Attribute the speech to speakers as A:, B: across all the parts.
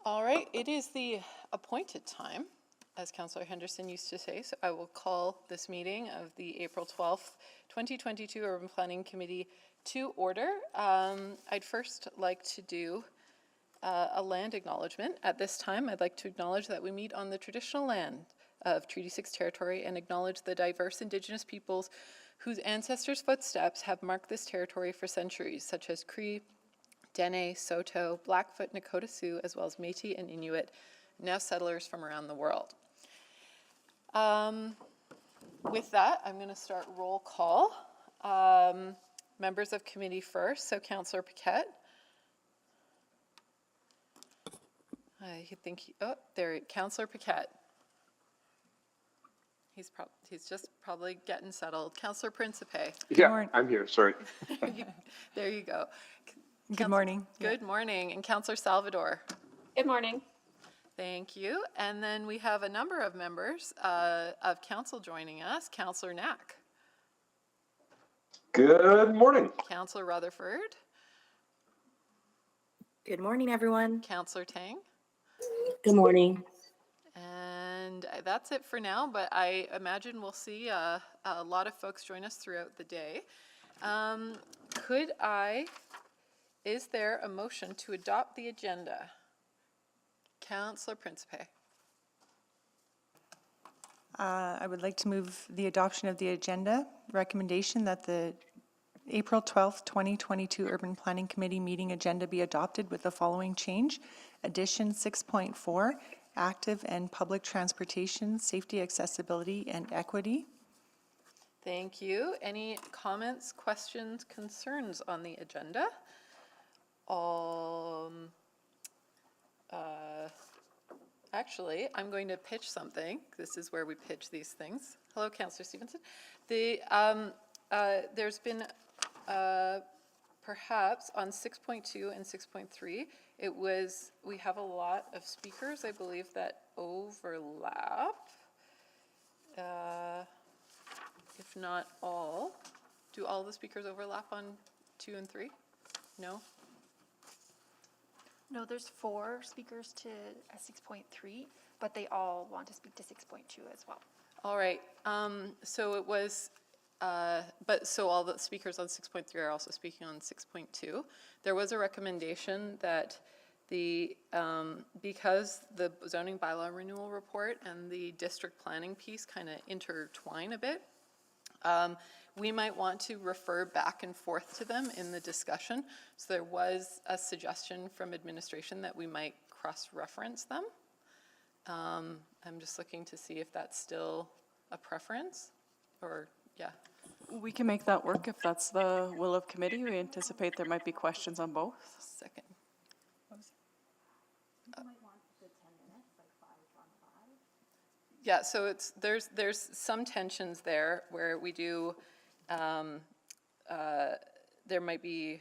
A: All right, it is the appointed time, as Councillor Henderson used to say, so I will call this meeting of the April 12th, 2022 Urban Planning Committee to order. I'd first like to do a land acknowledgement. At this time, I'd like to acknowledge that we meet on the traditional land of Treaty 6 territory and acknowledge the diverse Indigenous peoples whose ancestors' footsteps have marked this territory for centuries, such as Cree, Dene, Saulteaux, Blackfoot, Nakota Sioux, as well as Métis and Inuit, now settlers from around the world. With that, I'm going to start roll call. Members of committee first, so Councillor Paquette. I think, Councillor Paquette. He's just probably getting settled. Councillor Principe.
B: Yeah, I'm here, sorry.
A: There you go.
C: Good morning.
A: Good morning. And Councillor Salvador.
D: Good morning.
A: Thank you. And then we have a number of members of council joining us. Councillor Knack.
B: Good morning.
A: Councillor Rutherford.
E: Good morning, everyone.
A: Councillor Tang.
E: Good morning.
A: And that's it for now, but I imagine we'll see a lot of folks join us throughout the day. Is there a motion to adopt the agenda? Councillor Principe.
C: I would like to move the adoption of the agenda recommendation that the April 12th, 2022 Urban Planning Committee meeting agenda be adopted with the following change. Addition 6.4, active and public transportation, safety, accessibility, and equity.
A: Thank you. Any comments, questions, concerns on the agenda? Actually, I'm going to pitch something. This is where we pitch these things. Hello, Councillor Stevenson. There's been perhaps on 6.2 and 6.3, we have a lot of speakers, I believe, that overlap. If not all. Do all the speakers overlap on 2 and 3? No?
D: No, there's 4 speakers to 6.3, but they all want to speak to 6.2 as well.
A: All right. So it was, so all the speakers on 6.3 are also speaking on 6.2. There was a recommendation that because the zoning bylaw renewal report and the district planning piece kind of intertwine a bit, we might want to refer back and forth to them in the discussion. So there was a suggestion from administration that we might cross-reference them. I'm just looking to see if that's still a preference, or yeah.
F: We can make that work if that's the will of committee. We anticipate there might be questions on both.
A: Second. Yeah, so there's some tensions there where we do, there might be,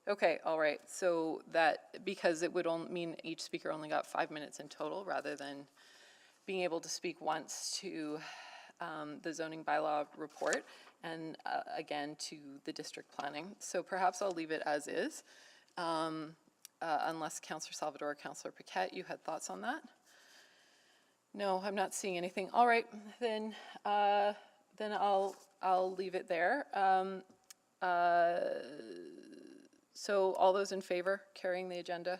A: okay, all right, so that, because it would only mean each speaker only got 5 minutes in total rather than being able to speak once to the zoning bylaw report and again to the district planning. So perhaps I'll leave it as is, unless Councillor Salvador or Councillor Paquette, you had thoughts on that? No, I'm not seeing anything. All right, then I'll leave it there. So all those in favor carrying the agenda?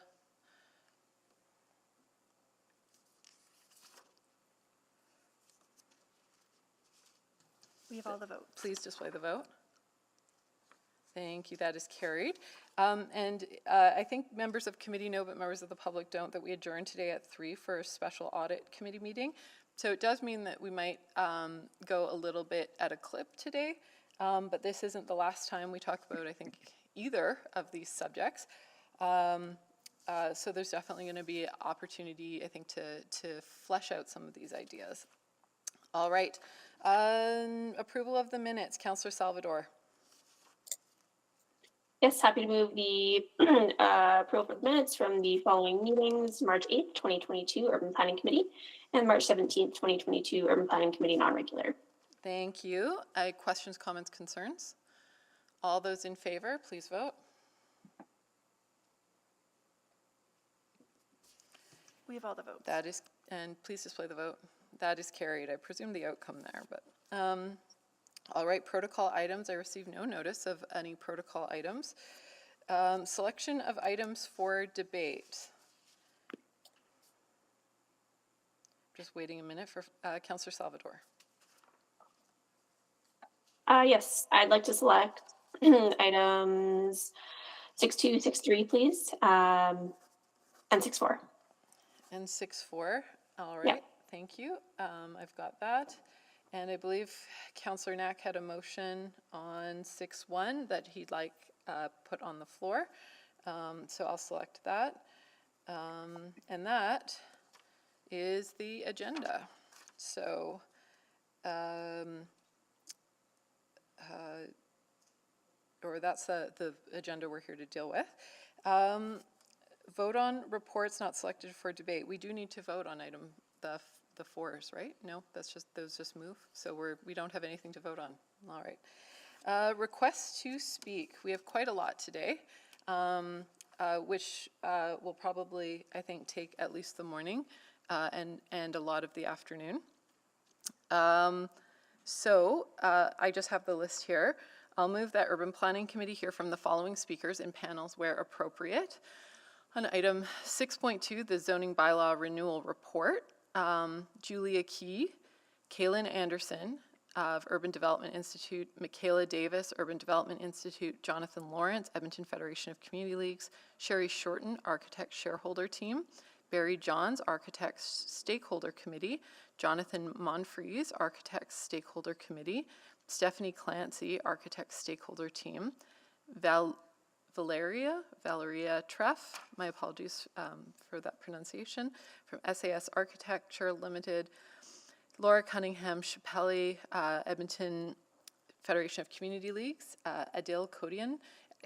D: We have all the votes.
A: Please display the vote. Thank you, that is carried. I think members of committee know, but members of the public don't, that we adjourn today at 3 for a special audit committee meeting. So it does mean that we might go a little bit at a clip today, but this isn't the last time we talk about, I think, either of these subjects. So there's definitely going to be opportunity, I think, to flesh out some of these ideas. All right, approval of the minutes, Councillor Salvador.
D: Yes, happy to move the approval of minutes from the following meetings: March 8th, 2022 Urban Planning Committee and March 17th, 2022 Urban Planning Committee non-regular.
A: Thank you. Questions, comments, concerns? All those in favor, please vote.
G: We have all the votes.
A: That is, and please display the vote. That is carried. I presume the outcome there, but, all right, protocol items. I received no notice of any protocol items. Selection of items for debate. Just waiting a minute for Councillor Salvador.
D: Yes, I'd like to select items 6.2, 6.3, please, and 6.4.
A: And 6.4, all right,
D: Yeah.
A: thank you. I've got that. And I believe Councillor Knack had a motion on 6.1 that he'd like put on the floor. So I'll select that. And that is the agenda. So, or that's the agenda we're here to deal with. Vote on reports not selected for debate. We do need to vote on item the fours, right? No, that's just, those just move. So we don't have anything to vote on. All right. Requests to speak. We have quite a lot today, which will probably, I think, take at least the morning and a lot of the afternoon. So I just have the list here. I'll move that Urban Planning Committee hear from the following speakers in panels where appropriate. On item 6.2, the Zoning Bylaw Renewal Report, Julia Key, Kaylin Anderson of Urban Development Institute, Michaela Davis, Urban Development Institute, Jonathan Lawrence, Edmonton Federation of Community Leagues, Sherry Shorten, Architect Shareholder Team, Barry Johns, Architects Stakeholder Committee, Jonathan Monfries, Architects Stakeholder Committee, Stephanie Clancy, Architects Stakeholder Team, Valeria Treff, my apologies for that pronunciation, from SAS Architecture Limited, Laura Cunningham Chappelli, Edmonton Federation of Community Leagues, Adil Kodian,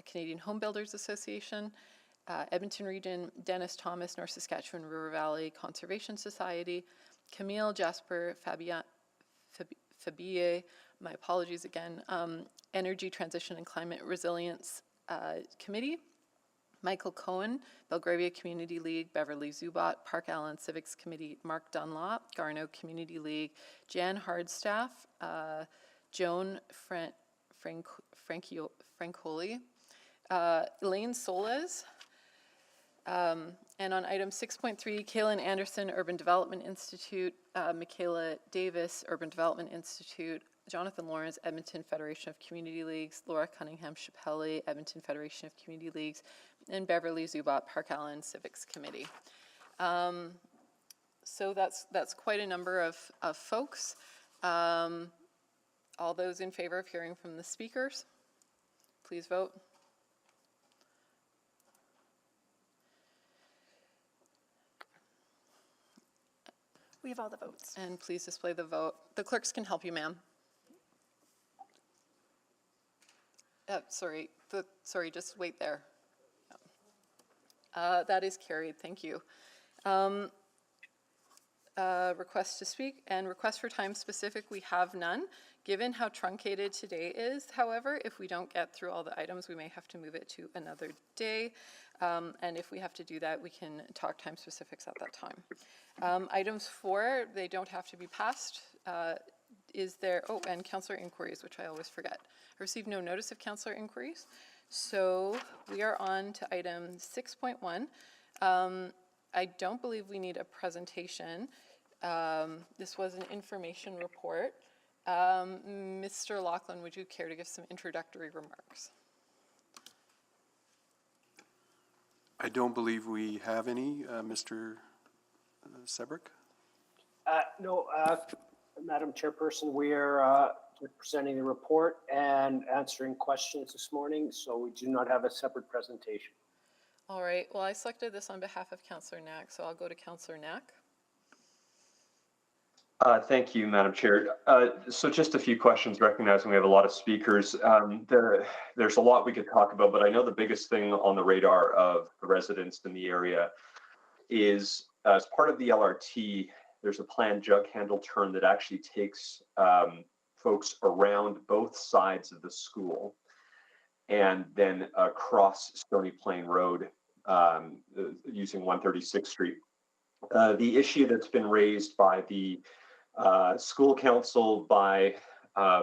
A: Canadian Home Builders Association, Edmonton Region, Dennis Thomas, North Saskatchewan River Valley Conservation Society, Camille Jasper Fabie, my apologies again, Energy Transition and Climate Resilience Committee, Michael Cohen, Belgravia Community League, Beverly Zubat, Park Allen Civics Committee, Mark Dunlop, Garneau Community League, Jan Hardstaff, Joan Francoli, Elaine Soles, and on item 6.3, Kaylin Anderson, Urban Development Institute, Michaela Davis, Urban Development Institute, Jonathan Lawrence, Edmonton Federation of Community Leagues, Laura Cunningham Chappelli, Edmonton Federation of Community Leagues, and Beverly Zubat, Park Allen Civics Committee. So that's quite a number of folks. All those in favor of hearing from the speakers, please vote.
G: We have all the votes.
A: And please display the vote. The clerks can help you, ma'am. Sorry, just wait there. That is carried, thank you. Request to speak and request for time specific, we have none. Given how truncated today is, however, if we don't get through all the items, we may have to move it to another day. And if we have to do that, we can talk time specifics at that time. Items 4, they don't have to be passed. Is there, oh, and councillor inquiries, which I always forget. I received no notice of councillor inquiries. So we are on to item 6.1. I don't believe we need a presentation. This was an information report. Mr. Laughlin, would you care to give some introductory remarks?
H: I don't believe we have any, Mr. Sebrick?
I: No, Madam Chairperson, we are presenting the report and answering questions this morning, so we do not have a separate presentation.
A: All right, well, I selected this on behalf of Councillor Knack, so I'll go to Councillor Knack.
B: Thank you, Madam Chair. So just a few questions, recognizing we have a lot of speakers. There's a lot we could talk about, but I know the biggest thing on the radar of the residents in the area is, as part of the LRT, there's a planned jug handle turn that actually takes folks around both sides of the school and then across Stony Plain Road using 136th Street. the issue that's been raised by the school council, by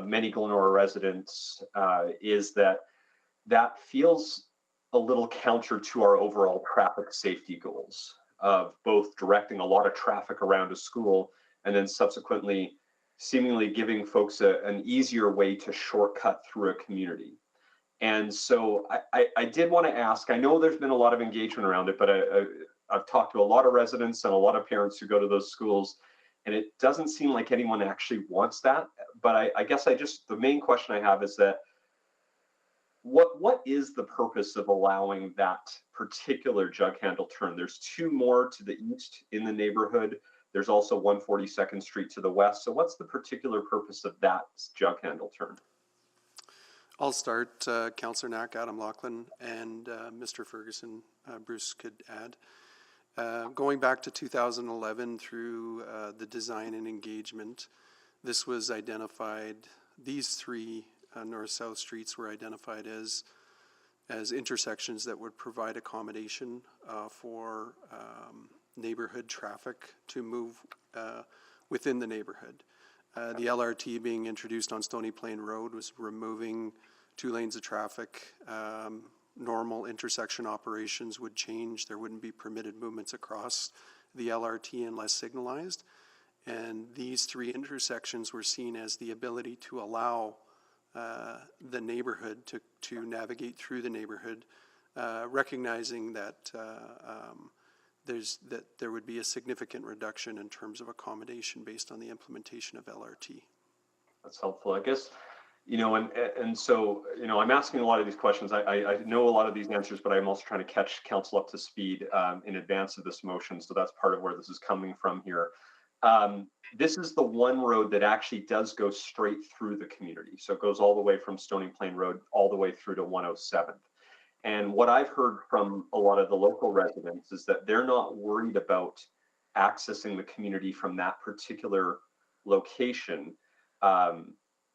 B: many Glenora residents, is that feels a little counter to our overall traffic safety goals of both directing a lot of traffic around a school and then subsequently seemingly giving folks an easier way to shortcut through a community. And so I did want to ask, I know there's been a lot of engagement around it, but I've talked to a lot of residents and a lot of parents who go to those schools, and it doesn't seem like anyone actually wants that. But I guess the main question I have is that what is the purpose of allowing that particular jug handle turn? There's two more to the east in the neighborhood. There's also 142nd Street to the west. So what's the particular purpose of that jug handle turn?
H: I'll start, Councillor Knack, Adam Laughlin, and Mr. Ferguson, Bruce could add. Going back to 2011 through the design and engagement, this was identified, these three north-south streets were identified as intersections that would provide accommodation for neighborhood traffic to move within the neighborhood. The LRT being introduced on Stony Plain Road was removing 2 lanes of traffic. Normal intersection operations would change. There wouldn't be permitted movements across the LRT unless signalized. And these 3 intersections were seen as the ability to allow the neighborhood to navigate through the neighborhood, recognizing that there would be a significant reduction in terms of accommodation based on the implementation of LRT.
B: That's helpful, I guess. And so, I'm asking a lot of these questions. I know a lot of these answers, but I'm also trying to catch council up to speed in advance of this motion. So that's part of where this is coming from here. This is the one road that actually does go straight through the community. So it goes all the way from Stony Plain Road all the way through to 107th. And what I've heard from a lot of the local residents is that they're not worried about accessing the community from that particular location.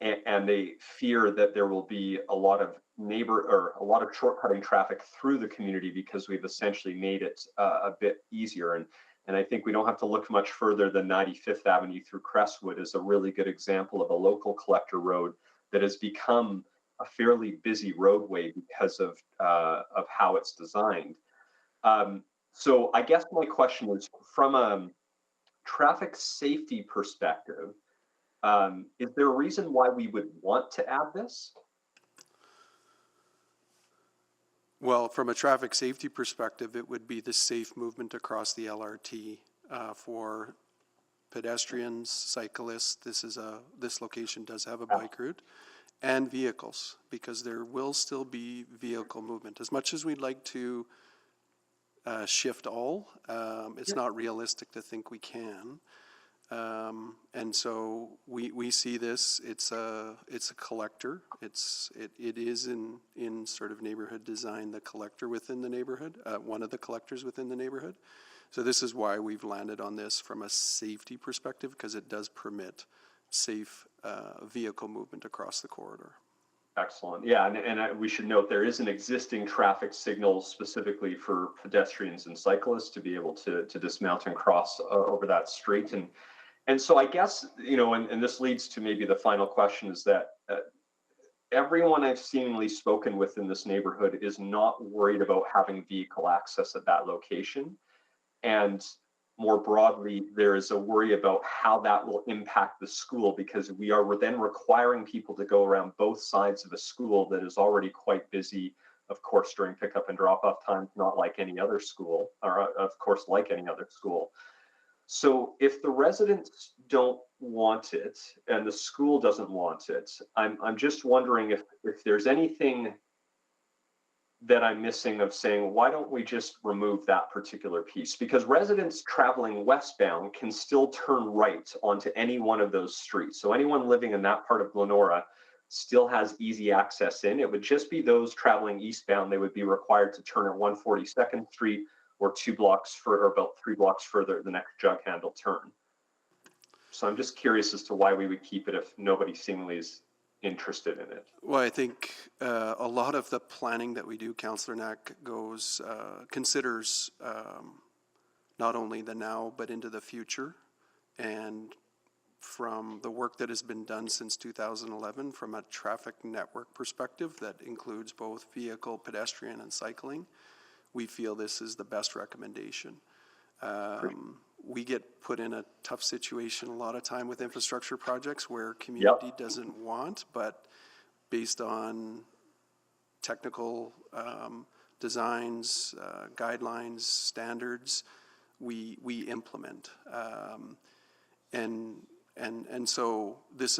B: And they fear that there will be a lot of shortcutting traffic through the community because we've essentially made it a bit easier. And I think we don't have to look much further than 95th Avenue through Crestwood is a really good example of a local collector road that has become a fairly busy roadway because of how it's designed. So I guess my question is, from a traffic safety perspective, is there a reason why we would want to add this?
H: Well, from a traffic safety perspective, it would be the safe movement across the LRT for pedestrians, cyclists. This location does have a bike route, and vehicles, because there will still be vehicle movement. As much as we'd like to shift all, it's not realistic to think we can. And so we see this. It's a collector. It is in sort of neighborhood design, the collector within the neighborhood, one of the collectors within the neighborhood. So this is why we've landed on this from a safety perspective, because it does permit safe vehicle movement across the corridor.
B: Excellent. Yeah, and we should note there is an existing traffic signal specifically for pedestrians and cyclists to be able to dismount and cross over that street. And so I guess, and this leads to maybe the final question, is that everyone I've seemingly spoken with in this neighborhood is not worried about having vehicle access at that location. And more broadly, there is a worry about how that will impact the school, because we're then requiring people to go around both sides of a school that is already quite busy, of course, during pickup and drop-off times, not like any other school, or of course, like any other school. So if the residents don't want it and the school doesn't want it, I'm just wondering if there's anything that I'm missing of saying, why don't we just remove that particular piece? Because residents traveling westbound can still turn right onto any one of those streets. So anyone living in that part of Glenora still has easy access in. It would just be those traveling eastbound. They would be required to turn at 142nd Street or 2 blocks further, or about 3 blocks further, the next jug handle turn. So I'm just curious as to why we would keep it if nobody seemingly is interested in it.
H: Well, I think a lot of the planning that we do, Councillor Knack, considers not only the now, but into the future. And from the work that has been done since 2011, from a traffic network perspective that includes both vehicle, pedestrian, and cycling, we feel this is the best recommendation. We get put in a tough situation a lot of time with infrastructure projects where community doesn't want, but based on technical designs, guidelines, standards, we implement. And so this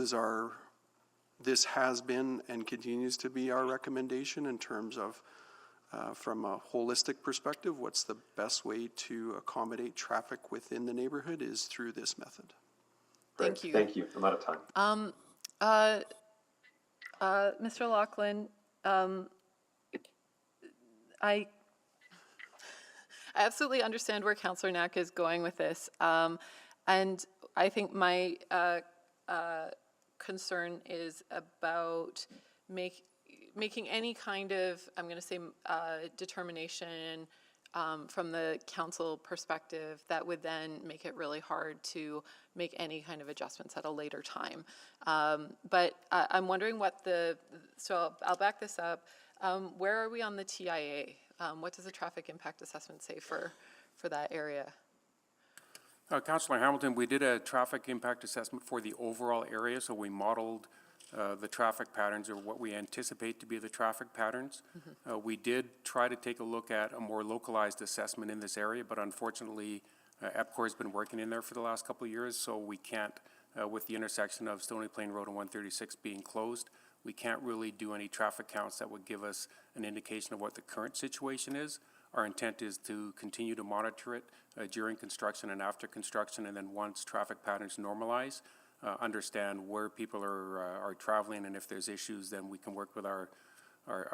H: has been and continues to be our recommendation in terms of from a holistic perspective, what's the best way to accommodate traffic within the neighborhood is through this method.
A: Thank you.
B: Thank you. I'm out of time.
A: Mr. Laughlin, I absolutely understand where Councillor Knack is going with this. And I think my concern is about making any kind of, I'm going to say, determination from the council perspective that would then make it really hard to make any kind of adjustments at a later time. But I'm wondering so I'll back this up. Where are we on the TIA? What does the traffic impact assessment say for that area?
J: Councillor Hamilton, we did a traffic impact assessment for the overall area, so we modeled the traffic patterns or what we anticipate to be the traffic patterns. We did try to take a look at a more localized assessment in this area, but unfortunately, EPCOR has been working in there for the last couple of years, so we can't, with the intersection of Stony Plain Road and 136 being closed, we can't really do any traffic counts that would give us an indication of what the current situation is. Our intent is to continue to monitor it during construction and after construction, and then once traffic patterns normalize, understand where people are traveling, and if there's issues, then we can work with our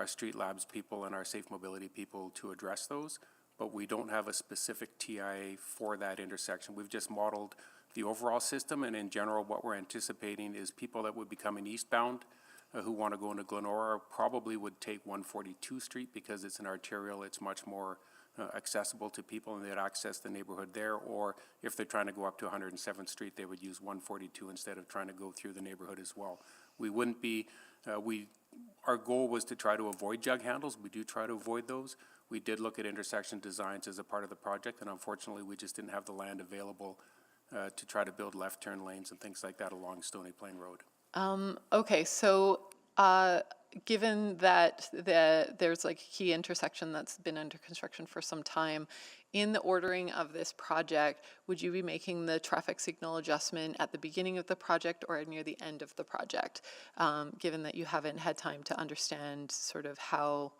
J: street labs people and our safe mobility people to address those. But we don't have a specific TIA for that intersection. We've just modeled the overall system, and in general, what we're anticipating is people that would be coming eastbound who want to go into Glenora probably would take 142 Street because it's an arterial, it's much more accessible to people, and they'd access the neighborhood there. Or if they're trying to go up to 107th Street, they would use 142 instead of trying to go through the neighborhood as well. We wouldn't be, our goal was to try to avoid jug handles. We do try to avoid those. We did look at intersection designs as a part of the project, and unfortunately we just didn't have the land available to try to build left turn lanes and things like that along Stony Plain Road.
A: Okay, so given that there's like a key intersection that's been under construction for some time, in the ordering of this project, would you be making the traffic signal adjustment at the beginning of the project or near the end of the project, given that you haven't had time to understand sort of how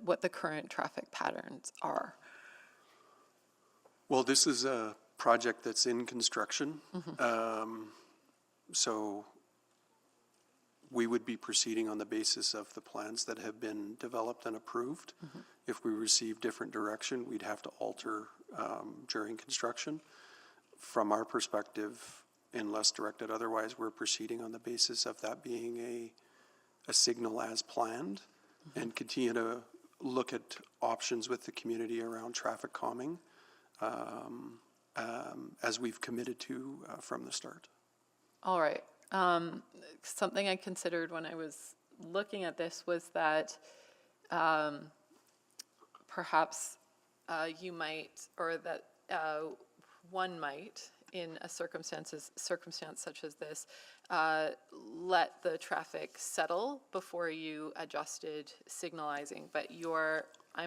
A: what the current traffic patterns are?
H: Well, this is a project that's in construction. So we would be proceeding on the basis of the plans that have been developed and approved. If we receive different direction, we'd have to alter during construction. From our perspective, unless directed otherwise, we're proceeding on the basis of that being a signal as planned, and continue to look at options with the community around traffic calming as we've committed to from the start.
A: All right. Something I considered when I was looking at this was that perhaps you might, or that one might, in a circumstance such as this, let the traffic settle before you adjusted signalizing. But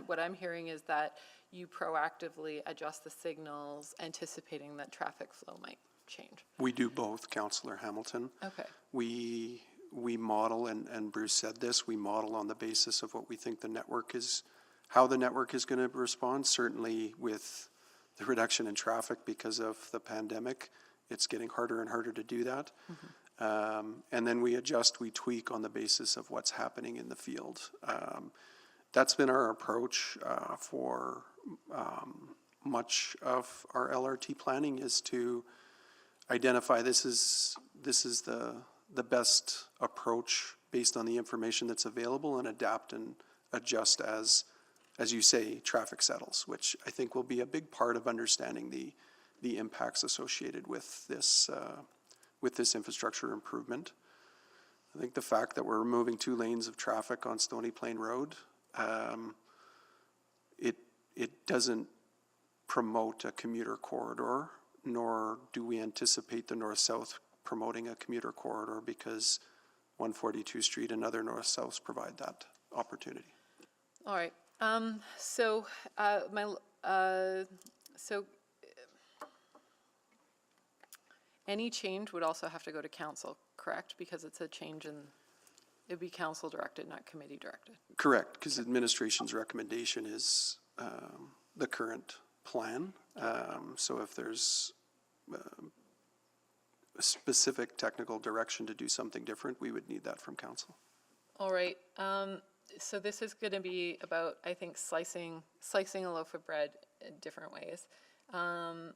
A: what I'm hearing is that you proactively adjust the signals, anticipating that traffic flow might change.
H: We do both, Councillor Hamilton.
A: Okay.
H: We model, and Bruce said this, we model on the basis of what we think the network is, how the network is going to respond. Certainly with the reduction in traffic because of the pandemic, it's getting harder and harder to do that. And then we adjust, we tweak on the basis of what's happening in the field. That's been our approach for much of our LRT planning, is to identify this is the best approach based on the information that's available, and adapt and adjust as as you say, traffic settles, which I think will be a big part of understanding the impacts associated with this infrastructure improvement. I think the fact that we're removing 2 lanes of traffic on Stony Plain Road, it doesn't promote a commuter corridor, nor do we anticipate the north-south promoting a commuter corridor, because 142 Street and other north-souths provide that opportunity.
A: All right. Any change would also have to go to council, correct? Because it's a change in, it'd be council directed, not committee directed.
H: Correct, because administration's recommendation is the current plan. So if there's a specific technical direction to do something different, we would need that from council.
A: All right. So this is going to be about, I think, slicing a loaf of bread in different ways. I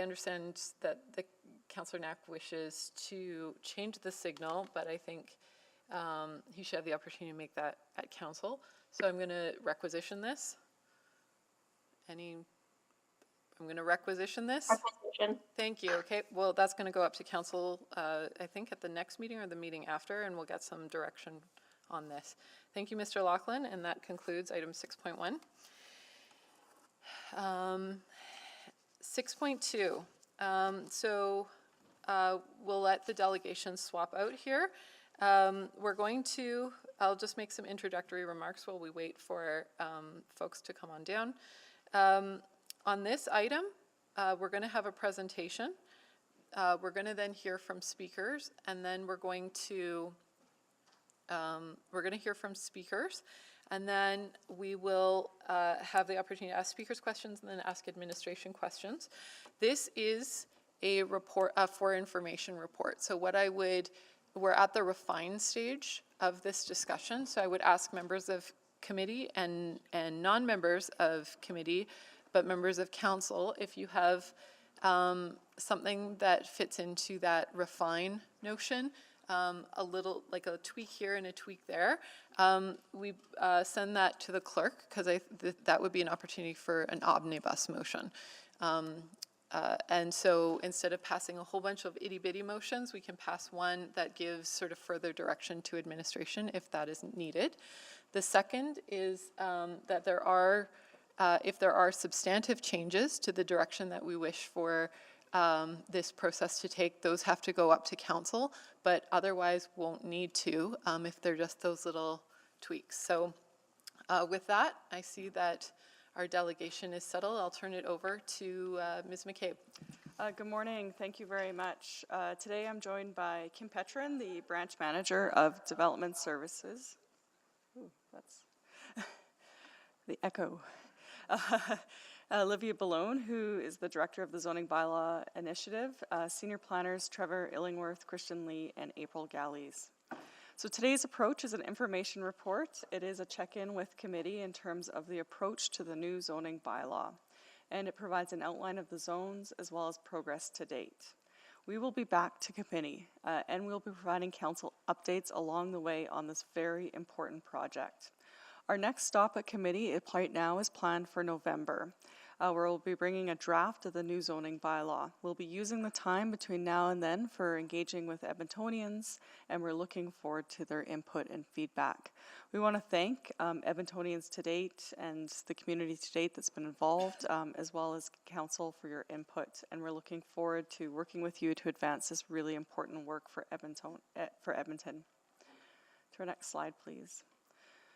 A: understand that the Councillor Knack wishes to change the signal, but I think he should have the opportunity to make that at council. So I'm going to requisition this. I'm going to requisition this.
D: Requisition.
A: Thank you. Okay, well, that's going to go up to council, I think at the next meeting or the meeting after, and we'll get some direction on this. Thank you, Mr. Laughlin, and that concludes item 6.1. 6.2. We'll let the delegations swap out here. I'll just make some introductory remarks while we wait for folks to come on down. On this item, we're going to have a presentation. We're going to then hear from speakers, and then we're going to hear from speakers, and then we will have the opportunity to ask speakers questions and then ask administration questions. This is a report, a for information report. So we're at the refined stage of this discussion. So I would ask members of committee and non-members of committee, but members of council, if you have something that fits into that refine notion, a little, like a tweak here and a tweak there, we send that to the clerk, because that would be an opportunity for an omnibus motion. And so instead of passing a whole bunch of itty-bitty motions, we can pass one that gives sort of further direction to administration if that is needed. The second is that if there are substantive changes to the direction that we wish for this process to take, those have to go up to council, but otherwise won't need to if they're just those little tweaks. So with that, I see that our delegation is settled. I'll turn it over to Ms. McCabe.
F: Good morning. Thank you very much. Today I'm joined by Kim Petrin, the branch manager of Development Services. Ooh, that's the echo. Olivia Ballone, who is the director of the Zoning Bylaw Initiative, senior planners Trevor Illingworth, Christian Lee, and April Gallies. So today's approach is an information report. It is a check-in with committee in terms of the approach to the new zoning bylaw, and it provides an outline of the zones as well as progress to date. We will be back to committee, and we'll be providing council updates along the way on this very important project. Our next stop at committee right now is planned for November, where we'll be bringing a draft of the new zoning bylaw. We'll be using the time between now and then for engaging with Edmontonians, and we're looking forward to their input and feedback. We want to thank Edmontonians to date and the community to date that's been involved, as well as council for your input, and we're looking forward to working with you to advance this really important work for Edmonton. To our next slide, please.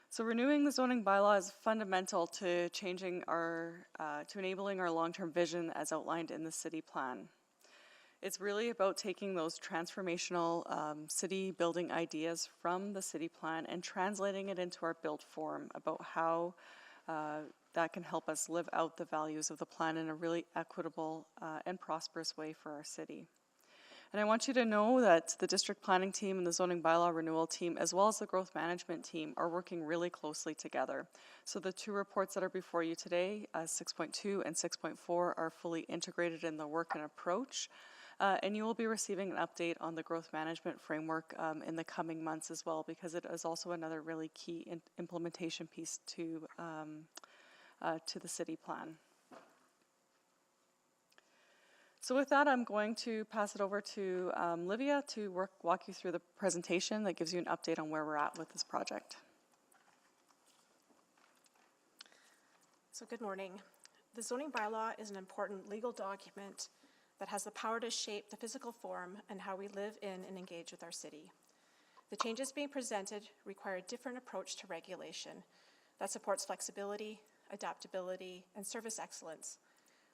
F: So renewing the zoning bylaw is fundamental to to enabling our long-term vision as outlined in the city plan. It's really about taking those transformational city building ideas from the city plan and translating it into our built form about how that can help us live out the values of the plan in a really equitable and prosperous way for our city. And I want you to know that the district planning team and the zoning bylaw renewal team, as well as the growth management team, are working really closely together. So the two reports that are before you today, 6.2 and 6.4, are fully integrated in the work and approach. And you will be receiving an update on the growth management framework in the coming months as well, because it is also another really key implementation piece to the city plan. So with that, I'm going to pass it over to Livia to walk you through the presentation that gives you an update on where we're at with this project.
G: So good morning. The zoning bylaw is an important legal document that has the power to shape the physical form and how we live in and engage with our city. The changes being presented require a different approach to regulation that supports flexibility, adaptability, and service excellence,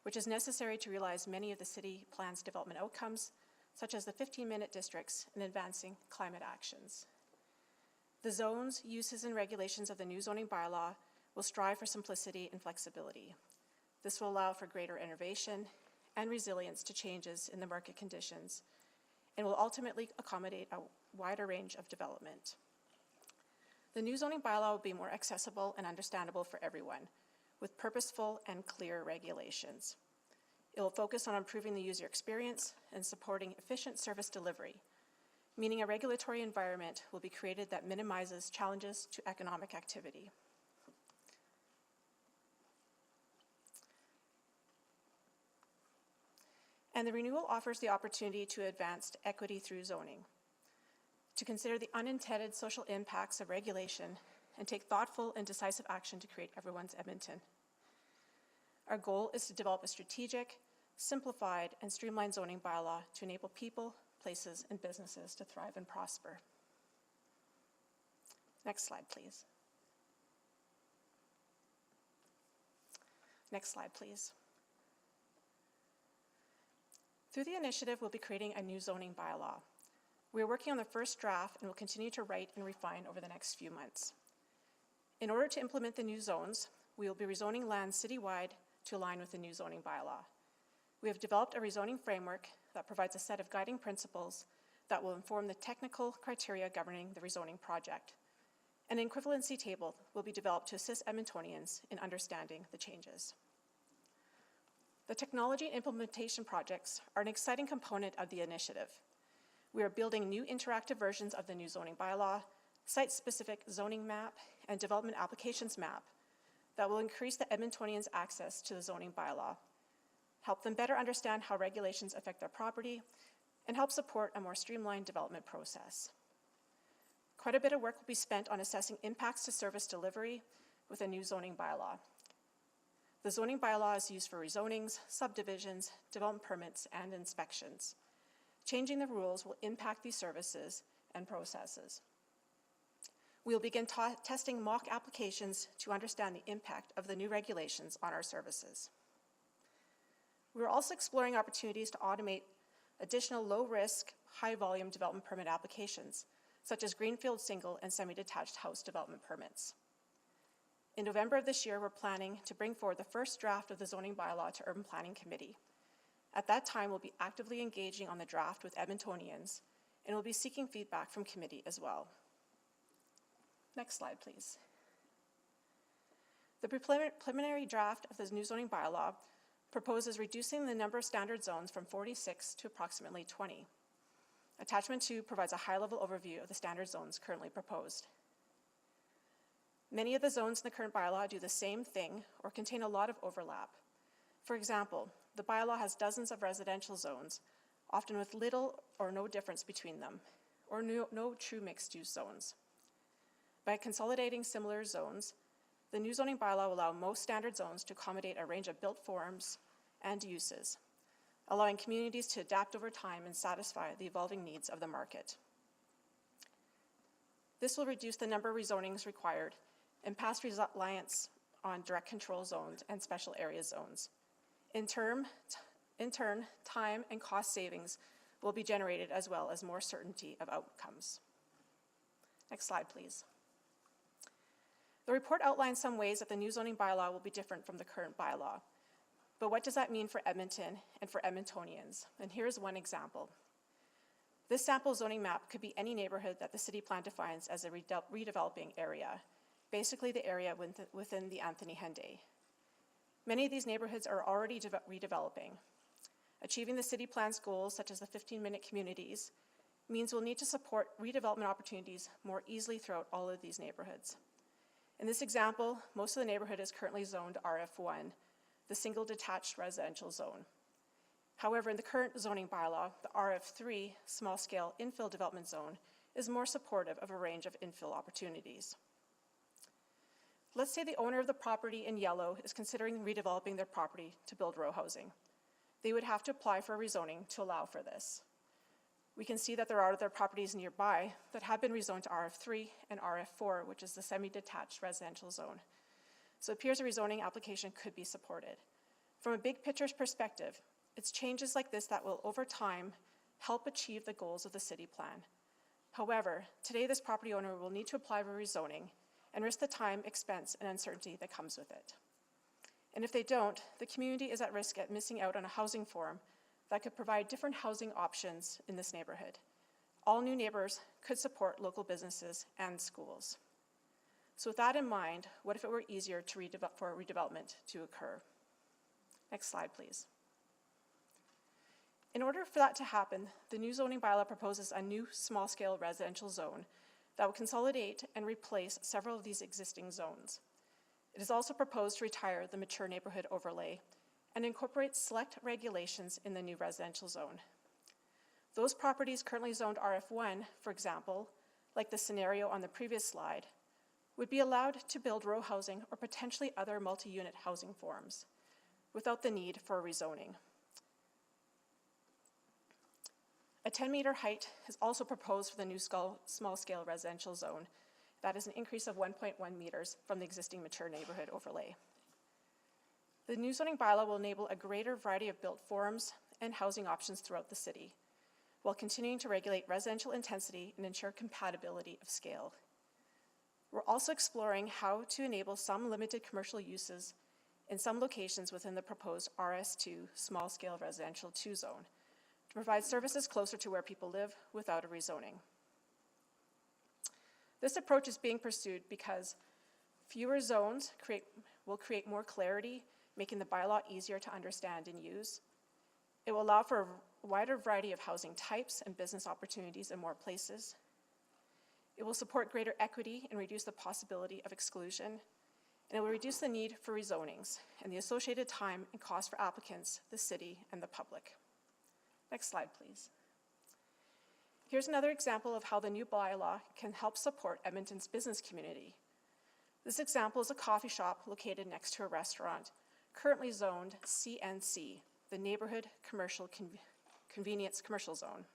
G: which is necessary to realize many of the city plan's development outcomes, such as the 15-minute districts and advancing climate actions. The zones, uses, and regulations of the new zoning bylaw will strive for simplicity and flexibility. This will allow for greater innovation and resilience to changes in the market conditions and will ultimately accommodate a wider range of development. The new zoning bylaw will be more accessible and understandable for everyone, with purposeful and clear regulations. It will focus on improving the user experience and supporting efficient service delivery, meaning a regulatory environment will be created that minimizes challenges to economic activity. And the renewal offers the opportunity to advance equity through zoning, to consider the unintended social impacts of regulation and take thoughtful and decisive action to create everyone's Edmonton. Our goal is to develop a strategic, simplified, and streamlined zoning bylaw to enable people, places, and businesses to thrive and prosper. Next slide, please. Next slide, please. Through the initiative, we'll be creating a new zoning bylaw. We are working on the first draft and will continue to write and refine over the next few months. In order to implement the new zones, we will be rezoning land citywide to align with the new zoning bylaw. We have developed a rezoning framework that provides a set of guiding principles that will inform the technical criteria governing the rezoning project. An equivalency table will be developed to assist Edmontonians in understanding the changes. The technology and implementation projects are an exciting component of the initiative. We are building new interactive versions of the new zoning bylaw, site-specific zoning map, and development applications map that will increase the Edmontonians' access to the zoning bylaw, help them better understand how regulations affect their property, and help support a more streamlined development process. Quite a bit of work will be spent on assessing impacts to service delivery with a new zoning bylaw. The zoning bylaw is used for rezonings, subdivisions, development permits, and inspections. Changing the rules will impact these services and processes. We will begin testing mock applications to understand the impact of the new regulations on our services. We are also exploring opportunities to automate additional low-risk, high-volume development permit applications, such as greenfield single and semi-detached house development permits. In November of this year, we're planning to bring forward the first draft of the zoning bylaw to Urban Planning Committee. At that time, we'll be actively engaging on the draft with Edmontonians, and we'll be seeking feedback from committee as well. Next slide, please. The preliminary draft of the new zoning bylaw proposes reducing the number of standard zones from 46 to approximately 20. Attachment 2 provides a high-level overview of the standard zones currently proposed. Many of the zones in the current bylaw do the same thing or contain a lot of overlap. For example, the bylaw has dozens of residential zones, often with little or no difference between them, or no true mixed-use zones. By consolidating similar zones, the new zoning bylaw will allow most standard zones to accommodate a range of built forms and uses, allowing communities to adapt over time and satisfy the evolving needs of the market. This will reduce the number of rezonings required and past reliance on direct control zones and special area zones. In turn, time and cost savings will be generated as well as more certainty of outcomes. Next slide, please. The report outlines some ways that the new zoning bylaw will be different from the current bylaw. But what does that mean for Edmonton and for Edmontonians? And here's one example. This sample zoning map could be any neighborhood that the city plan defines as a redeveloping area, basically the area within the Anthony Henday. Many of these neighborhoods are already redeveloping. Achieving the city plan's goals, such as the 15-minute communities, means we'll need to support redevelopment opportunities more easily throughout all of these neighborhoods. In this example, most of the neighborhood is currently zoned RF1, the single detached residential zone. However, in the current zoning bylaw, the RF3 small-scale infill development zone is more supportive of a range of infill opportunities. Let's say the owner of the property in yellow is considering redeveloping their property to build row housing. They would have to apply for a rezoning to allow for this. We can see that there are other properties nearby that have been rezoned to RF3 and RF4, which is the semi-detached residential zone. So it appears a rezoning application could be supported. From a big picture perspective, it's changes like this that will, over time, help achieve the goals of the city plan. However, today this property owner will need to apply for rezoning and risk the time, expense, and uncertainty that comes with it. And if they don't, the community is at risk at missing out on a housing forum that could provide different housing options in this neighborhood. All new neighbors could support local businesses and schools. So with that in mind, what if it were easier for redevelopment to occur? Next slide, please. In order for that to happen, the new zoning bylaw proposes a new small-scale residential zone that will consolidate and replace several of these existing zones. It is also proposed to retire the mature neighborhood overlay and incorporate select regulations in the new residential zone. Those properties currently zoned RF1, for example, like the scenario on the previous slide, would be allowed to build row housing or potentially other multi-unit housing forms without the need for a rezoning. A 10-meter height is also proposed for the new small-scale residential zone. That is an increase of 1.1 meters from the existing mature neighborhood overlay. The new zoning bylaw will enable a greater variety of built forms and housing options throughout the city, while continuing to regulate residential intensity and ensure compatibility of scale. We're also exploring how to enable some limited commercial uses in some locations within the proposed RS2 small-scale residential 2 zone to provide services closer to where people live without a rezoning. This approach is being pursued because fewer zones will create more clarity, making the bylaw easier to understand and use. It will allow for a wider variety of housing types and business opportunities in more places. It will support greater equity and reduce the possibility of exclusion. And it will reduce the need for rezonings and the associated time and cost for applicants, the city, and the public. Next slide, please. Here's another example of how the new bylaw can help support Edmonton's business community. This example is a coffee shop located next to a restaurant, currently zoned CNC, the Neighborhood Commercial Convenience Commercial Zone.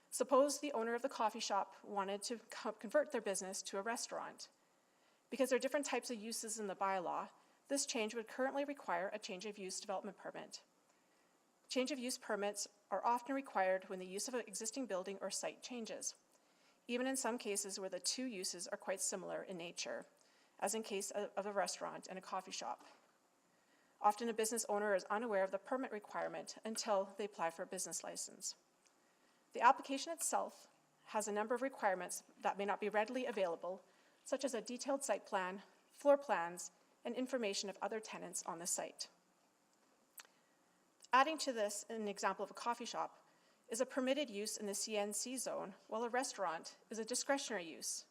G: Suppose the owner of the coffee shop wanted to convert their business to a restaurant. Because there are different types of uses in the bylaw, this change would currently require a change of use development permit. Change of use permits are often required when the use of an existing building or site changes, even in some cases where the two uses are quite similar in nature, as in case of a restaurant and a coffee shop. Often a business owner is unaware of the permit requirement until they apply for a business license. The application itself has a number of requirements that may not be readily available, such as a detailed site plan, floor plans, and information of other tenants on the site. Adding to this, an example of a coffee shop is a permitted use in the CNC zone, while a restaurant is a discretionary use.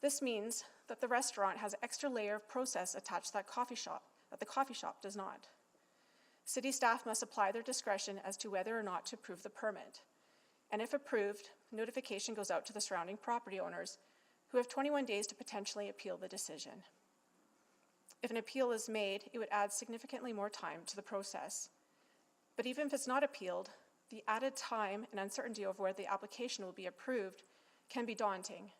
G: This means that the restaurant has an extra layer of process attached to that the coffee shop does not. City staff must apply their discretion as to whether or not to approve the permit. And if approved, notification goes out to the surrounding property owners, who have 21 days to potentially appeal the decision. If an appeal is made, it would add significantly more time to the process. But even if it's not appealed, the added time and uncertainty over whether the application will be approved can be daunting,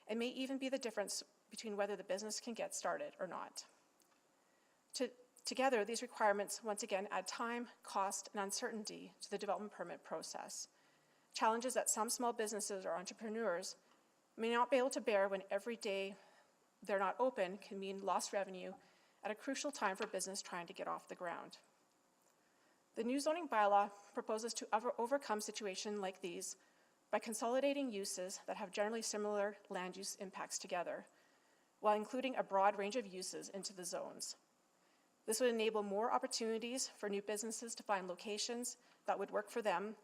G: and may even be the difference between whether the business can get started or not. Together, these requirements once again add time, cost, and uncertainty to the development permit process. Challenges that some small businesses or entrepreneurs may not be able to bear when every day they're not open can mean lost revenue at a crucial time for business trying to get off the ground. The new zoning bylaw proposes to overcome situations like these by consolidating uses that have generally similar land use impacts together, while including a broad range of uses into the zones. This would enable more opportunities for new businesses to find locations that would work for them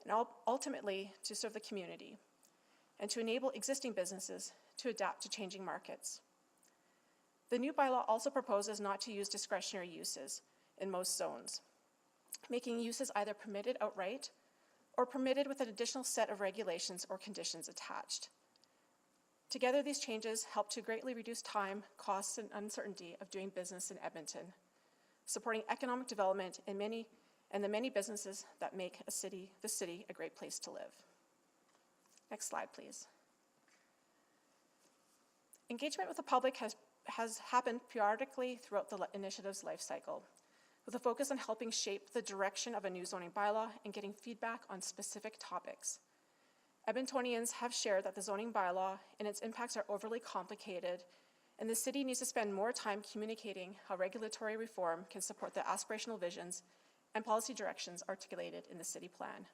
G: and ultimately to serve the community, and to enable existing businesses to adapt to changing markets. The new bylaw also proposes not to use discretionary uses in most zones, making uses either permitted outright or permitted with an additional set of regulations or conditions attached. Together, these changes help to greatly reduce time, costs, and uncertainty of doing business in Edmonton, supporting economic development in the many businesses that make the city a great place to live. Next slide, please. Engagement with the public has happened periodically throughout the initiative's life cycle, with a focus on helping shape the direction of a new zoning bylaw and getting feedback on specific topics. Edmontonians have shared that the zoning bylaw and its impacts are overly complicated, and the city needs to spend more time communicating how regulatory reform can support the aspirational visions and policy directions articulated in the city plan.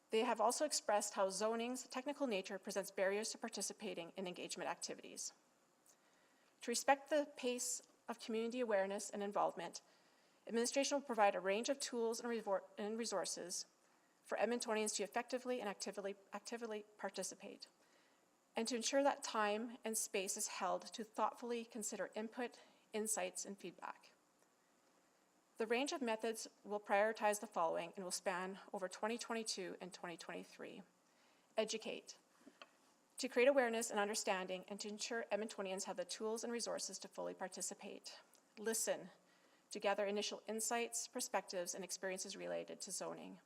G: They have also expressed how zoning's technical nature presents barriers to participating in engagement activities. To respect the pace of community awareness and involvement, administration will provide a range of tools and resources for Edmontonians to effectively and actively participate, and to ensure that time and space is held to thoughtfully consider input, insights, and feedback. The range of methods will prioritize the following and will span over 2022 and 2023. Educate, to create awareness and understanding and to ensure Edmontonians have the tools and resources to fully participate. Listen, to gather initial insights, perspectives, and experiences related to zoning.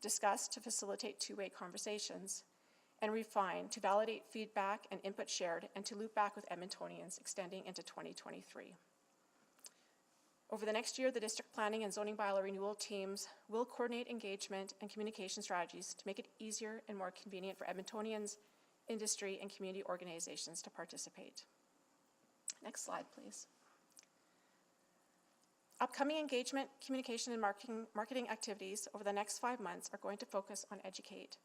G: Discuss, to facilitate two-way conversations. And refine, to validate feedback and input shared and to loop back with Edmontonians extending into 2023. Over the next year, the district planning and zoning bylaw renewal teams will coordinate engagement and communication strategies to make it easier and more convenient for Edmontonians, industry, and community organizations to participate. Next slide, please. Upcoming engagement, communication, and marketing activities over the next 5 months are going to focus on Educate.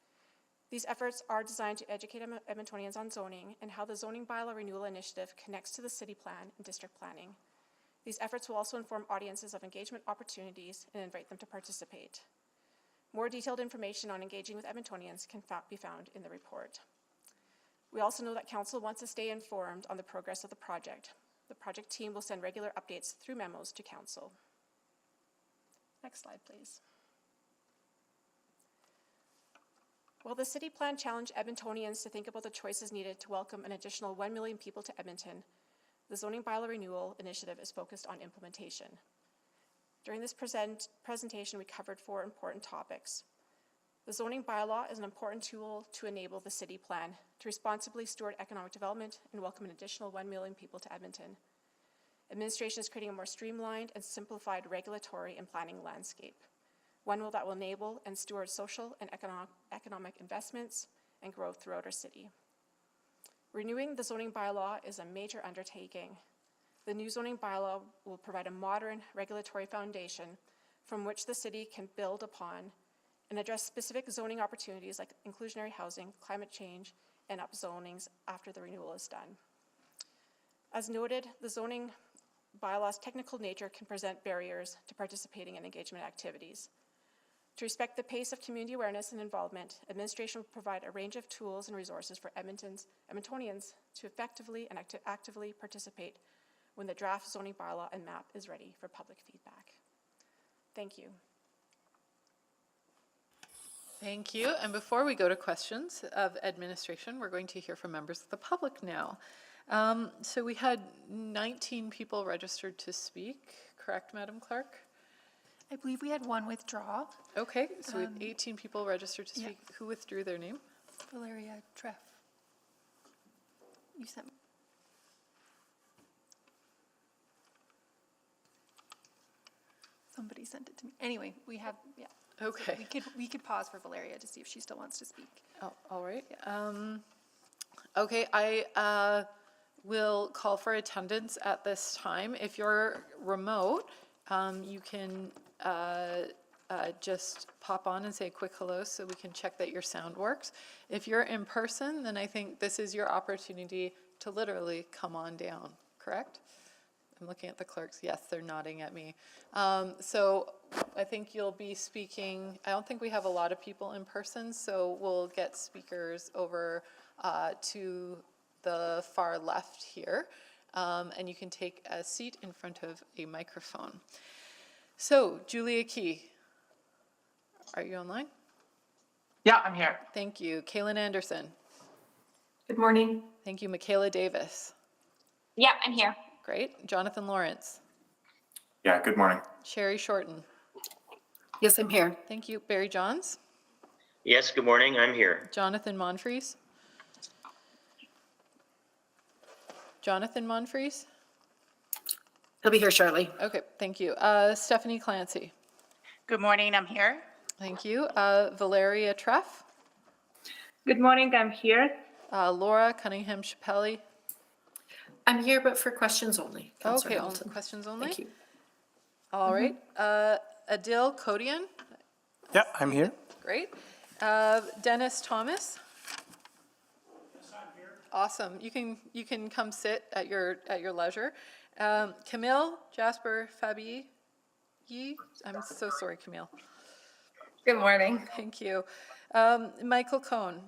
G: These efforts are designed to educate Edmontonians on zoning and how the zoning bylaw renewal initiative connects to the city plan and district planning. These efforts will also inform audiences of engagement opportunities and invite them to participate. More detailed information on engaging with Edmontonians can be found in the report. We also know that Council wants to stay informed on the progress of the project. The project team will send regular updates through memos to Council. Next slide, please. While the city plan challenged Edmontonians to think about the choices needed to welcome an additional 1 million people to Edmonton, the zoning bylaw renewal initiative is focused on implementation. During this presentation, we covered 4 important topics. The zoning bylaw is an important tool to enable the city plan to responsibly steward economic development and welcome an additional 1 million people to Edmonton. Administration is creating a more streamlined and simplified regulatory and planning landscape, one that will enable and steward social and economic investments and growth throughout our city. Renewing the zoning bylaw is a major undertaking. The new zoning bylaw will provide a modern regulatory foundation from which the city can build upon and address specific zoning opportunities like inclusionary housing, climate change, and upzonings after the renewal is done. As noted, the zoning bylaw's technical nature can present barriers to participating in engagement activities. To respect the pace of community awareness and involvement, administration will provide a range of tools and resources for Edmontonians to effectively and actively participate when the draft zoning bylaw and map is ready for public feedback. Thank you.
A: Thank you. And before we go to questions of administration, we're going to hear from members of the public now. So we had 19 people registered to speak, correct, Madam Clerk?
K: I believe we had 1 withdrawal.
A: Okay, so we have 18 people registered to speak.
K: Yeah.
A: Who withdrew their name?
K: Valeria Treff. You sent me. Somebody sent it to me. Anyway, we have, yeah.
A: Okay.
K: So we could pause for Valeria to see if she still wants to speak.
A: Oh, all right.
K: Yeah.
A: Okay, I will call for attendance at this time. If you're remote, you can just pop on and say a quick hello so we can check that your sound works. If you're in person, then I think this is your opportunity to literally come on down, correct? I'm looking at the clerks. Yes, they're nodding at me. So I think you'll be speaking, I don't think we have a lot of people in person, so we'll get speakers over to the far left here. And you can take a seat in front of a microphone. So, Julia Key, are you online?
L: Yeah, I'm here.
A: Thank you. Kaylin Anderson.
E: Good morning.
A: Thank you. Michaela Davis.
D: Yeah, I'm here.
A: Great. Jonathan Lawrence.
M: Yeah, good morning.
A: Sherry Shorten.
E: Yes, I'm here.
A: Thank you. Barry Johns.
N: Yes, good morning. I'm here.
A: Jonathan Monfries. Jonathan Monfries.
E: He'll be here shortly.
A: Okay, thank you. Stephanie Clancy.
L: Good morning. I'm here.
A: Thank you. Valeria Treff.
O: Good morning. I'm here.
A: Laura Cunningham Chappelli.
E: I'm here, but for questions only. Councillor
A: Okay,
E: Hamilton.
A: questions only?
E: Thank you.
A: All right. Adil Kodian.
M: Yeah, I'm here.
A: Great. Dennis Thomas. Awesome. You can come sit at your leisure. Camille Jasper Fabi. I'm so sorry, Camille.
O: Good morning.
A: Thank you. Michael Cohn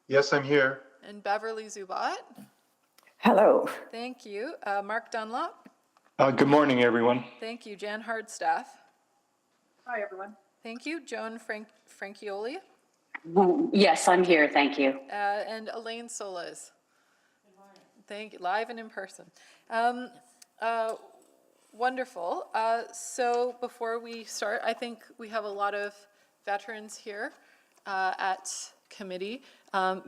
M: Yes, I'm here.
A: and Beverly Zubat.
O: Hello.
A: Thank you. Mark Dunlop.
M: Good morning, everyone.
A: Thank you. Jan Hardstaff.
O: Hi, everyone.
A: Thank you. Joan Franchioli.
P: Yes, I'm here. Thank you.
A: And Elaine Solas. Thank you. Live and in person. Wonderful. So before we start, I think we have a lot of veterans here at committee,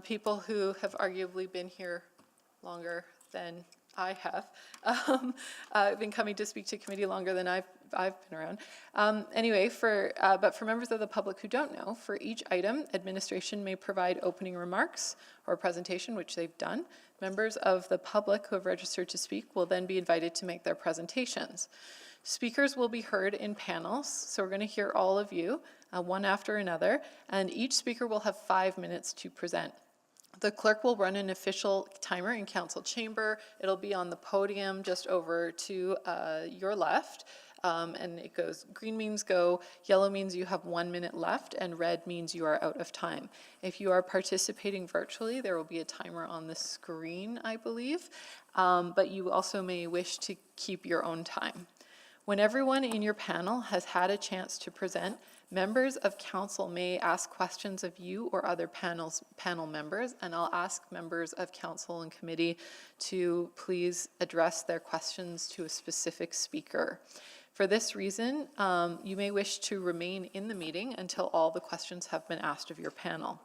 A: people who have arguably been here longer than I have. I've been coming to speak to committee longer than I've been around. Anyway, but for members of the public who don't know, for each item, administration may provide opening remarks or a presentation, which they've done. Members of the public who have registered to speak will then be invited to make their presentations. Speakers will be heard in panels, so we're going to hear all of you, one after another, and each speaker will have 5 minutes to present. The clerk will run an official timer in council chamber. It'll be on the podium just over to your left. And it goes, green means go, yellow means you have 1 minute left, and red means you are out of time. If you are participating virtually, there will be a timer on the screen, I believe, but you also may wish to keep your own time. When everyone in your panel has had a chance to present, members of council may ask questions of you or other panel members, and I'll ask members of council and committee to please address their questions to a specific speaker. For this reason, you may wish to remain in the meeting until all the questions have been asked of your panel.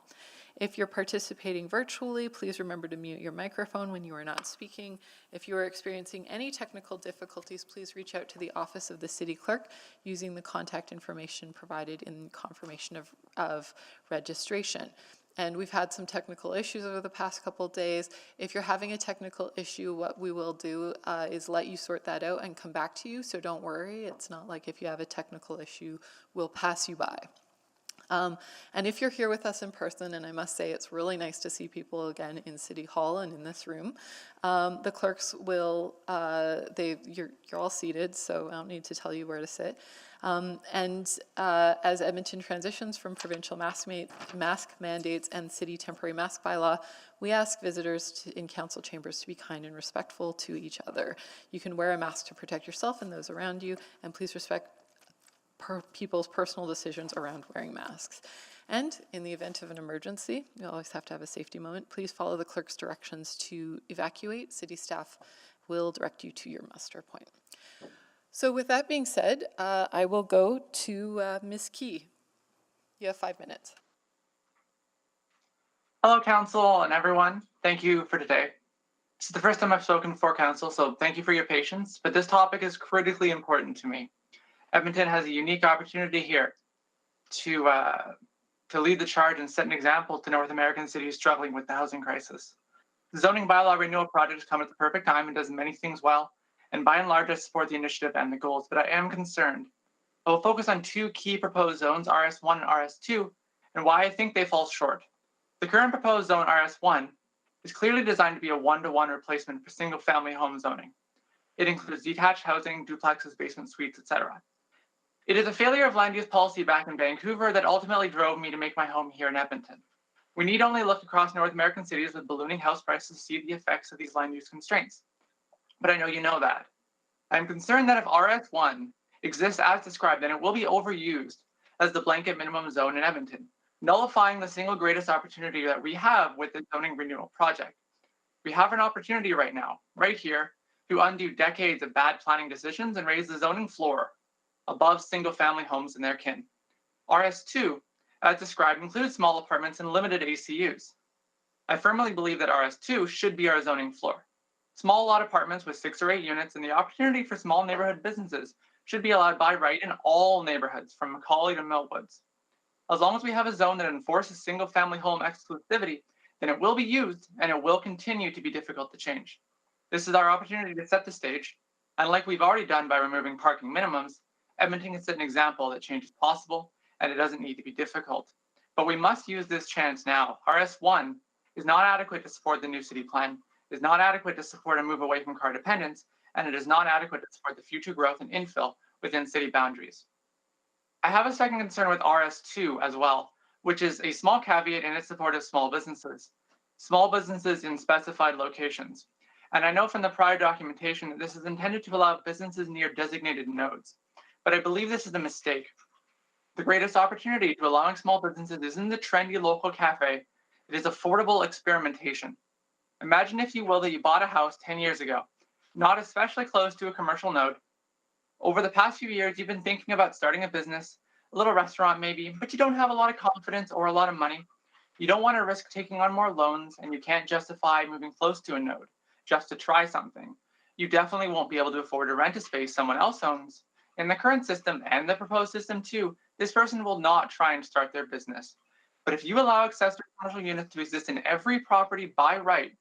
A: If you're participating virtually, please remember to mute your microphone when you are not speaking. If you are experiencing any technical difficulties, please reach out to the office of the city clerk using the contact information provided in confirmation of registration. And we've had some technical issues over the past couple of days. If you're having a technical issue, what we will do is let you sort that out and come back to you. So don't worry. It's not like if you have a technical issue, we'll pass you by. And if you're here with us in person, and I must say it's really nice to see people again in City Hall and in this room, the clerks will, you're all seated, so I don't need to tell you where to sit. As Edmonton transitions from provincial mask mandates and city temporary mask bylaw, we ask visitors in council chambers to be kind and respectful to each other. You can wear a mask to protect yourself and those around you, and please respect people's personal decisions around wearing masks. And in the event of an emergency, you always have to have a safety moment. Please follow the clerk's directions to evacuate. City staff will direct you to your muster point. So with that being said, I will go to Ms. Key. You have 5 minutes.
L: Hello, council and everyone. Thank you for today. This is the first time I've spoken before council, so thank you for your patience, but this topic is critically important to me. Edmonton has a unique opportunity here to lead the charge and set an example to North American cities struggling with the housing crisis. The Zoning Bylaw Renewal project has come at the perfect time and does many things well, and by and large I support the initiative and the goals, but I am concerned. I will focus on two key proposed zones, RS1 and Rs2, and why I think they fall short. The current proposed zone, RS1, is clearly designed to be a one-to-one replacement for single-family home zoning. It includes detached housing, duplexes, basement suites, etc. It is a failure of land use policy back in Vancouver that ultimately drove me to make my home here in Edmonton. We need only look across North American cities with ballooning house prices to see the effects of these land use constraints. But I know you know that. I'm concerned that if RS1 exists as described, then it will be overused as the blanket minimum zone in Edmonton, nullifying the single greatest opportunity that we have with the zoning renewal project. We have an opportunity right now, right here, to undo decades of bad planning decisions and raise the zoning floor above single-family homes and their kin. RS2, as described, includes small apartments and limited ACUs. I firmly believe that RS2 should be our zoning floor. Small lot apartments with 6 or 8 units and the opportunity for small neighborhood businesses should be allowed by right in all neighborhoods from Macaulay to Millwoods. As long as we have a zone that enforces single-family home exclusivity, then it will be used and it will continue to be difficult to change. This is our opportunity to set the stage, and like we've already done by removing parking minimums, Edmonton can set an example that change is possible and it doesn't need to be difficult. But we must use this chance now. RS1 is not adequate to support the new city plan, is not adequate to support a move away from car dependence, and it is not adequate to support the future growth and infill within city boundaries. I have a second concern with RS2 as well, which is a small caveat in its support of small businesses in specified locations. And I know from the prior documentation that this is intended to allow businesses near designated nodes, but I believe this is a mistake. The greatest opportunity to allowing small businesses isn't the trendy local cafe, it is affordable experimentation. Imagine, if you will, that you bought a house 10 years ago, not especially close to a commercial node. Over the past few years, you've been thinking about starting a business, a little restaurant maybe, but you don't have a lot of confidence or a lot of money. You don't want to risk taking on more loans, and you can't justify moving close to a node just to try something. You definitely won't be able to afford to rent a space someone else owns. In the current system and the proposed system too, this person will not try and start their business. But if you allow accessory commercial units to exist in every property by right,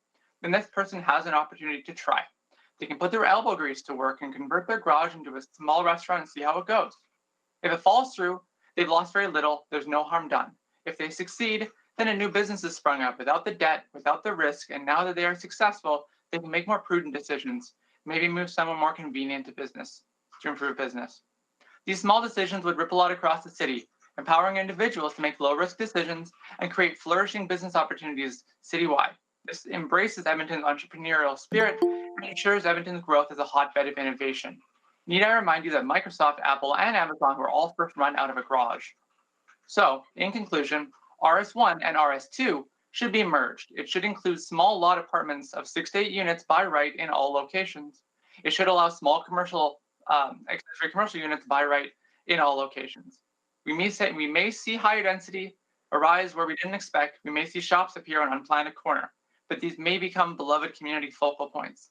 L: then this person has an opportunity to try. They can put their elbow grease to work and convert their garage into a small restaurant and see how it goes. If it falls through, they've lost very little, there's no harm done. If they succeed, then a new business is sprung up without the debt, without the risk, and now that they are successful, they can make more prudent decisions, maybe move somewhere more convenient to business, to improve business. These small decisions would ripple out across the city, empowering individuals to make low-risk decisions and create flourishing business opportunities citywide. This embraces Edmonton's entrepreneurial spirit and ensures Edmonton's growth as a hotbed of innovation. Need I remind you that Microsoft, Apple, and Amazon were all first run out of a garage. So, in conclusion, RS1 and RS2 should be merged. It should include small lot apartments of 6 to 8 units by right in all locations. It should allow small accessory commercial units by right in all locations. We may see higher density arise where we didn't expect. We may see shops appear on unplanned corner, but these may become beloved community focal points.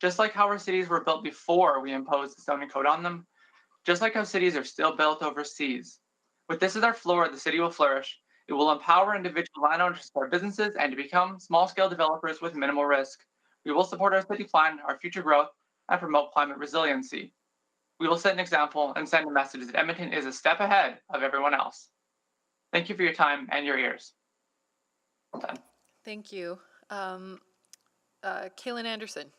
L: Just like how our cities were built before we imposed the zoning code on them, just like how cities are still built overseas. With this as our floor, the city will flourish. It will empower individual landowners to start businesses and to become small-scale developers with minimal risk. We will support our city plan, our future growth, and promote climate resiliency. We will set an example and send a message that Edmonton is a step ahead of everyone else. Thank you for your time and your ears. Well done.
A: Thank you. Kaylin Anderson.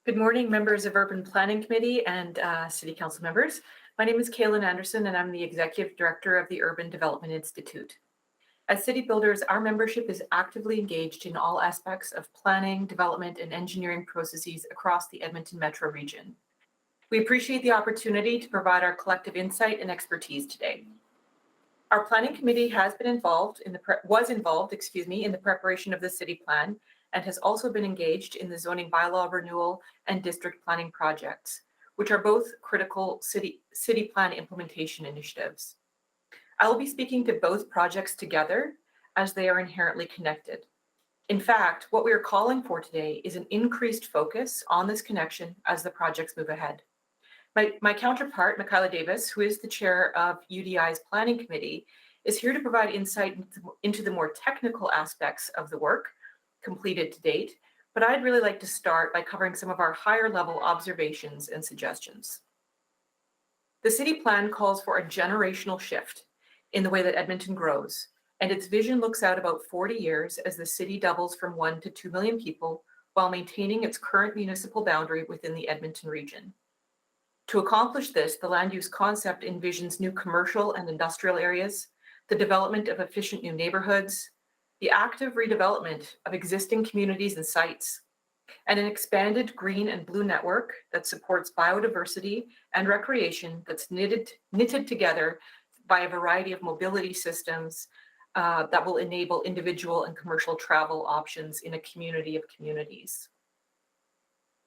Q: Good morning, members of Urban Planning Committee and City Council members. My name is Kaylin Anderson, and I'm the Executive Director of the Urban Development Institute. As city builders, our membership is actively engaged in all aspects of planning, development, and engineering processes across the Edmonton metro region. We appreciate the opportunity to provide our collective insight and expertise today. Our planning committee was involved in the preparation of the city plan and has also been engaged in the zoning bylaw renewal and district planning projects, which are both critical city plan implementation initiatives. I will be speaking to both projects together as they are inherently connected. In fact, what we are calling for today is an increased focus on this connection as the projects move ahead. My counterpart, Michaela Davis, who is the chair of UDI's planning committee, is here to provide insight into the more technical aspects of the work completed to date, but I'd really like to start by covering some of our higher level observations and suggestions. The city plan calls for a generational shift in the way that Edmonton grows, and its vision looks out about 40 years as the city doubles from 1 to 2 million people while maintaining its current municipal boundary within the Edmonton region. To accomplish this, the land use concept envisions new commercial and industrial areas, the development of efficient new neighborhoods, the active redevelopment of existing communities and sites, and an expanded green and blue network that supports biodiversity and recreation that's knitted together by a variety of mobility systems that will enable individual and commercial travel options in a community of communities.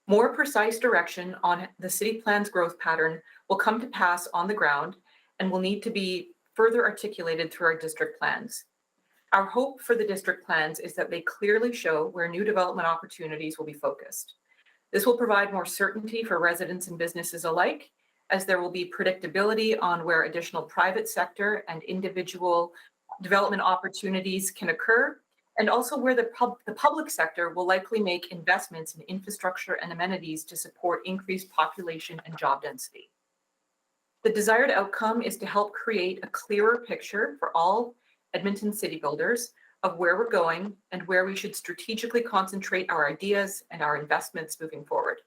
Q: More precise direction on the city plan's growth pattern will come to pass on the ground and will need to be further articulated through our district plans. Our hope for the district plans is that they clearly show where new development opportunities will be focused. This will provide more certainty for residents and businesses alike, as there will be predictability on where additional private sector and individual development opportunities can occur, and also where the public sector will likely make investments in infrastructure and amenities to support increased population and job density. The desired outcome is to help create a clearer picture for all Edmonton city builders of where we're going and where we should strategically concentrate our ideas and our investments moving forward.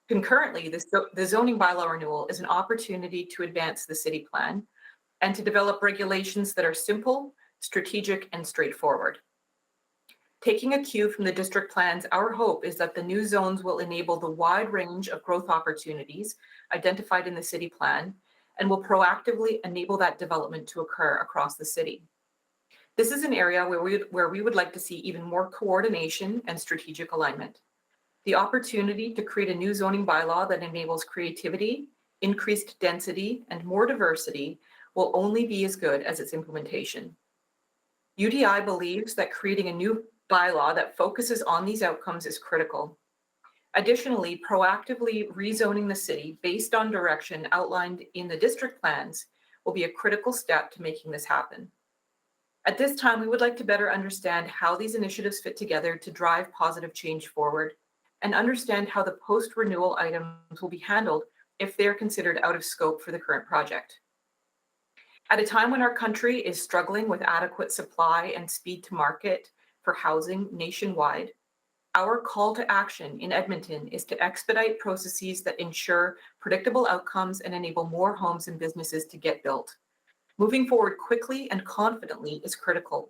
Q: Concurrently, the zoning bylaw renewal is an opportunity to advance the city plan and to develop regulations that are simple, strategic, and straightforward. Taking a cue from the district plans, our hope is that the new zones will enable the wide range of growth opportunities identified in the city plan and will proactively enable that development to occur across the city. This is an area where we would like to see even more coordination and strategic alignment. The opportunity to create a new zoning bylaw that enables creativity, increased density, and more diversity will only be as good as its implementation. UDI believes that creating a new bylaw that focuses on these outcomes is critical. Additionally, proactively rezoning the city based on direction outlined in the district plans will be a critical step to making this happen. At this time, we would like to better understand how these initiatives fit together to drive positive change forward and understand how the post-renewal items will be handled if they are considered out of scope for the current project. At a time when our country is struggling with adequate supply and speed to market for housing nationwide, our call to action in Edmonton is to expedite processes that ensure predictable outcomes and enable more homes and businesses to get built. Moving forward quickly and confidently is critical.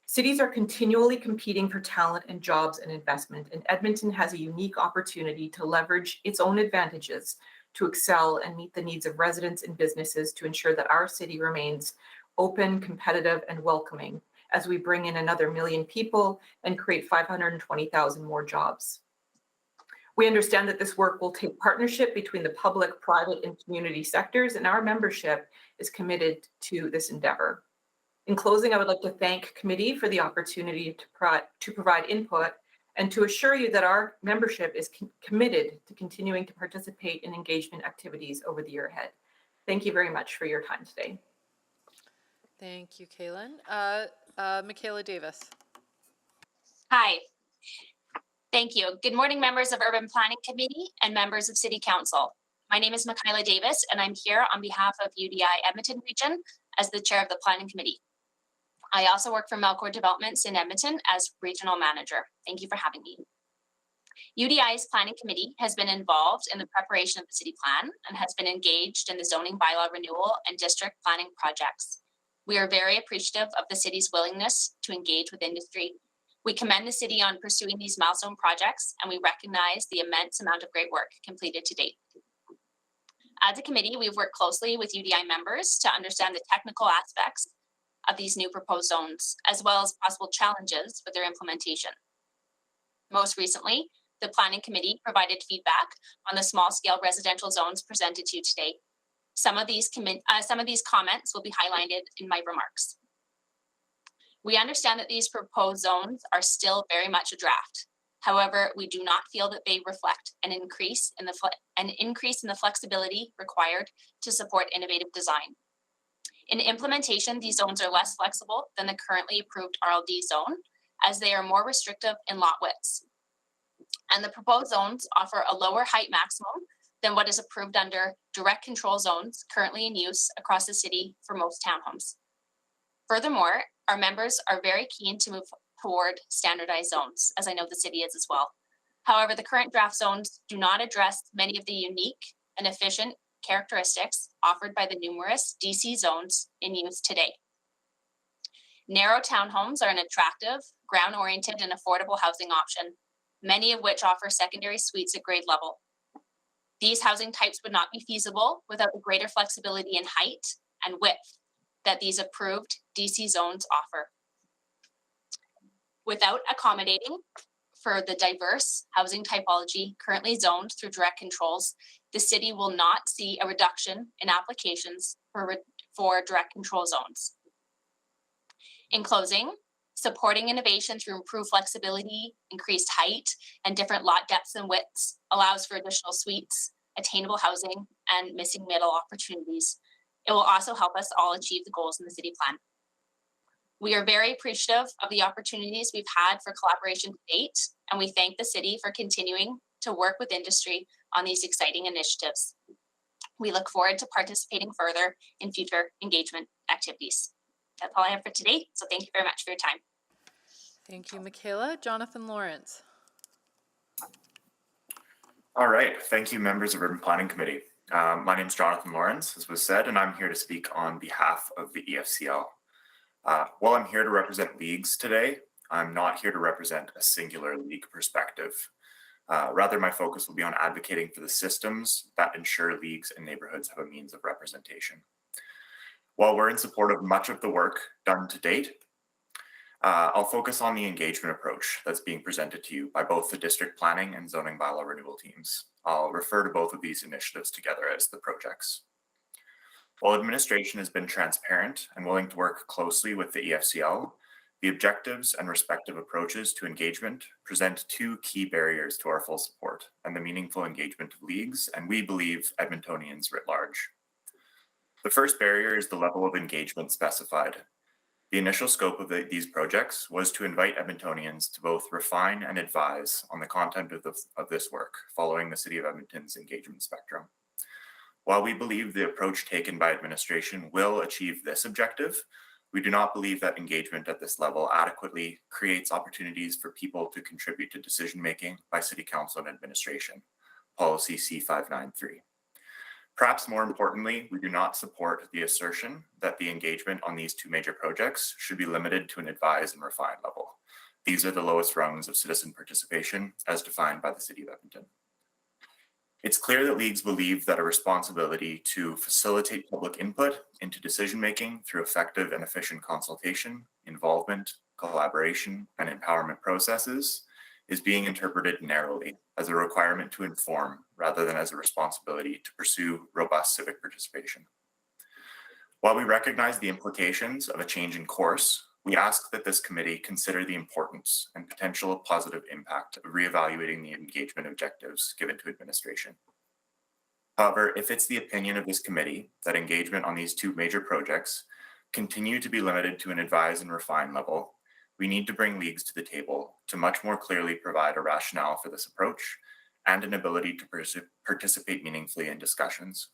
Q: Cities are continually competing for talent and jobs and investment, and Edmonton has a unique opportunity to leverage its own advantages to excel and meet the needs of residents and businesses to ensure that our city remains open, competitive, and welcoming as we bring in another 1 million people and create 520,000 more jobs. We understand that this work will take partnership between the public, private, and community sectors, and our membership is committed to this endeavor. In closing, I would like to thank committee for the opportunity to provide input and to assure you that our membership is committed to continuing to participate in engagement activities over the year ahead. Thank you very much for your time today.
A: Thank you, Kaylin. Michaela Davis.
R: Hi. Thank you. Good morning, members of Urban Planning Committee and members of City Council. My name is Michaela Davis, and I'm here on behalf of UDI Edmonton Region as the chair of the Planning Committee. I also work for Melcor Developments in Edmonton as regional manager. Thank you for having me. UDI's Planning Committee has been involved in the preparation of the city plan and has been engaged in the zoning bylaw renewal and district planning projects. We are very appreciative of the city's willingness to engage with industry. We commend the city on pursuing these milestone projects, and we recognize the immense amount of great work completed to date. As a committee, we've worked closely with UDI members to understand the technical aspects of these new proposed zones, as well as possible challenges with their implementation. Most recently, the Planning Committee provided feedback on the small-scale residential zones presented to you today. Some of these comments will be highlighted in my remarks. We understand that these proposed zones are still very much a draft. However, we do not feel that they reflect an increase in the flexibility required to support innovative design. In implementation, these zones are less flexible than the currently approved RLD zone, as they are more restrictive in lot widths. And the proposed zones offer a lower height maximum than what is approved under direct control zones currently in use across the city for most townhomes. Furthermore, our members are very keen to move toward standardized zones, as I know the city is as well. However, the current draft zones do not address many of the unique and efficient characteristics offered by the numerous DC zones in use today. Narrow townhomes are an attractive, ground-oriented, and affordable housing option, many of which offer secondary suites at grade level. These housing types would not be feasible without the greater flexibility in height and width that these approved DC zones offer. Without accommodating for the diverse housing typology currently zoned through direct controls, the city will not see a reduction in applications for direct control zones. In closing, supporting innovation through improved flexibility, increased height, and different lot depths and widths allows for additional suites, attainable housing, and missing middle opportunities. It will also help us all achieve the goals in the city plan. We are very appreciative of the opportunities we've had for collaboration to date, and we thank the city for continuing to work with industry on these exciting initiatives. We look forward to participating further in future engagement activities. That's all I have for today, so thank you very much for your time.
A: Thank you, Michaela. Jonathan Lawrence.
S: All right, thank you, members of Urban Planning Committee. My name is Jonathan Lawrence, as was said, and I'm here to speak on behalf of the EFCL. While I'm here to represent leagues today, I'm not here to represent a singular league perspective. Rather, my focus will be on advocating for the systems that ensure leagues and neighborhoods have a means of representation. While we're in support of much of the work done to date, I'll focus on the engagement approach that's being presented to you by both the district planning and zoning bylaw renewal teams. I'll refer to both of these initiatives together as the projects. While administration has been transparent and willing to work closely with the EFCL, the objectives and respective approaches to engagement present two key barriers to our full support and the meaningful engagement of leagues, and we believe Edmontonians writ large. The first barrier is the level of engagement specified. The initial scope of these projects was to invite Edmontonians to both refine and advise on the content of this work following the City of Edmonton's engagement spectrum. While we believe the approach taken by administration will achieve this objective, we do not believe that engagement at this level adequately creates opportunities for people to contribute to decision-making by City Council and administration, Policy C593. Perhaps more importantly, we do not support the assertion that the engagement on these two major projects should be limited to an advise and refine level. These are the lowest rungs of citizen participation as defined by the City of Edmonton. It's clear that leagues believe that a responsibility to facilitate public input into decision-making through effective and efficient consultation, involvement, collaboration, and empowerment processes is being interpreted narrowly as a requirement to inform rather than as a responsibility to pursue robust civic participation. While we recognize the implications of a change in course, we ask that this committee consider the importance and potential positive impact of reevaluating the engagement objectives given to administration. However, if it's the opinion of this committee that engagement on these two major projects continue to be limited to an advise and refine level, we need to bring leagues to the table to much more clearly provide a rationale for this approach and an ability to participate meaningfully in discussions.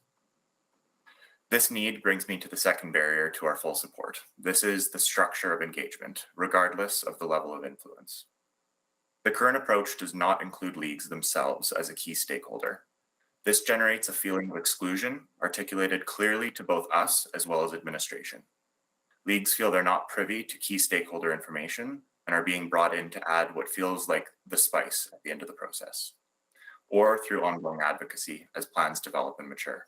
S: This need brings me to the second barrier to our full support. This is the structure of engagement, regardless of the level of influence. The current approach does not include leagues themselves as a key stakeholder. This generates a feeling of exclusion articulated clearly to both us as well as administration. Leagues feel they're not privy to key stakeholder information and are being brought in to add what feels like the spice at the end of the process, or through ongoing advocacy as plans develop and mature.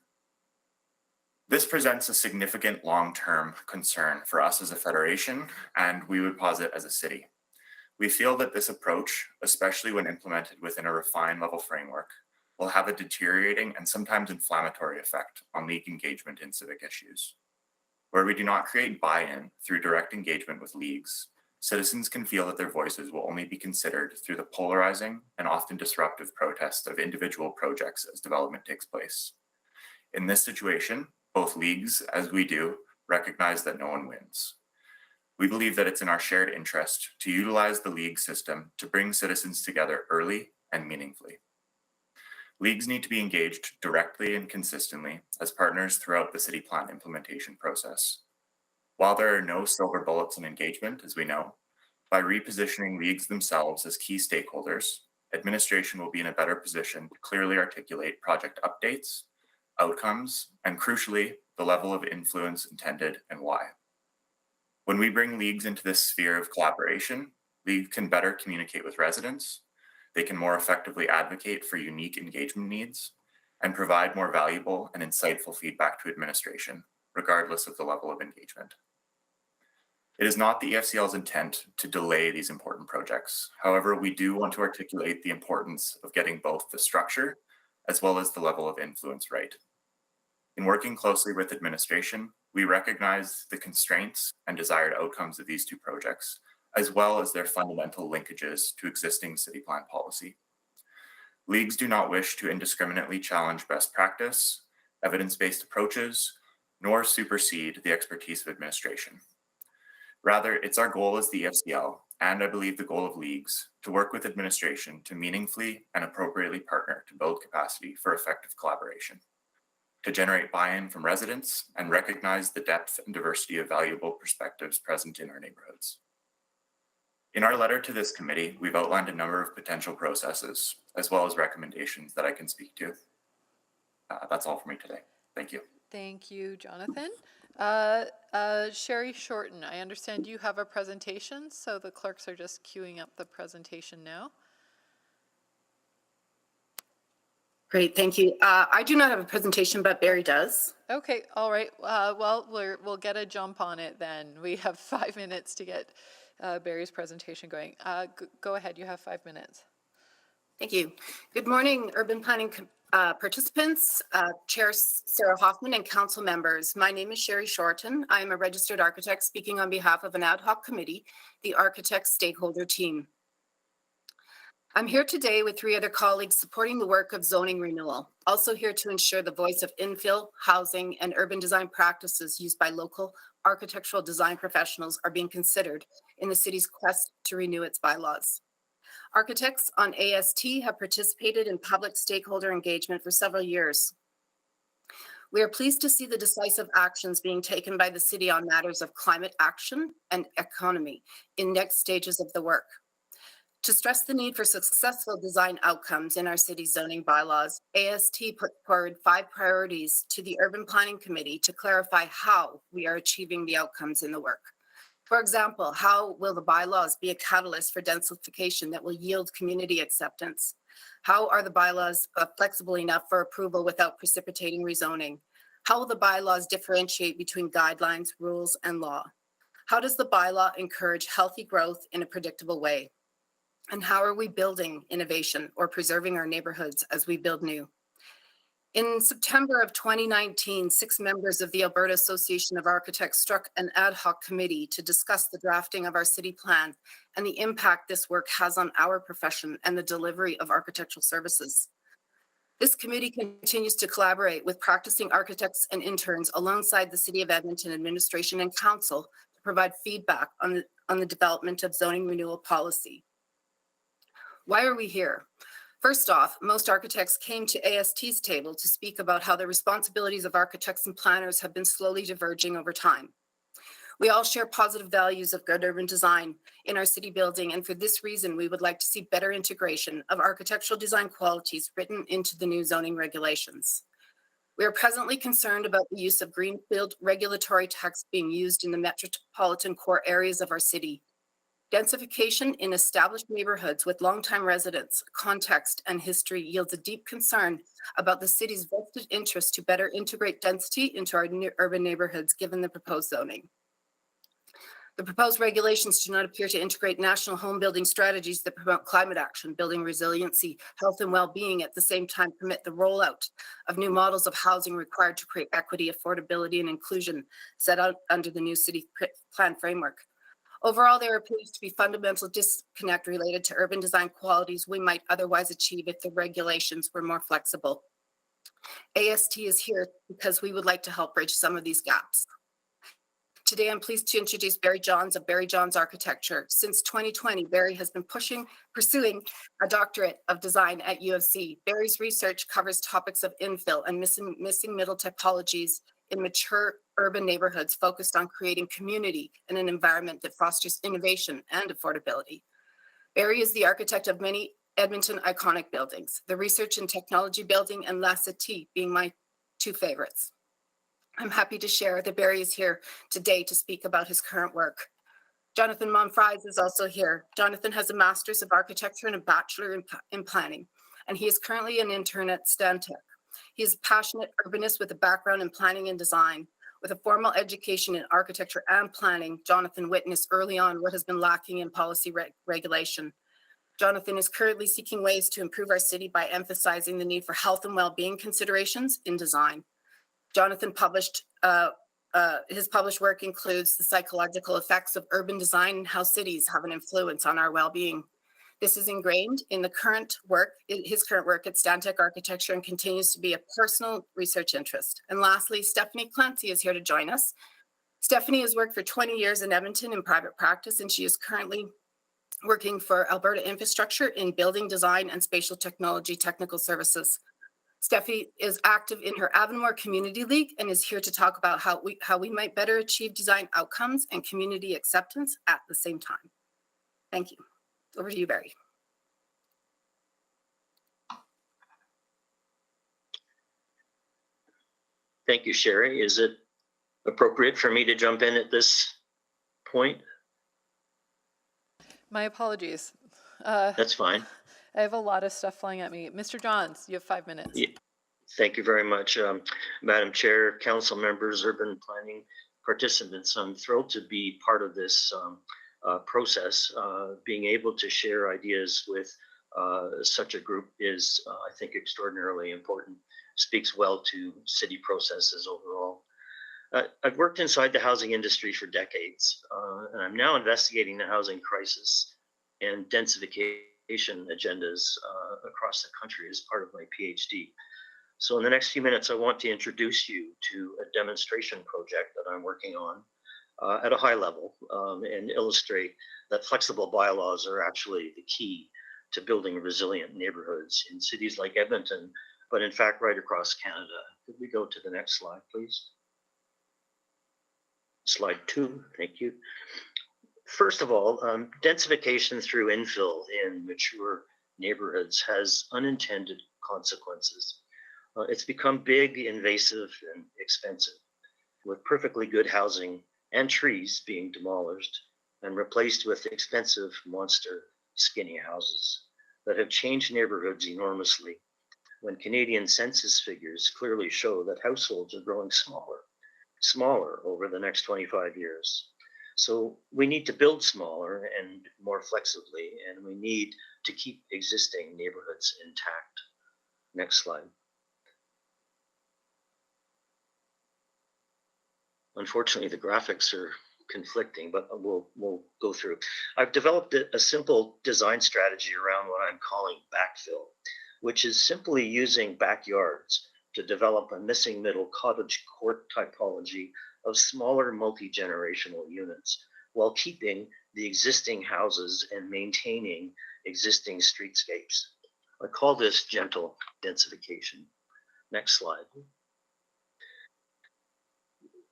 S: This presents a significant long-term concern for us as a federation, and we would posit as a city. We feel that this approach, especially when implemented within a refined level framework, will have a deteriorating and sometimes inflammatory effect on league engagement in civic issues. Where we do not create buy-in through direct engagement with leagues, citizens can feel that their voices will only be considered through the polarizing and often disruptive protests of individual projects as development takes place. In this situation, both leagues, as we do, recognize that no one wins. We believe that it's in our shared interest to utilize the league system to bring citizens together early and meaningfully. Leagues need to be engaged directly and consistently as partners throughout the city plan implementation process. While there are no silver bullets in engagement, as we know, By repositioning leagues themselves as key stakeholders, administration will be in a better position to clearly articulate project updates, outcomes, and crucially, the level of influence intended and why. When we bring leagues into this sphere of collaboration, leagues can better communicate with residents, they can more effectively advocate for unique engagement needs, and provide more valuable and insightful feedback to administration, regardless of the level of engagement. It is not the EFCL's intent to delay these important projects. However, we do want to articulate the importance of getting both the structure as well as the level of influence right. In working closely with administration, we recognize the constraints and desired outcomes of these two projects, as well as their fundamental linkages to existing city plan policy. Leagues do not wish to indiscriminately challenge best practice, evidence-based approaches, nor supersede the expertise of administration. Rather, it's our goal as the EFCL, and I believe the goal of leagues, to work with administration to meaningfully and appropriately partner to build capacity for effective collaboration, to generate buy-in from residents and recognize the depth and diversity of valuable perspectives present in our neighborhoods. In our letter to this committee, we've outlined a number of potential processes, as well as recommendations that I can speak to. That's all for me today. Thank you.
A: Thank you, Jonathan. Sherry Shorten, I understand you have a presentation, so the clerks are just queuing up the presentation now.
T: Great, thank you. I do not have a presentation, but Barry does.
A: Okay, all right. Well, we'll get a jump on it then. We have 5 minutes to get Barry's presentation going. Go ahead, you have 5 minutes.
T: Thank you. Good morning, urban planning participants, Chair Sarah Hoffman, and council members. My name is Sherry Shorten. I am a registered architect speaking on behalf of an ad hoc committee, the Architect Stakeholder Team. I'm here today with 3 other colleagues supporting the work of zoning renewal, also here to ensure the voice of infill, housing, and urban design practices used by local architectural design professionals are being considered in the city's quest to renew its bylaws. Architects on AST have participated in public stakeholder engagement for several years. We are pleased to see the decisive actions being taken by the city on matters of climate action and economy in next stages of the work. To stress the need for successful design outcomes in our city's zoning bylaws, AST put forward 5 priorities to the Urban Planning Committee to clarify how we are achieving the outcomes in the work. For example, how will the bylaws be a catalyst for densification that will yield community acceptance? How are the bylaws flexible enough for approval without precipitating rezoning? How will the bylaws differentiate between guidelines, rules, and law? How does the bylaw encourage healthy growth in a predictable way? And how are we building innovation or preserving our neighborhoods as we build new? In September of 2019, 6 members of the Alberta Association of Architects struck an ad hoc committee to discuss the drafting of our city plan and the impact this work has on our profession and the delivery of architectural services. This committee continues to collaborate with practicing architects and interns alongside the City of Edmonton administration and council to provide feedback on the development of zoning renewal policy. Why are we here? First off, most architects came to AST's table to speak about how the responsibilities of architects and planners have been slowly diverging over time. We all share positive values of good urban design in our city building, and for this reason, we would like to see better integration of architectural design qualities written into the new zoning regulations. We are presently concerned about the use of greenfield regulatory text being used in the metropolitan core areas of our city. Densification in established neighborhoods with longtime residents, context, and history yields a deep concern about the city's vested interest to better integrate density into our urban neighborhoods given the proposed zoning. The proposed regulations do not appear to integrate national home building strategies that promote climate action, building resiliency, health, and well-being, at the same time permit the rollout of new models of housing required to create equity, affordability, and inclusion set out under the new city plan framework. Overall, there appears to be fundamental disconnect related to urban design qualities we might otherwise achieve if the regulations were more flexible. AST is here because we would like to help bridge some of these gaps. Today, I'm pleased to introduce Barry Johns of Barry Johns Architecture. Since 2020, Barry has been pursuing a doctorate of design at U of C. Barry's research covers topics of infill and missing middle typologies in mature urban neighborhoods focused on creating community and an environment that fosters innovation and affordability. Barry is the architect of many Edmonton iconic buildings, the Research and Technology Building and La Cité being my two favorites. I'm happy to share that Barry is here today to speak about his current work. Jonathan Monfries is also here. Jonathan has a Master's of Architecture and a Bachelor in Planning, and he is currently an intern at Stantec. He is a passionate urbanist with a background in planning and design. With a formal education in architecture and planning, Jonathan witnessed early on what has been lacking in policy regulation. Jonathan is currently seeking ways to improve our city by emphasizing the need for health and well-being considerations in design. Jonathan his published work includes the psychological effects of urban design and how cities have an influence on our well-being. This is ingrained in his current work at Stantec Architecture and continues to be a personal research interest. And lastly, Stephanie Clancy is here to join us. Stephanie has worked for 20 years in Edmonton in private practice, and she is currently working for Alberta Infrastructure in building design and spatial technology technical services. Steffi is active in her Avonmore Community League and is here to talk about how we might better achieve design outcomes and community acceptance at the same time. Thank you. Over to you, Barry.
N: Thank you, Sherry. Is it appropriate for me to jump in at this point?
A: My apologies.
N: That's fine.
A: I have a lot of stuff flying at me. Mr. Johns, you have 5 minutes.
N: Yeah. Thank you very much, Madam Chair, council members, urban planning participants. I'm thrilled to be part of this process. Being able to share ideas with such a group is, I think, extraordinarily important. Speaks well to city processes overall. I've worked inside the housing industry for decades, and I'm now investigating the housing crisis and densification agendas across the country as part of my PhD. So in the next few minutes, I want to introduce you to a demonstration project that I'm working on at a high level and illustrate that flexible bylaws are actually the key to building resilient neighborhoods in cities like Edmonton, but in fact, right across Canada. Could we go to the next slide, please? Slide 2, thank you. First of all, densification through infill in mature neighborhoods has unintended consequences. It's become big, invasive, and expensive, with perfectly good housing and trees being demolished and replaced with expensive monster skinny houses that have changed neighborhoods enormously, when Canadian census figures clearly show that households are growing smaller over the next 25 years. So we need to build smaller and more flexibly, and we need to keep existing neighborhoods intact. Next slide. Unfortunately, the graphics are conflicting, but we'll go through. I've developed a simple design strategy around what I'm calling backfill, which is simply using backyards to develop a missing middle cottage court typology of smaller multi-generational units while keeping the existing houses and maintaining existing streetscapes. I call this gentle densification. Next slide.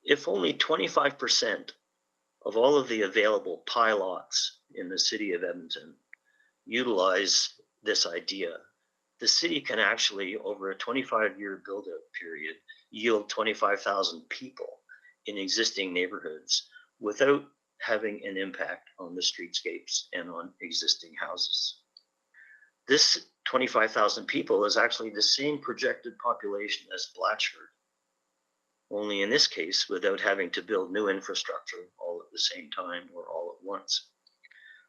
N: If only 25% of all of the available pie lots in the city of Edmonton utilize this idea, the city can actually, over a 25-year build-out period, yield 25,000 people in existing neighborhoods without having an impact on the streetscapes and on existing houses. This 25,000 people is actually the same projected population as Blatchford, only in this case without having to build new infrastructure all at the same time or all at once.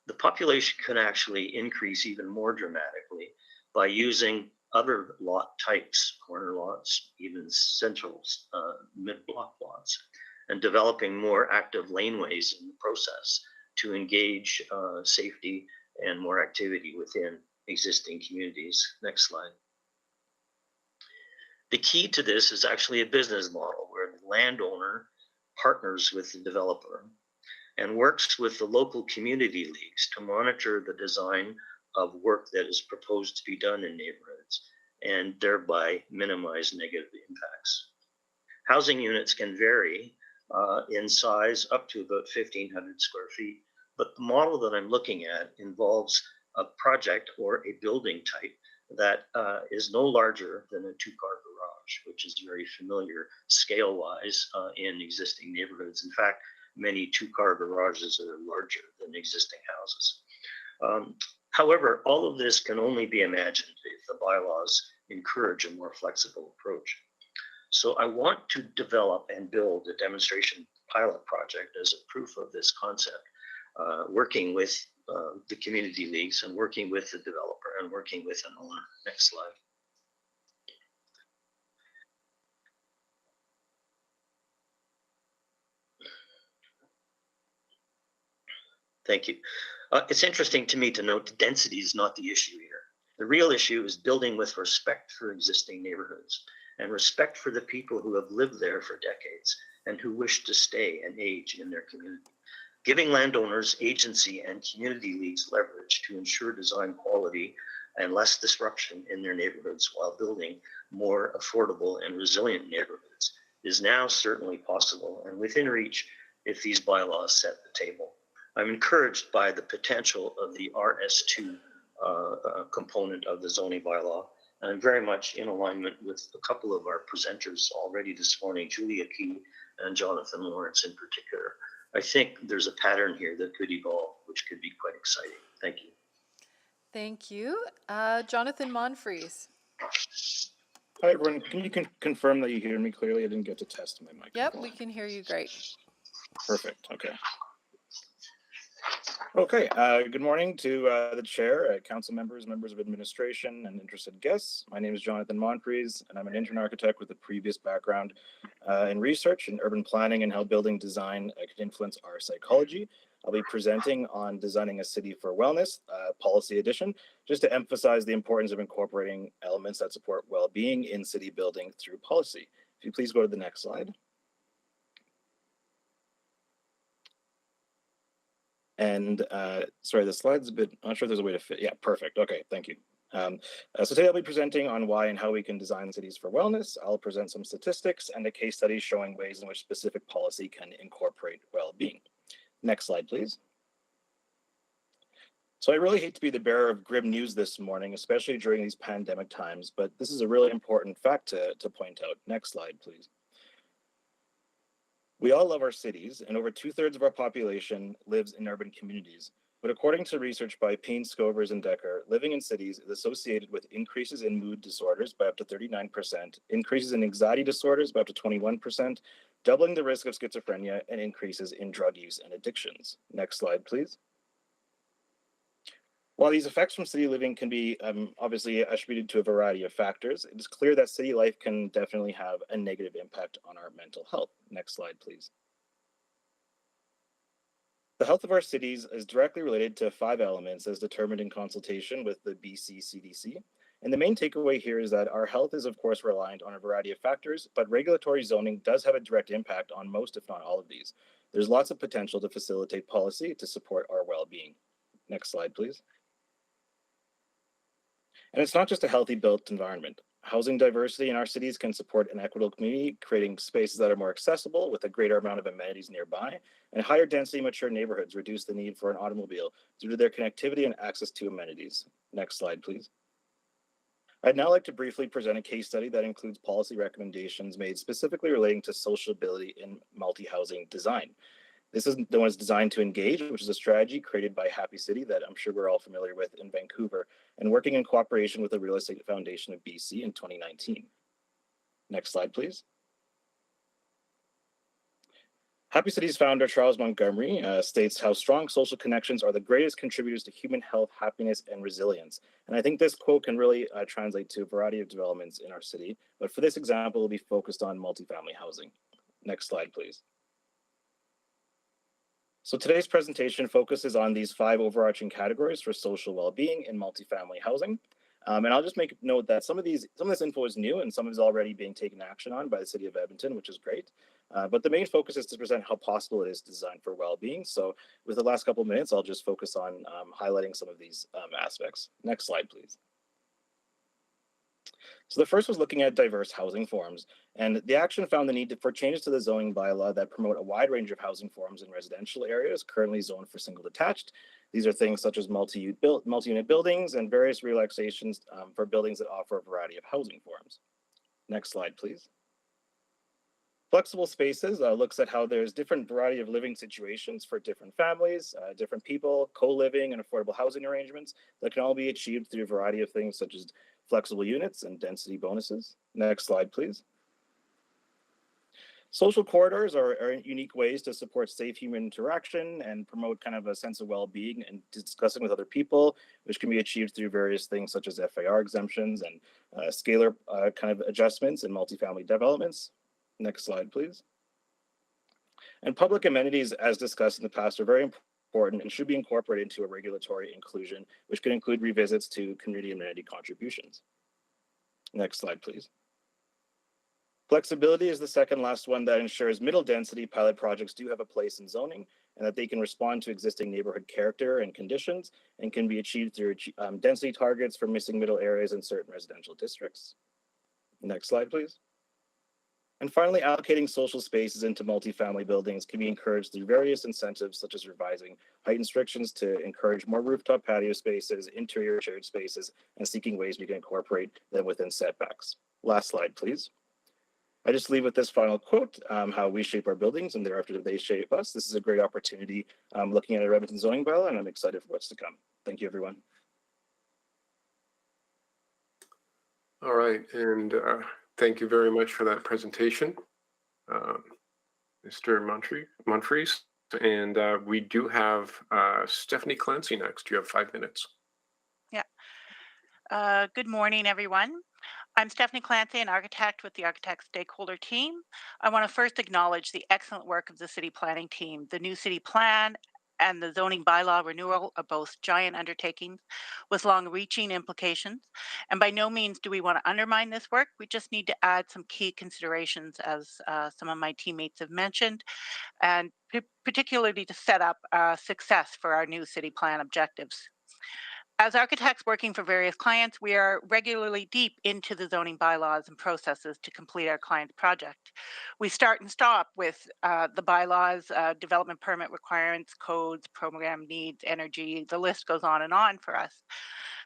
N: The population can actually increase even more dramatically by using other lot types, corner lots, even central mid-block lots, and developing more active laneways in the process to engage safety and more activity within existing communities. Next slide. The key to this is actually a business model where the landowner partners with the developer and works with the local community leagues to monitor the design of work that is proposed to be done in neighborhoods and thereby minimize negative impacts. Housing units can vary in size up to about 1,500 square feet. But the model that I'm looking at involves a project or a building type that is no larger than a two-car garage, which is very familiar scale-wise in existing neighborhoods. In fact, many two-car garages are larger than existing houses. However, all of this can only be imagined if the bylaws encourage a more flexible approach. So I want to develop and build a demonstration pilot project as a proof of this concept, working with the community leagues and working with the developer and working with an owner. Next slide. Thank you. It's interesting to me to note that density is not the issue here. The real issue is building with respect for existing neighborhoods and respect for the people who have lived there for decades and who wish to stay and age in their community. Giving landowners agency and community leagues leverage to ensure design quality and less disruption in their neighborhoods while building more affordable and resilient neighborhoods is now certainly possible and within reach if these bylaws set the table. I'm encouraged by the potential of the RS2 component of the zoning bylaw, and I'm very much in alignment with a couple of our presenters already this morning, Julia Key and Jonathan Lawrence in particular. I think there's a pattern here that could evolve, which could be quite exciting. Thank you.
A: Thank you. Jonathan Monfries.
U: Hi, everyone. Can you confirm that you hear me clearly? I didn't get to test my microphone.
A: Yep, we can hear you great.
U: Perfect. Okay. Okay. Good morning to the chair, council members, members of administration, and interested guests. My name is Jonathan Monfries, and I'm an intern architect with a previous background in research in urban planning and how building design can influence our psychology. I'll be presenting on designing a city for wellness, policy edition, just to emphasize the importance of incorporating elements that support well-being in city building through policy. If you please go to the next slide. And sorry, the slide's a bit, I'm not sure if there's a way to fit. Yeah, perfect. Okay, thank you. So today I'll be presenting on why and how we can design cities for wellness. I'll present some statistics and a case study showing ways in which specific policy can incorporate well-being. Next slide, please. So I really hate to be the bearer of grim news this morning, especially during these pandemic times, but this is a really important fact to point out. Next slide, please. We all love our cities, and over 2/3 of our population lives in urban communities. But according to research by Payne, Scovers, and Decker, living in cities is associated with increases in mood disorders by up to 39%, increases in anxiety disorders by up to 21%, doubling the risk of schizophrenia, and increases in drug use and addictions. Next slide, please. While these effects from city living can be obviously attributed to a variety of factors, it is clear that city life can definitely have a negative impact on our mental health. Next slide, please. The health of our cities is directly related to 5 elements as determined in consultation with the BC CDC. And the main takeaway here is that our health is of course reliant on a variety of factors, but regulatory zoning does have a direct impact on most, if not all of these. There's lots of potential to facilitate policy to support our well-being. Next slide, please. And it's not just a healthy built environment. Housing diversity in our cities can support an equitable community, creating spaces that are more accessible with a greater amount of amenities nearby, and higher density mature neighborhoods reduce the need for an automobile due to their connectivity and access to amenities. Next slide, please. I'd now like to briefly present a case study that includes policy recommendations made specifically relating to sociability in multi-housing design. This is the one that's designed to engage, which is a strategy created by Happy City that I'm sure we're all familiar with in Vancouver, and working in cooperation with the Real Estate Foundation of BC in 2019. Next slide, please. Happy City's founder, Charles Montgomery, states how strong social connections are the greatest contributors to human health, happiness, and resilience. And I think this quote can really translate to a variety of developments in our city, but for this example, we'll be focused on multifamily housing. Next slide, please. So today's presentation focuses on these 5 overarching categories for social well-being in multifamily housing. And I'll just make note that some of this info is new and some is already being taken action on by the City of Edmonton, which is great. But the main focus is to present how possible it is to design for well-being. So with the last couple of minutes, I'll just focus on highlighting some of these aspects. Next slide, please. So the first was looking at diverse housing forms, and the action found the need for changes to the zoning bylaw that promote a wide range of housing forms in residential areas currently zoned for single detached. These are things such as multi-unit buildings and various relaxations for buildings that offer a variety of housing forms. Next slide, please. Flexible spaces looks at how there's different variety of living situations for different families, different people, co-living and affordable housing arrangements that can all be achieved through a variety of things such as flexible units and density bonuses. Next slide, please. Social corridors are unique ways to support safe human interaction and promote kind of a sense of well-being and discussing with other people, which can be achieved through various things such as FAR exemptions and scalar kind of adjustments in multifamily developments. Next slide, please. And public amenities, as discussed in the past, are very important and should be incorporated into a regulatory inclusion, which could include revisits to community amenity contributions. Next slide, please. Flexibility is the second last one that ensures middle density pilot projects do have a place in zoning and that they can respond to existing neighborhood character and conditions and can be achieved through density targets for missing middle areas in certain residential districts. Next slide, please. And finally, allocating social spaces into multifamily buildings can be encouraged through various incentives, such as revising height restrictions to encourage more rooftop patio spaces, interior shared spaces, and seeking ways we can incorporate them within setbacks. Last slide, please. I just leave with this final quote, how we shape our buildings and thereafter they shape us. This is a great opportunity looking at our Edmonton zoning bylaw, and I'm excited for what's to come. Thank you, everyone.
C: All right, and thank you very much for that presentation, Mr. Monfries. And we do have Stephanie Clancy next. You have 5 minutes.
V: Yeah. Good morning, everyone. I'm Stephanie Clancy, an architect with the Architect Stakeholder Team. I want to first acknowledge the excellent work of the City Planning Team. The new City Plan and the Zoning Bylaw Renewal are both giant undertakings with long-reaching implications. And by no means do we want to undermine this work. We just need to add some key considerations, as some of my teammates have mentioned, and particularly to set up success for our new City Plan objectives. As architects working for various clients, we are regularly deep into the zoning bylaws and processes to complete our client's project. We start and stop with the bylaws, development permit requirements, codes, program needs, energy, the list goes on for us.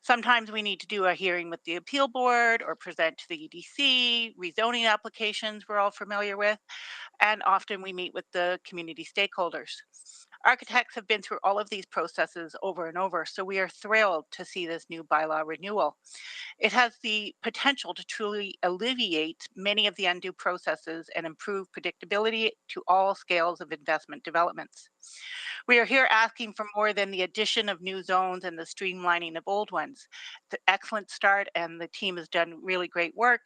V: Sometimes we need to do a hearing with the appeal board or present to the EDC, rezoning applications we're all familiar with, and often we meet with the community stakeholders. Architects have been through all of these processes over and over, so we are thrilled to see this new bylaw renewal. It has the potential to truly alleviate many of the undue processes and improve predictability to all scales of investment developments. We are here asking for more than the addition of new zones and the streamlining of old ones. It's an excellent start and the team has done really great work,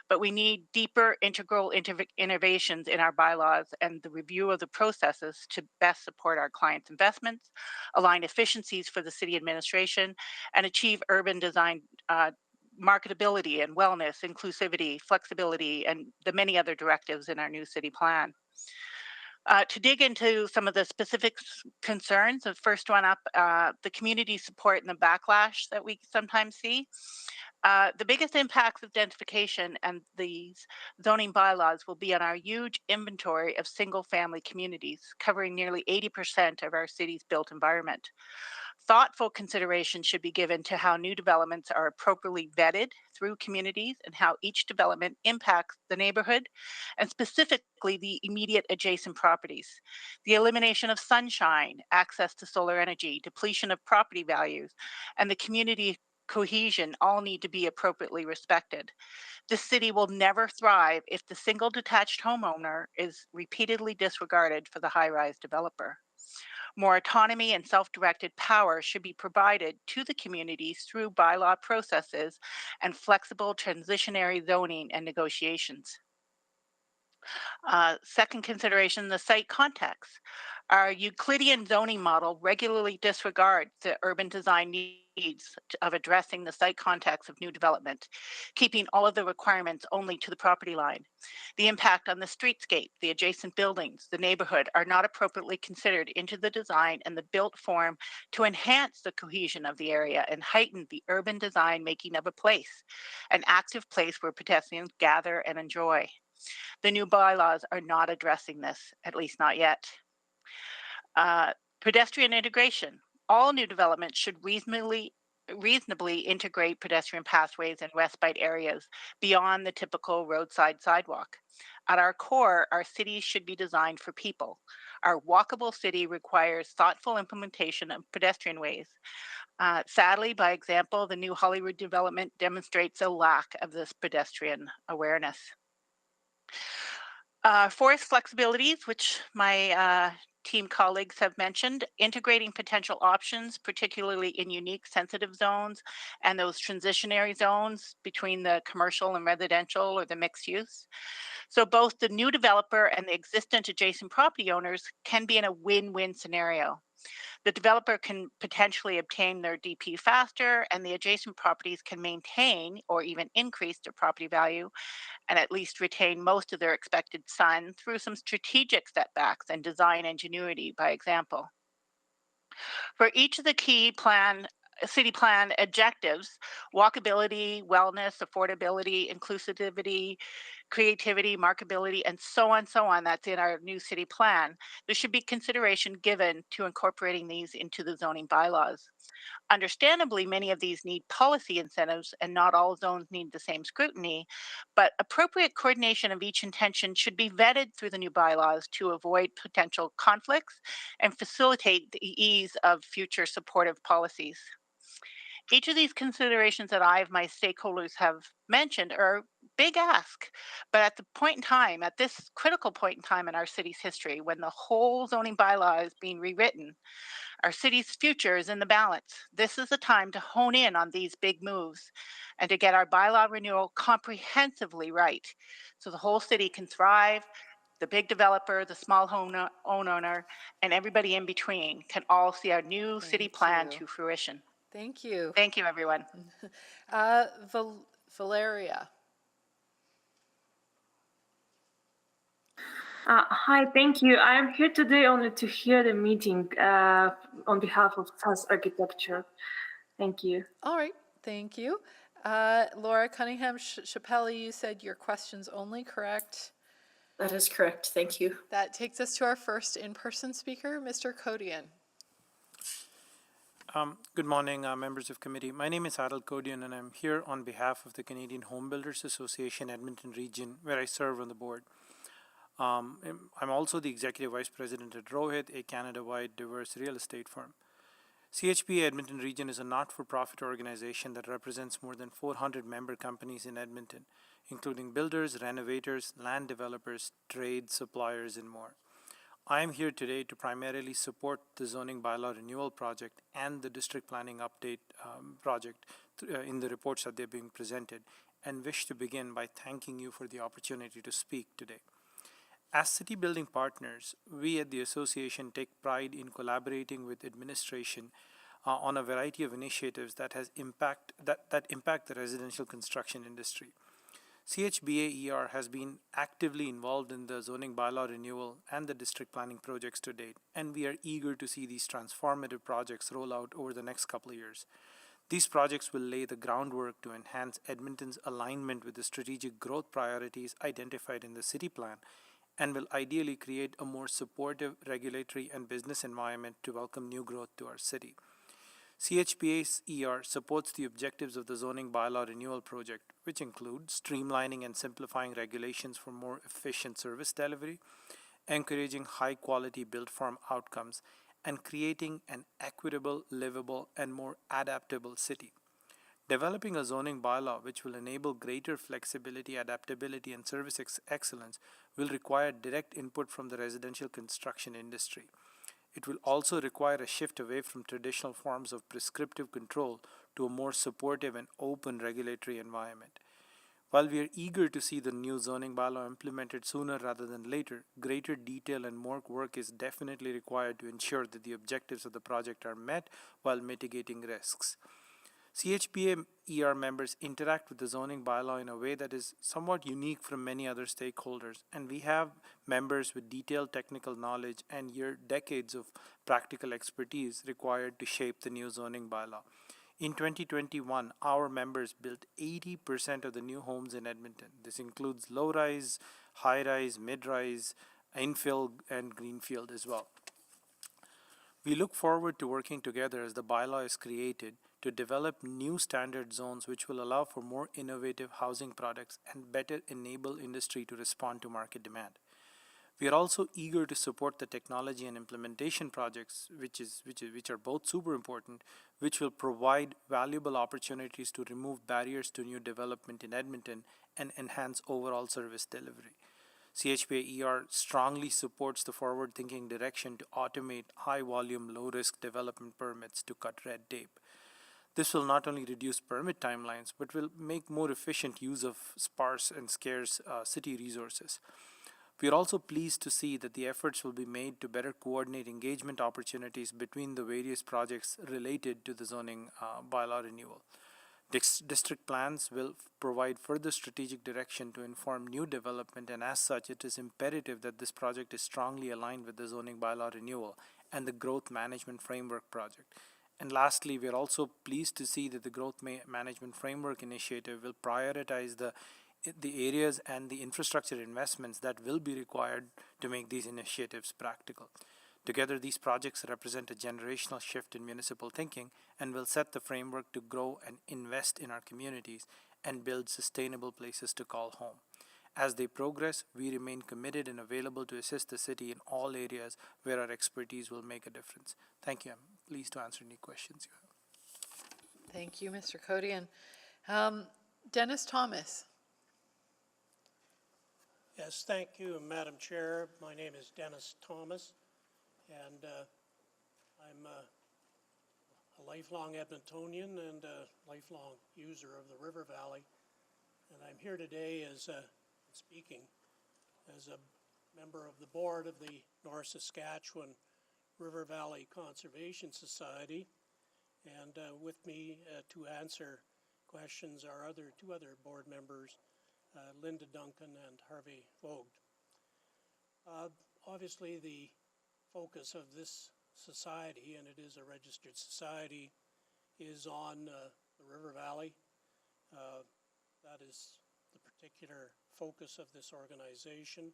V: but we need deeper integral innovations in our bylaws and the review of the processes to best support our clients' investments, align efficiencies for the city administration, and achieve urban design marketability and wellness, inclusivity, flexibility, and the many other directives in our new city plan. To dig into some of the specific concerns, the first one up, the community support and the backlash that we sometimes see. The biggest impacts of densification and these zoning bylaws will be on our huge inventory of single-family communities, covering nearly 80% of our city's built environment. Thoughtful consideration should be given to how new developments are appropriately vetted through communities and how each development impacts the neighborhood and specifically the immediate adjacent properties. The elimination of sunshine, access to solar energy, depletion of property values, and the community cohesion all need to be appropriately respected. This city will never thrive if the single detached homeowner is repeatedly disregarded for the high-rise developer. More autonomy and self-directed power should be provided to the communities through bylaw processes and flexible transitionary zoning and negotiations. Second consideration, the site context. Our Euclidean zoning model regularly disregards the urban design needs of addressing the site context of new development, keeping all of the requirements only to the property line. The impact on the streetscape, the adjacent buildings, the neighborhood are not appropriately considered into the design and the built form to enhance the cohesion of the area and heighten the urban design making of a place, an active place where pedestrians gather and enjoy. The new bylaws are not addressing this, at least not yet. Pedestrian integration. All new developments should reasonably integrate pedestrian pathways and respite areas beyond the typical roadside sidewalk. At our core, our cities should be designed for people. Our walkable city requires thoughtful implementation of pedestrian ways. Sadly, by example, the new Hollywood development demonstrates a lack of this pedestrian awareness. Forest flexibilities, which my team colleagues have mentioned, integrating potential options, particularly in unique sensitive zones and those transitionary zones between the commercial and residential or the mixed use. So both the new developer and the existent adjacent property owners can be in a win-win scenario. The developer can potentially obtain their DP faster, and the adjacent properties can maintain or even increase their property value and at least retain most of their expected sun through some strategic setbacks and design ingenuity, by example. For each of the key city plan objectives, walkability, wellness, affordability, inclusivity, creativity, markability, and so on, that's in our new city plan, there should be consideration given to incorporating these into the zoning bylaws. Understandably, many of these need policy incentives and not all zones need the same scrutiny, but appropriate coordination of each intention should be vetted through the new bylaws to avoid potential conflicts and facilitate the ease of future supportive policies. Each of these considerations that my stakeholders have mentioned are big ask, but at the point in time, at this critical point in time in our city's history, when the whole zoning bylaw is being rewritten, our city's future is in the balance. This is the time to hone in on these big moves and to get our bylaw renewal comprehensively right so the whole city can thrive. The big developer, the small homeowner, and everybody in between can all see our new city plan to fruition.
A: Thank you.
V: Thank you, everyone.
A: Valeria.
O: Hi, thank you. I am here today only to hear the meeting on behalf of SAS Architecture. Thank you.
A: All right, thank you. Laura Cunningham Chappelle, you said your questions only, correct?
E: That is correct. Thank you.
A: That takes us to our first in-person speaker, Mr. Kodian.
B: Good morning, members of committee. My name is Adil Kodian, and I'm here on behalf of the Canadian Home Builders Association Edmonton Region, where I serve on the board. I'm also the Executive Vice President at Rohit, a Canada-wide diverse real estate firm. CHBA Edmonton Region is a not-for-profit organization that represents more than 400 member companies in Edmonton, including builders, renovators, land developers, trade, suppliers, and more. I am here today to primarily support the Zoning Bylaw Renewal project and the District Planning Update project in the reports that they're being presented, and wish to begin by thanking you for the opportunity to speak today. As city building partners, we at the association take pride in collaborating with administration on a variety of initiatives that impact the residential construction industry. CHBA-ER has been actively involved in the zoning bylaw renewal and the district planning projects to date, and we are eager to see these transformative projects roll out over the next couple of years. These projects will lay the groundwork to enhance Edmonton's alignment with the strategic growth priorities identified in the city plan, and will ideally create a more supportive regulatory and business environment to welcome new growth to our city. CHBA's ER supports the objectives of the Zoning Bylaw Renewal project, which include streamlining and simplifying regulations for more efficient service delivery, encouraging high-quality built form outcomes, and creating an equitable, livable, and more adaptable city. Developing a zoning bylaw which will enable greater flexibility, adaptability, and service excellence will require direct input from the residential construction industry. It will also require a shift away from traditional forms of prescriptive control to a more supportive and open regulatory environment. While we are eager to see the new zoning bylaw implemented sooner rather than later, greater detail and more work is definitely required to ensure that the objectives of the project are met while mitigating risks. CHPA ER members interact with the zoning bylaw in a way that is somewhat unique from many other stakeholders, and we have members with detailed technical knowledge and decades of practical expertise required to shape the new zoning bylaw. In 2021, our members built 80% of the new homes in Edmonton. This includes low-rise, high-rise, mid-rise, infill, and greenfield as well. We look forward to working together as the bylaw is created to develop new standard zones which will allow for more innovative housing products and better enable industry to respond to market demand. We are also eager to support the technology and implementation projects, which are both super important, which will provide valuable opportunities to remove barriers to new development in Edmonton and enhance overall service delivery. CHPA ER strongly supports the forward-thinking direction to automate high-volume, low-risk development permits to cut red tape. This will not only reduce permit timelines, but will make more efficient use of sparse and scarce city resources. We are also pleased to see that the efforts will be made to better coordinate engagement opportunities between the various projects related to the zoning bylaw renewal. District plans will provide further strategic direction to inform new development, and as such, it is imperative that this project is strongly aligned with the zoning bylaw renewal and the growth management framework project. And lastly, we are also pleased to see that the growth management framework initiative will prioritize the areas and the infrastructure investments that will be required to make these initiatives practical. Together, these projects represent a generational shift in municipal thinking and will set the framework to grow and invest in our communities and build sustainable places to call home. As they progress, we remain committed and available to assist the city in all areas where our expertise will make a difference. Thank you. I'm pleased to answer any questions you have.
A: Thank you, Mr. Codian. Dennis Thomas.
I: Yes, thank you, Madam Chair. My name is Dennis Thomas, and I'm a lifelong Edmontonian and a lifelong user of the River Valley. And I'm here today as speaking as a member of the board of the North Saskatchewan River Valley Conservation Society. And with me to answer questions are two other board members, Linda Duncan and Harvey Vogt. Obviously, the focus of this society, and it is a registered society, is on the River Valley. That is the particular focus of this organization.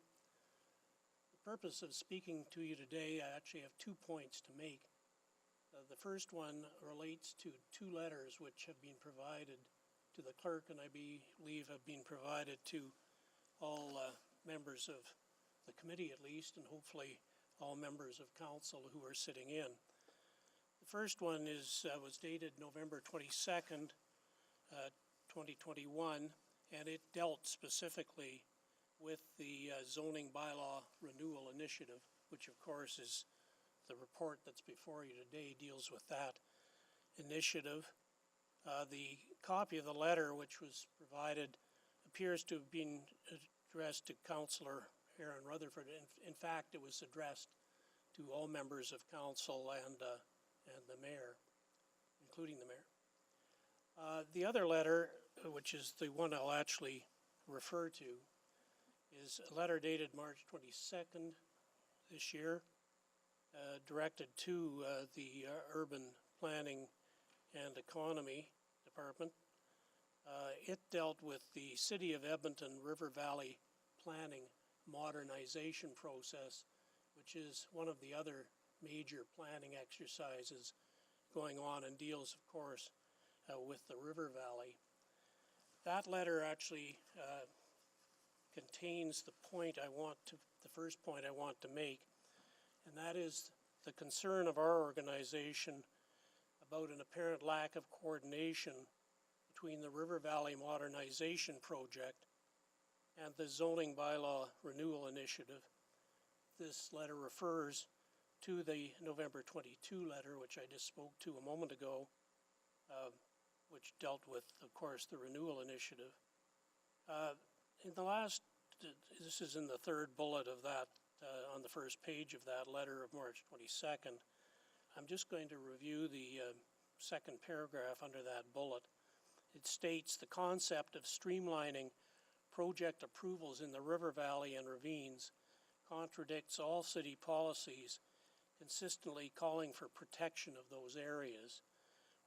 I: The purpose of speaking to you today, I actually have 2 points to make. The first one relates to 2 letters which have been provided to the clerk, and I believe have been provided to all members of the committee at least, and hopefully all members of council who are sitting in. The first one was dated November 22nd, 2021, and it dealt specifically with the Zoning Bylaw Renewal Initiative, which of course is the report that's before you today deals with that initiative. The copy of the letter which was provided appears to have been addressed to Councillor Aaron Rutherford. In fact, it was addressed to all members of council and the mayor, including the mayor. The other letter, which is the one I'll actually refer to, is a letter dated March 22nd this year, directed to the Urban Planning and Economy Department. It dealt with the City of Edmonton River Valley Planning Modernization Process, which is one of the other major planning exercises going on and deals, of course, with the River Valley. That letter actually contains the first point I want to make, and that is the concern of our organization about an apparent lack of coordination between the River Valley Modernization Project and the Zoning Bylaw Renewal Initiative. This letter refers to the November 22 letter, which I just spoke to a moment ago, which dealt with, of course, the Renewal Initiative. In the last, this is in the third bullet of that, on the first page of that letter of March 22nd. I'm just going to review the second paragraph under that bullet. It states the concept of streamlining project approvals in the river valley and ravines contradicts all city policies consistently calling for protection of those areas.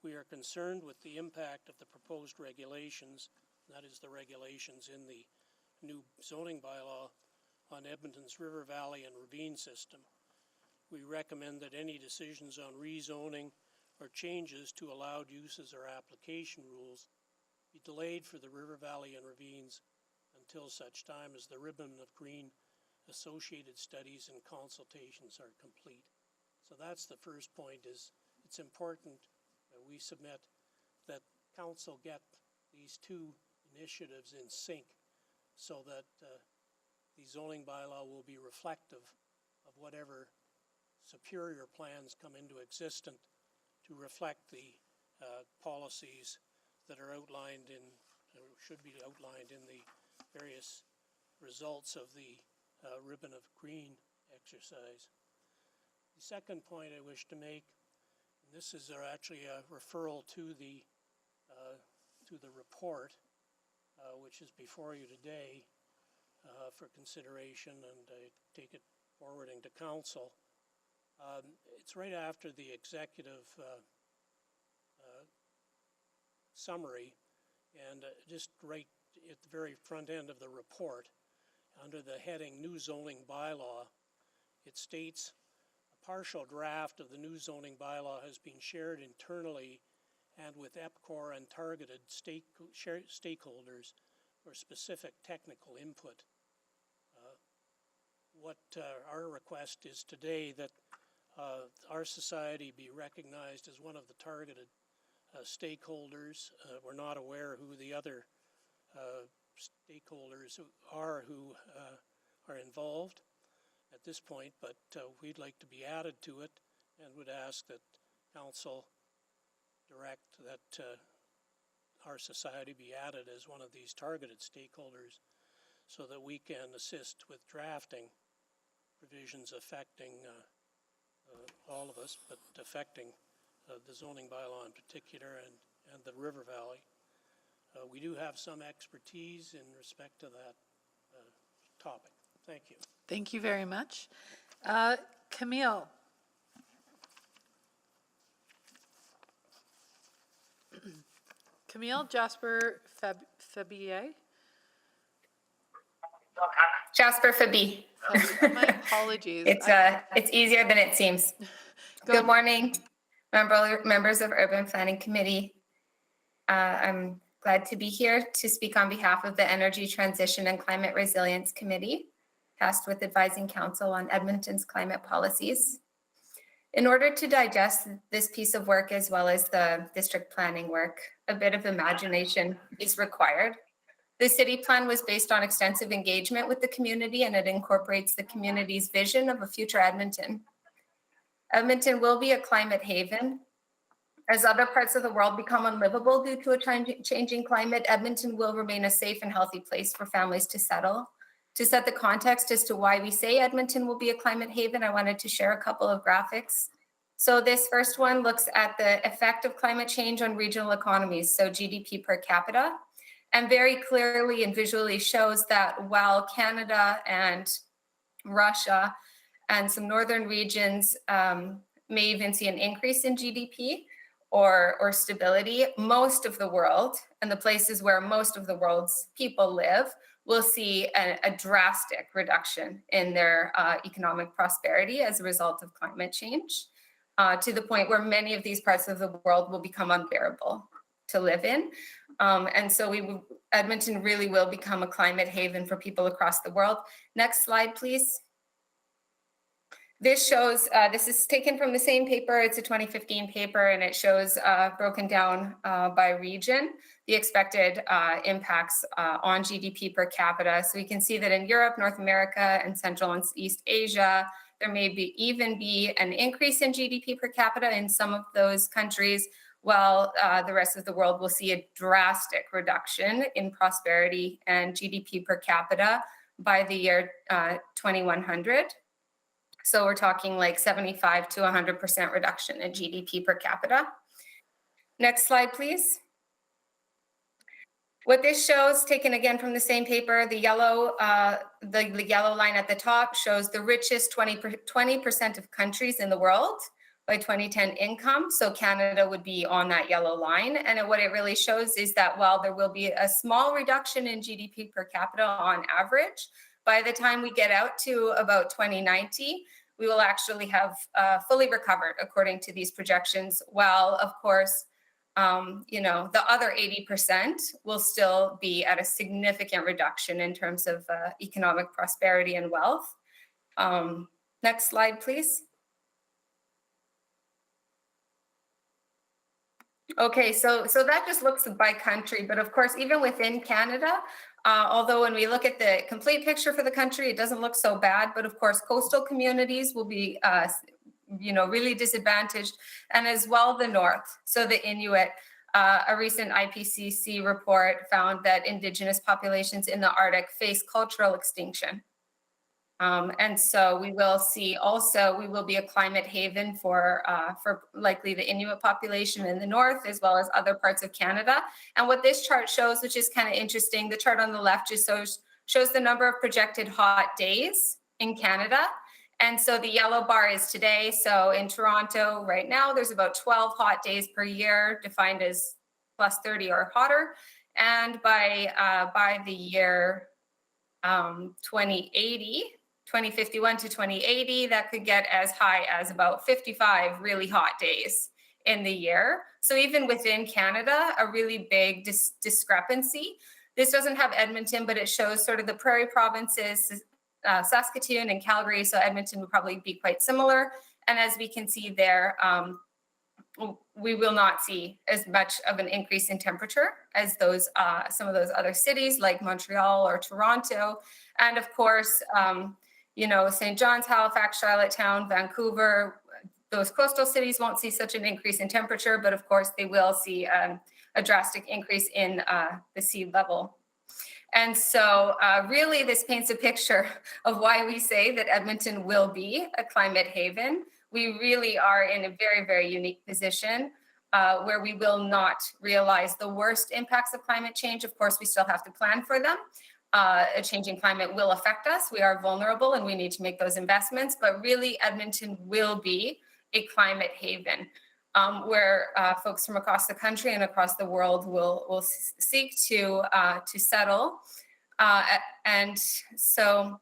I: We are concerned with the impact of the proposed regulations, that is the regulations in the new zoning bylaw, on Edmonton's river valley and ravine system. We recommend that any decisions on rezoning or changes to allowed uses or application rules be delayed for the river valley and ravines until such time as the ribbon of green associated studies and consultations are complete. So that's the first point, is it's important that we submit that council get these two initiatives in sync so that the zoning bylaw will be reflective of whatever superior plans come into existence to reflect the policies that are outlined in, or should be outlined in the various results of the ribbon of green exercise. The second point I wish to make, and this is actually a referral to the report, which is before you today for consideration, and I take it forwarding to council. It's right after the executive summary, and just right at the very front end of the report, under the heading New Zoning Bylaw, it states, a partial draft of the new zoning bylaw has been shared internally and with EPCOR and targeted stakeholders for specific technical input. What our request is today that our society be recognized as one of the targeted stakeholders. We're not aware who the other stakeholders are who are involved at this point, but we'd like to be added to it and would ask that council direct that our society be added as one of these targeted stakeholders so that we can assist with drafting provisions affecting all of us, but affecting the zoning bylaw in particular and the river valley. We do have some expertise in respect to that topic. Thank you.
A: Thank you very much. Camille. Camille Jasper Fabier.
H: Jasper Fabi.
A: My apologies.
H: It's easier than it seems. Good morning, members of Urban Planning Committee. I'm glad to be here to speak on behalf of the Energy Transition and Climate Resilience Committee, tasked with advising council on Edmonton's climate policies. In order to digest this piece of work as well as the district planning work, a bit of imagination is required. The city plan was based on extensive engagement with the community, and it incorporates the community's vision of a future Edmonton. Edmonton will be a climate haven. As other parts of the world become unlivable due to a changing climate, Edmonton will remain a safe and healthy place for families to settle. To set the context as to why we say Edmonton will be a climate haven, I wanted to share a couple of graphics. So this first one looks at the effect of climate change on regional economies, so GDP per capita, and very clearly and visually shows that while Canada and Russia and some northern regions may even see an increase in GDP or stability, most of the world and the places where most of the world's people live will see a drastic reduction in their economic prosperity as a result of climate change, to the point where many of these parts of the world will become unbearable to live in. And so Edmonton really will become a climate haven for people across the world. Next slide, please. This shows, this is taken from the same paper. It's a 2015 paper, and it shows broken down by region, the expected impacts on GDP per capita. So we can see that in Europe, North America, and Central and East Asia, there may even be an increase in GDP per capita in some of those countries, while the rest of the world will see a drastic reduction in prosperity and GDP per capita by the year 2100. So we're talking like 75 to 100% reduction in GDP per capita. Next slide, please. What this shows, taken again from the same paper, the yellow line at the top shows the richest 20% of countries in the world by 2010 income. So Canada would be on that yellow line. And what it really shows is that while there will be a small reduction in GDP per capita on average, by the time we get out to about 2090, we will actually have fully recovered according to these projections, while of course, the other 80% will still be at a significant reduction in terms of economic prosperity and wealth. Next slide, please. Okay, so that just looks by country, but of course, even within Canada, although when we look at the complete picture for the country, it doesn't look so bad, but of course, coastal communities will be really disadvantaged, and as well the North. So the Inuit, a recent IPCC report found that Indigenous populations in the Arctic face cultural extinction. And so we will see also, we will be a climate haven for likely the Inuit population in the North, as well as other parts of Canada. And what this chart shows, which is kind of interesting, the chart on the left just shows the number of projected hot days in Canada. And so the yellow bar is today. So in Toronto right now, there's about 12 hot days per year, defined as plus 30 or hotter. And by the year 2051 to 2080, that could get as high as about 55 really hot days in the year. So even within Canada, a really big discrepancy. This doesn't have Edmonton, but it shows sort of the prairie provinces, Saskatoon and Calgary, so Edmonton would probably be quite similar. And as we can see there, we will not see as much of an increase in temperature as those some of those other cities like Montreal or Toronto. And of course, St. John's, Halifax, Charlottetown, Vancouver, those coastal cities won't see such an increase in temperature, but of course they will see a drastic increase in the sea level. And so really this paints a picture of why we say that Edmonton will be a climate haven. We really are in a very, very unique position where we will not realize the worst impacts of climate change. Of course, we still have to plan for them. A changing climate will affect us. We are vulnerable and we need to make those investments, but really Edmonton will be a climate haven where folks from across the country and across the world will seek to settle. And so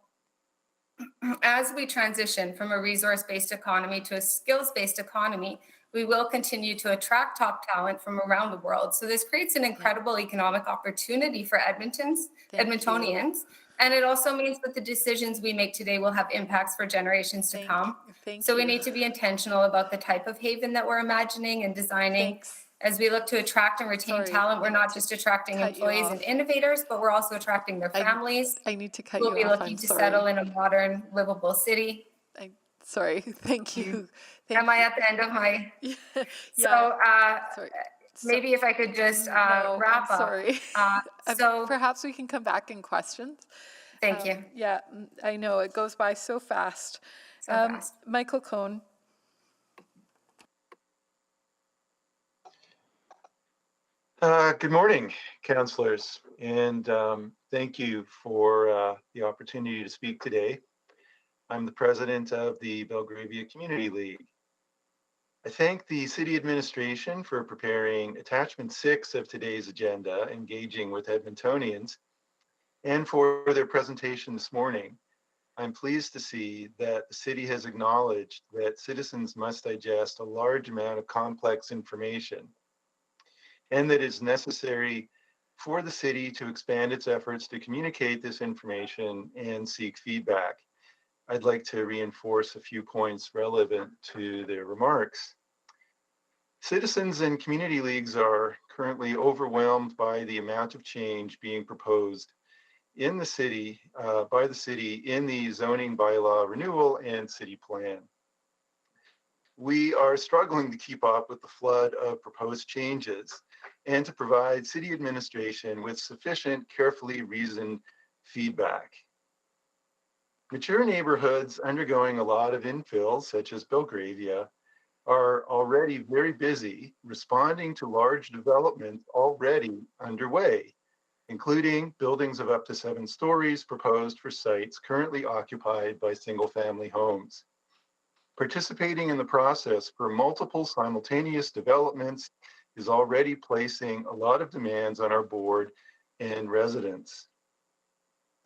H: as we transition from a resource-based economy to a skills-based economy, we will continue to attract top talent from around the world. So this creates an incredible economic opportunity for Edmontonians. And it also means that the decisions we make today will have impacts for generations to come. So we need to be intentional about the type of haven that we're imagining and designing. As we look to attract and retain talent, we're not just attracting employees and innovators, but we're also attracting their families.
A: I need to cut you off.
H: We'll be looking to settle in a modern, livable city.
A: Sorry, thank you.
H: Am I at the end of my? Maybe if I could just wrap up.
A: Sorry. So perhaps we can come back in questions.
H: Thank you.
A: Yeah, I know it goes by so fast. Michael Cohn.
M: Good morning, councillors, and thank you for the opportunity to speak today. I'm the president of the Belgravia Community League. I thank the city administration for preparing attachment 6 of today's agenda, Engaging with Edmontonians, and for their presentation this morning. I'm pleased to see that the city has acknowledged that citizens must digest a large amount of complex information, and that it's necessary for the city to expand its efforts to communicate this information and seek feedback. I'd like to reinforce a few points relevant to their remarks. Citizens and community leagues are currently overwhelmed by the amount of change being proposed in the city, by the city in the zoning bylaw renewal and city plan. we are struggling to keep up with the flood of proposed changes and to provide city administration with sufficient, carefully reasoned feedback. Mature neighborhoods undergoing a lot of infill, such as Belgravia, are already very busy responding to large developments already underway, including buildings of up to 7 stories proposed for sites currently occupied by single-family homes. Participating in the process for multiple simultaneous developments is already placing a lot of demands on our board and residents.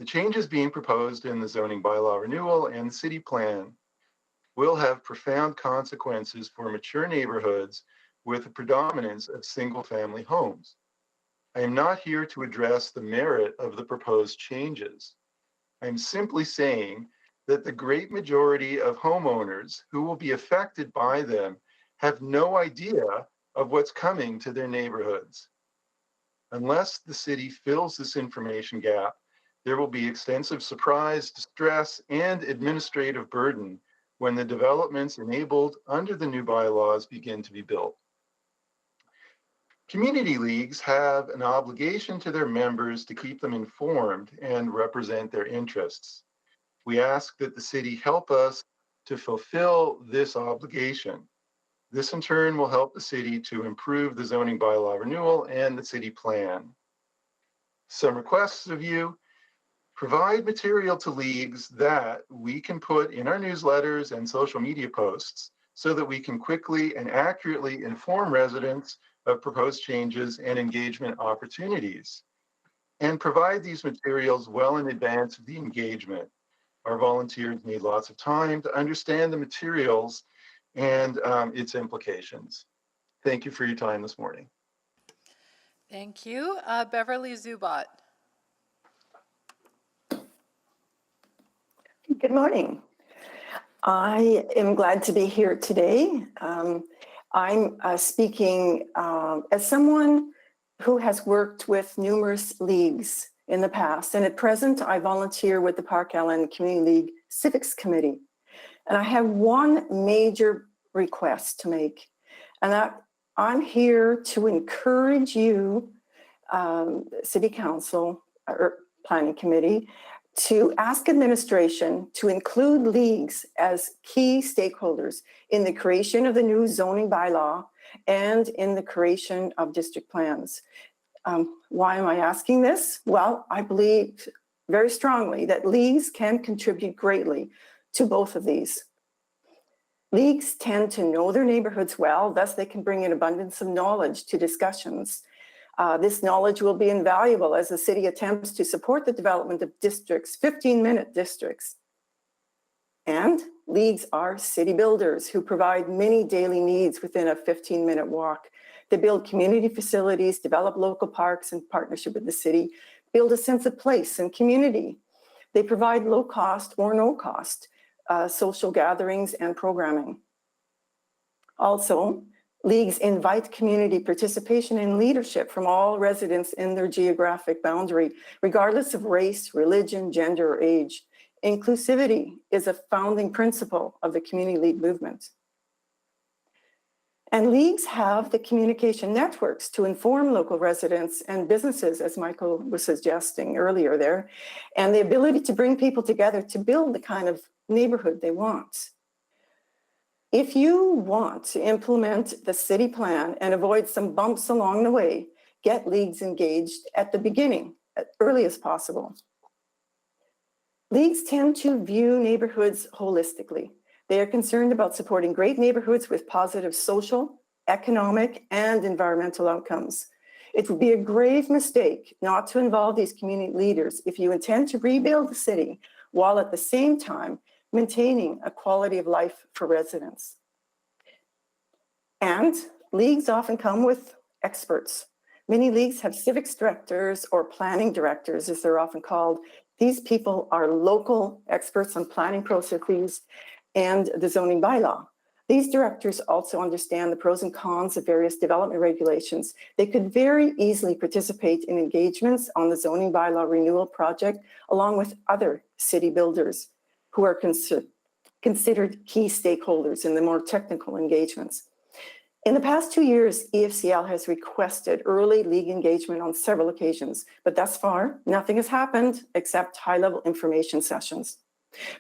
M: The changes being proposed in the zoning bylaw renewal and city plan will have profound consequences for mature neighborhoods with a predominance of single-family homes. I am not here to address the merit of the proposed changes. I am simply saying that the great majority of homeowners who will be affected by them have no idea of what's coming to their neighborhoods. Unless the city fills this information gap, there will be extensive surprise, distress, and administrative burden when the developments enabled under the new bylaws begin to be built. Community leagues have an obligation to their members to keep them informed and represent their interests. We ask that the city help us to fulfill this obligation. This in turn will help the city to improve the zoning bylaw renewal and the city plan. Some requests of you: provide material to leagues that we can put in our newsletters and social media posts so that we can quickly and accurately inform residents of proposed changes and engagement opportunities. And provide these materials well in advance of the engagement. Our volunteers need lots of time to understand the materials and its implications. Thank you for your time this morning.
A: Thank you. Beverly Zubat.
F: Good morning. I am glad to be here today. I'm speaking as someone who has worked with numerous leagues in the past, and at present I volunteer with the Park Island Community League Civics Committee. And I have one major request to make, and that I'm here to encourage you, City Council or Planning Committee, to ask administration to include leagues as key stakeholders in the creation of the new zoning bylaw and in the creation of district plans. Why am I asking this? Well, I believe very strongly that leagues can contribute greatly to both of these. Leagues tend to know their neighborhoods well, thus they can bring an abundance of knowledge to discussions. This knowledge will be invaluable as the city attempts to support the development of districts, 15-minute districts. And leagues are city builders who provide many daily needs within a 15-minute walk. They build community facilities, develop local parks in partnership with the city, build a sense of place and community. They provide low cost or no cost social gatherings and programming. Also, leagues invite community participation and leadership from all residents in their geographic boundary, regardless of race, religion, gender, or age. Inclusivity is a founding principle of the community league movement. And leagues have the communication networks to inform local residents and businesses, as Michael was suggesting earlier there, and the ability to bring people together to build the kind of neighborhood they want. If you want to implement the city plan and avoid some bumps along the way, get leagues engaged at the beginning, as early as possible. Leagues tend to view neighborhoods holistically. They are concerned about supporting great neighborhoods with positive social, economic, and environmental outcomes. It would be a grave mistake not to involve these community leaders if you intend to rebuild the city while at the same time maintaining a quality of life for residents. And leagues often come with experts. Many leagues have civics directors or planning directors, as they're often called. These people are local experts on planning processes and the zoning bylaw. These directors also understand the pros and cons of various development regulations. They could very easily participate in engagements on the zoning bylaw renewal project, along with other city builders who are considered key stakeholders in the more technical engagements. In the past 2 years, EFCL has requested early league engagement on several occasions, but thus far, nothing has happened except high-level information sessions.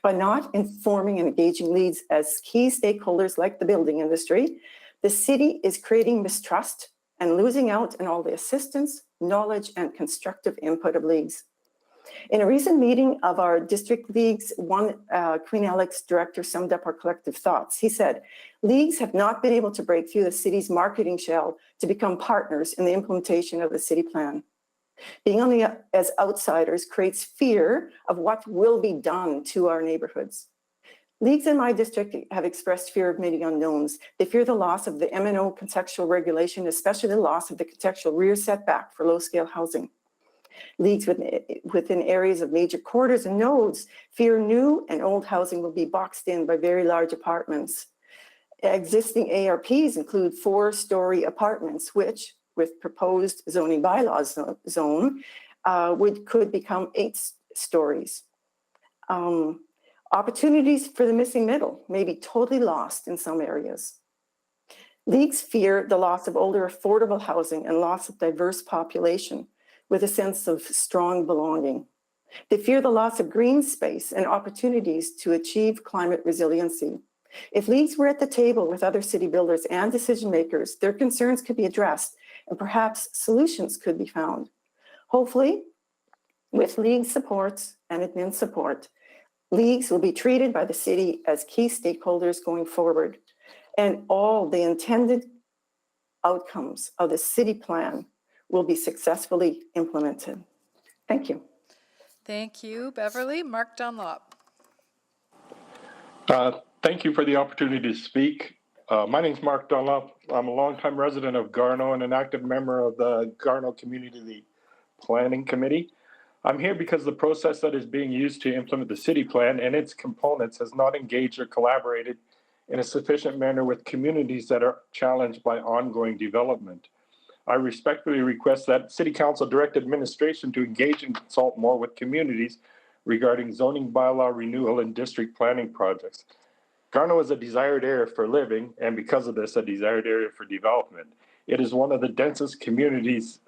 F: By not informing and engaging leagues as key stakeholders like the building industry, the city is creating mistrust and losing out on all the assistance, knowledge, and constructive input of leagues. In a recent meeting of our district leagues, Queen Alex director summed up our collective thoughts. He said, leagues have not been able to break through the city's marketing shell to become partners in the implementation of the city plan. Being on as outsiders creates fear of what will be done to our neighborhoods. Leagues in my district have expressed fear of many unknowns. They fear the loss of the MNO contextual regulation, especially the loss of the contextual rear setback for low-scale housing. Leagues within areas of major corridors and nodes fear new and old housing will be boxed in by very large apartments. Existing ARPs include 4-story apartments, which, with proposed zoning bylaws zone, could become 8 stories. Opportunities for the missing middle may be totally lost in some areas. Leagues fear the loss of older affordable housing and loss of diverse population with a sense of strong belonging. They fear the loss of green space and opportunities to achieve climate resiliency. If leagues were at the table with other city builders and decision makers, their concerns could be addressed and perhaps solutions could be found. Hopefully, with league supports and admin support, leagues will be treated by the city as key stakeholders going forward, and all the intended outcomes of the city plan will be successfully implemented. Thank you.
A: Thank you, Beverly. Mark Dunlop.
G: Thank you for the opportunity to speak. My name is Mark Dunlop. I'm a longtime resident of Garno and an active member of the Garno Community Planning Committee. I'm here because the process that is being used to implement the city plan and its components has not engaged or collaborated in a sufficient manner with communities that are challenged by ongoing development. I respectfully request that City Council direct administration to engage and consult more with communities regarding zoning bylaw renewal and district planning projects. Garno is a desired area for living, and because of this, a desired area for development. It is one of the densest communities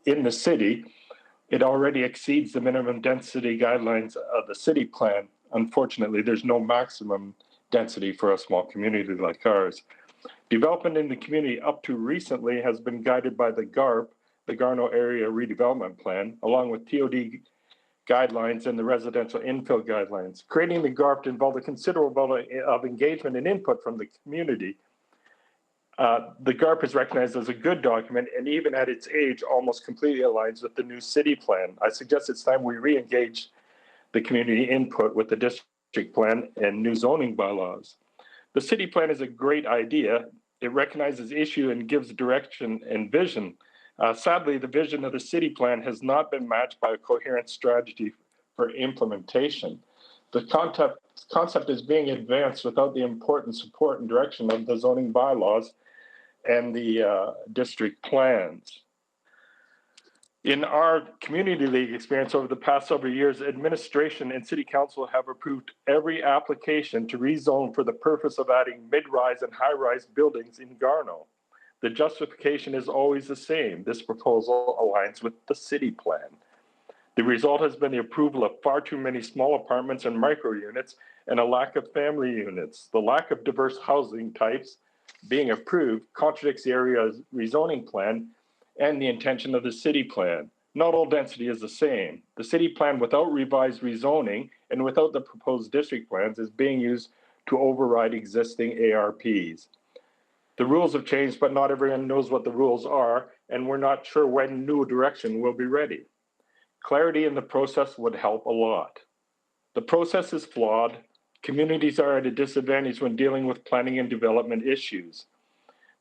G: in the city. It already exceeds the minimum density guidelines of the city plan. Unfortunately, there's no maximum density for a small community like ours. Development in the community up to recently has been guided by the GARP, the Garno Area Redevelopment Plan, along with TOD guidelines and the residential infill guidelines. Creating the GARP involved a considerable amount of engagement and input from the community. The GARP is recognized as a good document, and even at its age, almost completely aligns with the new city plan. I suggest it's time we re-engage the community input with the district plan and new zoning bylaws. The city plan is a great idea. It recognizes issue and gives direction and vision. Sadly, the vision of the city plan has not been matched by a coherent strategy for implementation. The concept is being advanced without the important support and direction of the zoning bylaws and the district plans. In our community league experience over the past several years, administration and city council have approved every application to rezone for the purpose of adding mid-rise and high-rise buildings in Garno. The justification is always the same. This proposal aligns with the city plan. The result has been the approval of far too many small apartments and micro units and a lack of family units. The lack of diverse housing types being approved contradicts the area's rezoning plan and the intention of the city plan. Not all density is the same. The city plan without revised rezoning and without the proposed district plans is being used to override existing ARPs. The rules have changed, but not everyone knows what the rules are, and we're not sure when new direction will be ready. Clarity in the process would help a lot. The process is flawed. Communities are at a disadvantage when dealing with planning and development issues.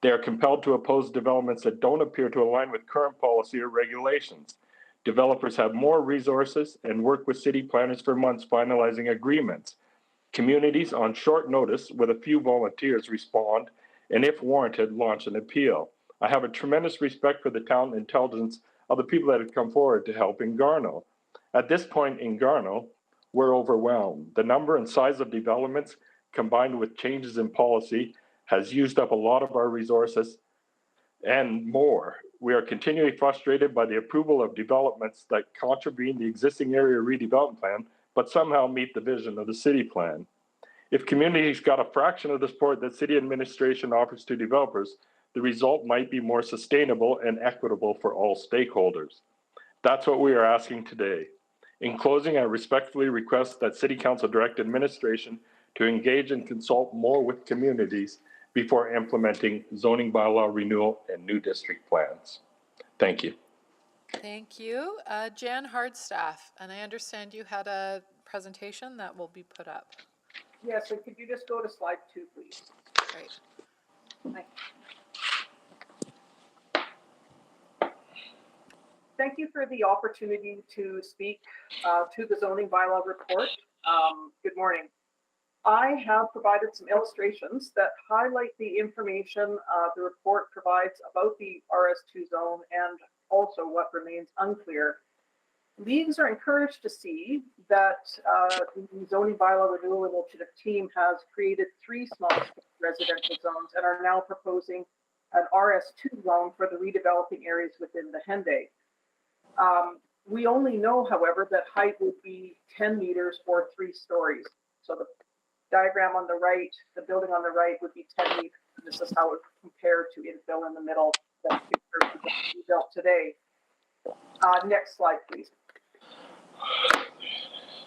G: They are compelled to oppose developments that don't appear to align with current policy or regulations. Developers have more resources and work with city planners for months finalizing agreements. Communities on short notice with a few volunteers respond, and if warranted, launch an appeal. I have a tremendous respect for the talent and intelligence of the people that have come forward to help in Garno. At this point in Garno, we're overwhelmed. The number and size of developments, combined with changes in policy, has used up a lot of our resources and more. We are continually frustrated by the approval of developments that contravene the existing area redevelopment plan, but somehow meet the vision of the city plan. If communities got a fraction of the support that city administration offers to developers, the result might be more sustainable and equitable for all stakeholders. That's what we are asking today. In closing, I respectfully request that City Council direct administration to engage and consult more with communities before implementing zoning bylaw renewal and new district plans. Thank you.
A: Thank you. Jan Hardstaff, and I understand you had a presentation that will be put up.
J: Yes, and could you just go to slide 2, please?
A: Great.
J: Thank you for the opportunity to speak to the zoning bylaw report. Good morning. I have provided some illustrations that highlight the information the report provides about the RS2 zone and also what remains unclear. Leagues are encouraged to see that the Zoning Bylaw Renewal Initiative team has created 3 small residential zones and are now proposing an RS2 zone for the redeveloping areas within the Henday. We only know, however, that height would be 10 meters or 3 stories. So the diagram on the right, the building on the right would be 10 meters. This is how it compared to infill in the middle that's built today. Next slide, please.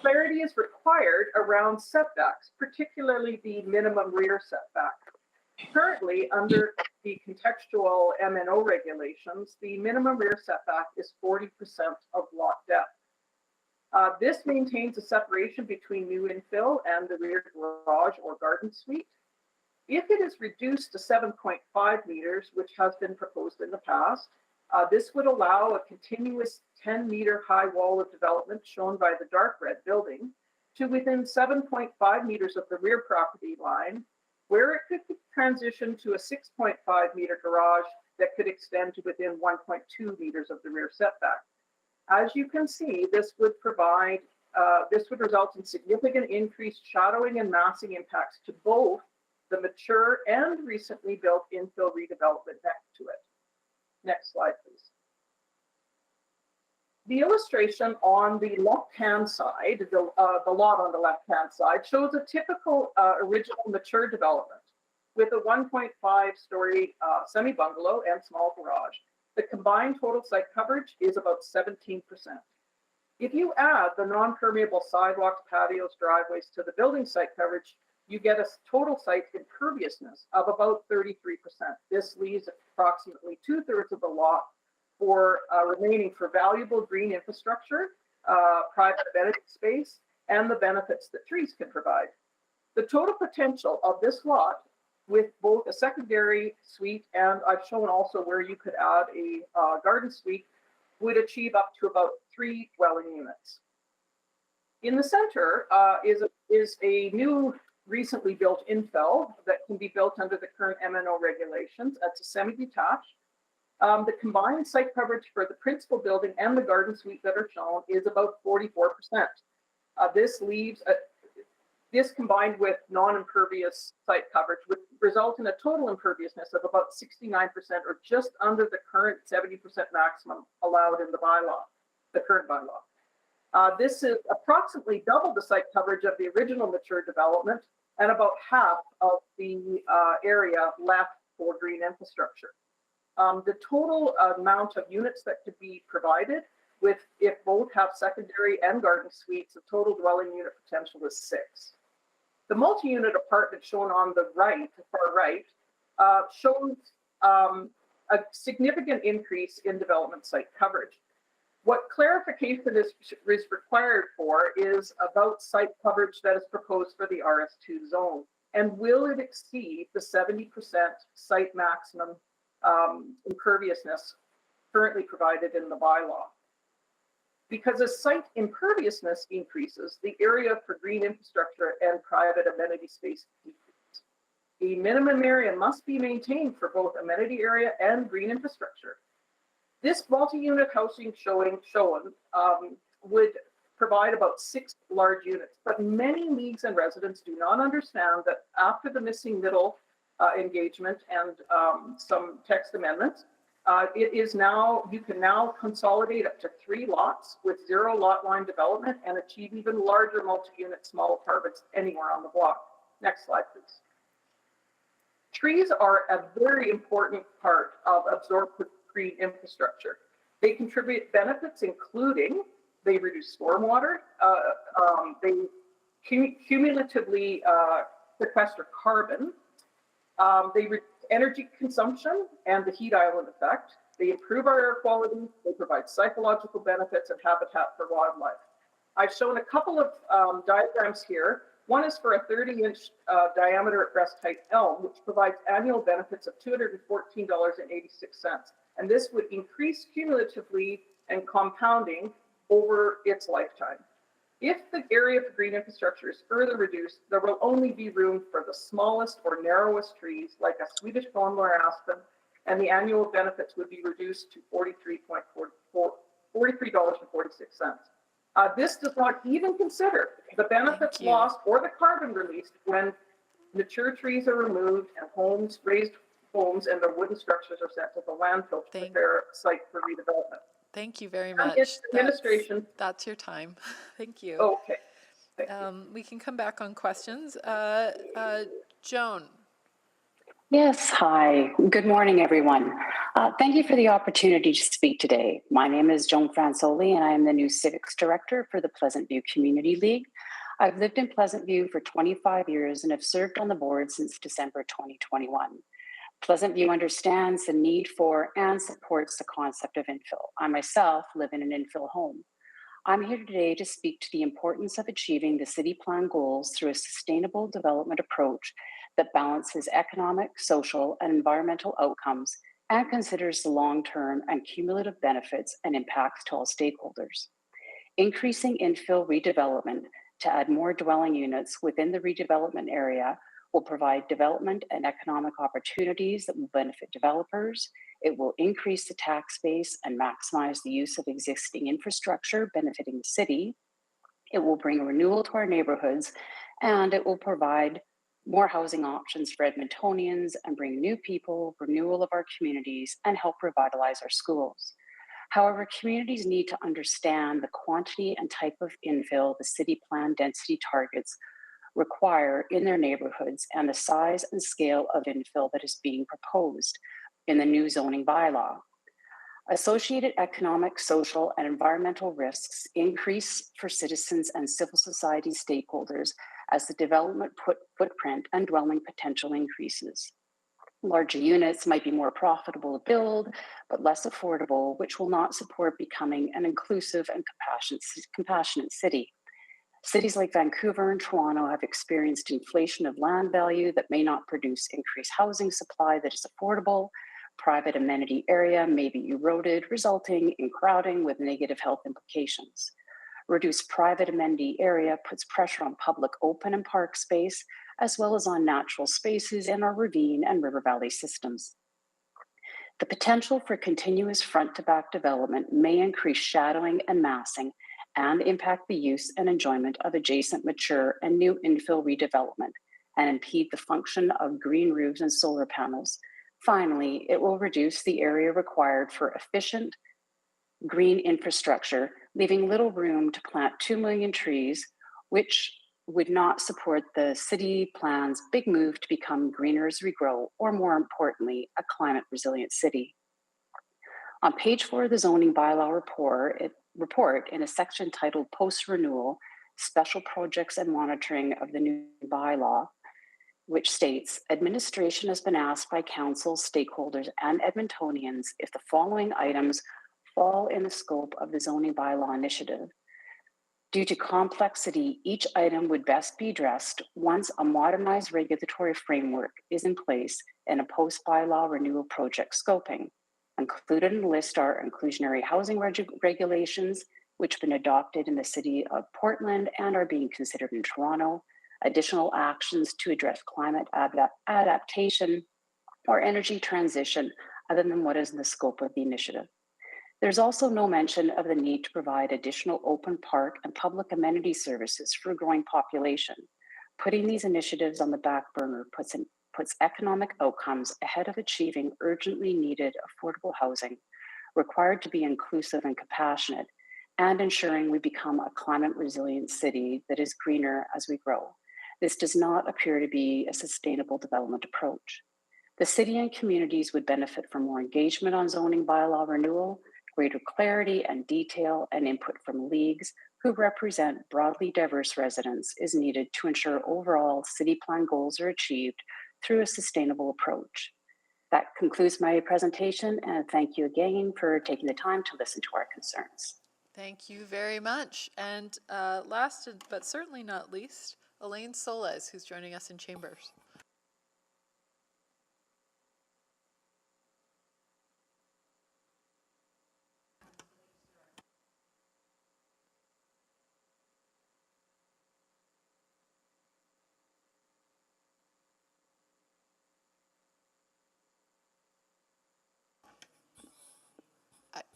J: Clarity is required around setbacks, particularly the minimum rear setback. Currently, under the contextual MNO regulations, the minimum rear setback is 40% of lot depth. This maintains a separation between new infill and the rear garage or garden suite. If it is reduced to 7.5 meters, which has been proposed in the past, this would allow a continuous 10-meter high wall of development shown by the dark red building to within 7.5 meters of the rear property line, where it could transition to a 6.5-meter garage that could extend to within 1.2 meters of the rear setback. As you can see, this would result in significant increased shadowing and massing impacts to both the mature and recently built infill redevelopment next to it. Next slide, please. The illustration on the left-hand side, the lot on the left-hand side, shows a typical original mature development with a 1.5-story semi-bungalow and small garage. The combined total site coverage is about 17%. If you add the non-permeable sidewalks, patios, driveways to the building site coverage, you get a total site imperviousness of about 33%. This leaves approximately 2/3 of the lot for remaining for valuable green infrastructure, private amenity space, and the benefits that trees can provide. The total potential of this lot, with both a secondary suite and I've shown also where you could add a garden suite, would achieve up to about 3 dwelling units. In the center is a new recently built infill that can be built under the current MNO regulations. That's a semi-detached. The combined site coverage for the principal building and the garden suite that are shown is about 44%. This combined with non-impervious site coverage would result in a total imperviousness of about 69%, or just under the current 70% maximum allowed in the bylaw, the current bylaw. This is approximately double the site coverage of the original mature development and about half of the area left for green infrastructure. The total amount of units that could be provided, if both have secondary and garden suites, the total dwelling unit potential is 6. The multi-unit apartment shown on the right, far right, shows a significant increase in development site coverage. What clarification is required for is about site coverage that is proposed for the RS2 zone, and will it exceed the 70% site maximum imperviousness currently provided in the bylaw? Because as site imperviousness increases, the area for green infrastructure and private amenity space decreases. A minimum area must be maintained for both amenity area and green infrastructure. This multi-unit housing shown would provide about 6 large units, but many leagues and residents do not understand that after the missing middle engagement and some text amendments, it is now, you can now consolidate up to 3 lots with 0 lot line development and achieve even larger multi-unit small apartments anywhere on the block. Next slide, please. Trees are a very important part of absorptive green infrastructure. They contribute benefits, including they reduce stormwater, they cumulatively sequester carbon, they reduce energy consumption and the heat island effect. They improve our air quality. They provide psychological benefits and habitat for wildlife. I've shown a couple of diagrams here. One is for a 30-inch diameter at breast height elm, which provides annual benefits of $214.86. And this would increase cumulatively and compounding over its lifetime. If the area for green infrastructure is further reduced, there will only be room for the smallest or narrowest trees, like a Swedish pollard aspen, and the annual benefits would be reduced to $43.46. This does not even consider the benefits lost or the carbon released when mature trees are removed and raised homes and their wooden structures are sent to the landfill to prepare a site for redevelopment.
A: Thank you very much.
J: Administration.
A: That's your time. Thank you.
J: Okay. Thank you.
A: We can come back on questions. Joan.
P: Yes, hi. Good morning, everyone. Thank you for the opportunity to speak today. My name is Joan Fransoli, and I am the new Civics Director for the Pleasant View Community League. I've lived in Pleasant View for 25 years and have served on the board since December 2021. Pleasant View understands the need for and supports the concept of infill. I myself live in an infill home. I'm here today to speak to the importance of achieving the city plan goals through a sustainable development approach that balances economic, social, and environmental outcomes and considers the long-term and cumulative benefits and impacts to all stakeholders. Increasing infill redevelopment to add more dwelling units within the redevelopment area will provide development and economic opportunities that will benefit developers. It will increase the tax base and maximize the use of existing infrastructure benefiting the city. It will bring renewal to our neighborhoods, and it will provide more housing options for Edmontonians and bring new people, renewal of our communities, and help revitalize our schools. However, communities need to understand the quantity and type of infill the city plan density targets require in their neighborhoods and the size and scale of infill that is being proposed in the new zoning bylaw. Associated economic, social, and environmental risks increase for citizens and civil society stakeholders as the development footprint and dwelling potential increases. Larger units might be more profitable to build, but less affordable, which will not support becoming an inclusive and compassionate city. Cities like Vancouver and Toronto have experienced inflation of land value that may not produce increased housing supply that is affordable. Private amenity area may be eroded, resulting in crowding with negative health implications. Reduced private amenity area puts pressure on public open and park space, as well as on natural spaces in our ravine and river valley systems. The potential for continuous front-to-back development may increase shadowing and massing and impact the use and enjoyment of adjacent mature and new infill redevelopment and impede the function of green roofs and solar panels. Finally, it will reduce the area required for efficient green infrastructure, leaving little room to plant 2 million trees, which would not support the city plan's big move to become greener as we grow, or more importantly, a climate resilient city. On page 4 of the zoning bylaw report in a section titled Post-Renewal, Special Projects and Monitoring of the New Bylaw, which states, administration has been asked by council, stakeholders, and Edmontonians if the following items fall in the scope of the zoning bylaw initiative. Due to complexity, each item would best be addressed once a modernized regulatory framework is in place and a post-bylaw renewal project scoping. Included in the list are inclusionary housing regulations, which have been adopted in the city of Portland and are being considered in Toronto, additional actions to address climate adaptation or energy transition other than what is in the scope of the initiative. There's also no mention of the need to provide additional open park and public amenity services for a growing population. Putting these initiatives on the back burner puts economic outcomes ahead of achieving urgently needed affordable housing, required to be inclusive and compassionate, and ensuring we become a climate resilient city that is greener as we grow. This does not appear to be a sustainable development approach. The city and communities would benefit from more engagement on zoning bylaw renewal, greater clarity and detail, and input from leagues who represent broadly diverse residents is needed to ensure overall city plan goals are achieved through a sustainable approach. That concludes my presentation, and thank you again for taking the time to listen to our concerns.
A: Thank you very much. And last but certainly not least, Elaine Soles, who's joining us in chambers.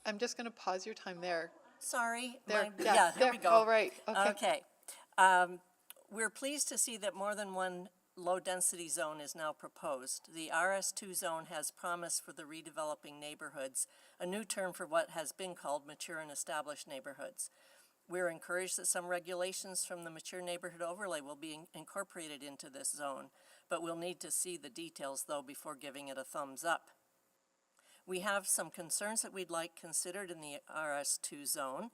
A: I'm just going to pause your time there.
D: Sorry.
A: There,
D: Here
A: there.
D: we go.
A: All right. Okay.
D: We're pleased to see that more than one low-density zone is now proposed. The RS2 zone has promised for the redeveloping neighborhoods, a new term for what has been called mature and established neighborhoods. We're encouraged that some regulations from the mature neighborhood overlay will be incorporated into this zone, but we'll need to see the details, though, before giving it a thumbs up. We have some concerns that we'd like considered in the RS2 zone.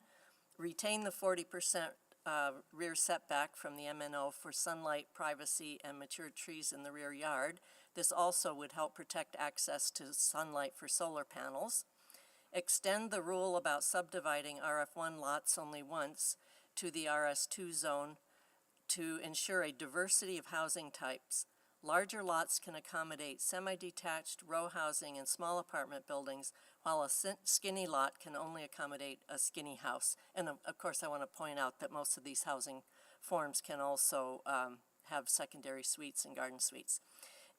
D: Retain the 40% rear setback from the MNO for sunlight, privacy, and mature trees in the rear yard. This also would help protect access to sunlight for solar panels. Extend the rule about subdividing RF1 lots only once to the RS2 zone to ensure a diversity of housing types. Larger lots can accommodate semi-detached row housing and small apartment buildings, while a skinny lot can only accommodate a skinny house. And of course, I want to point out that most of these housing forms can also have secondary suites and garden suites.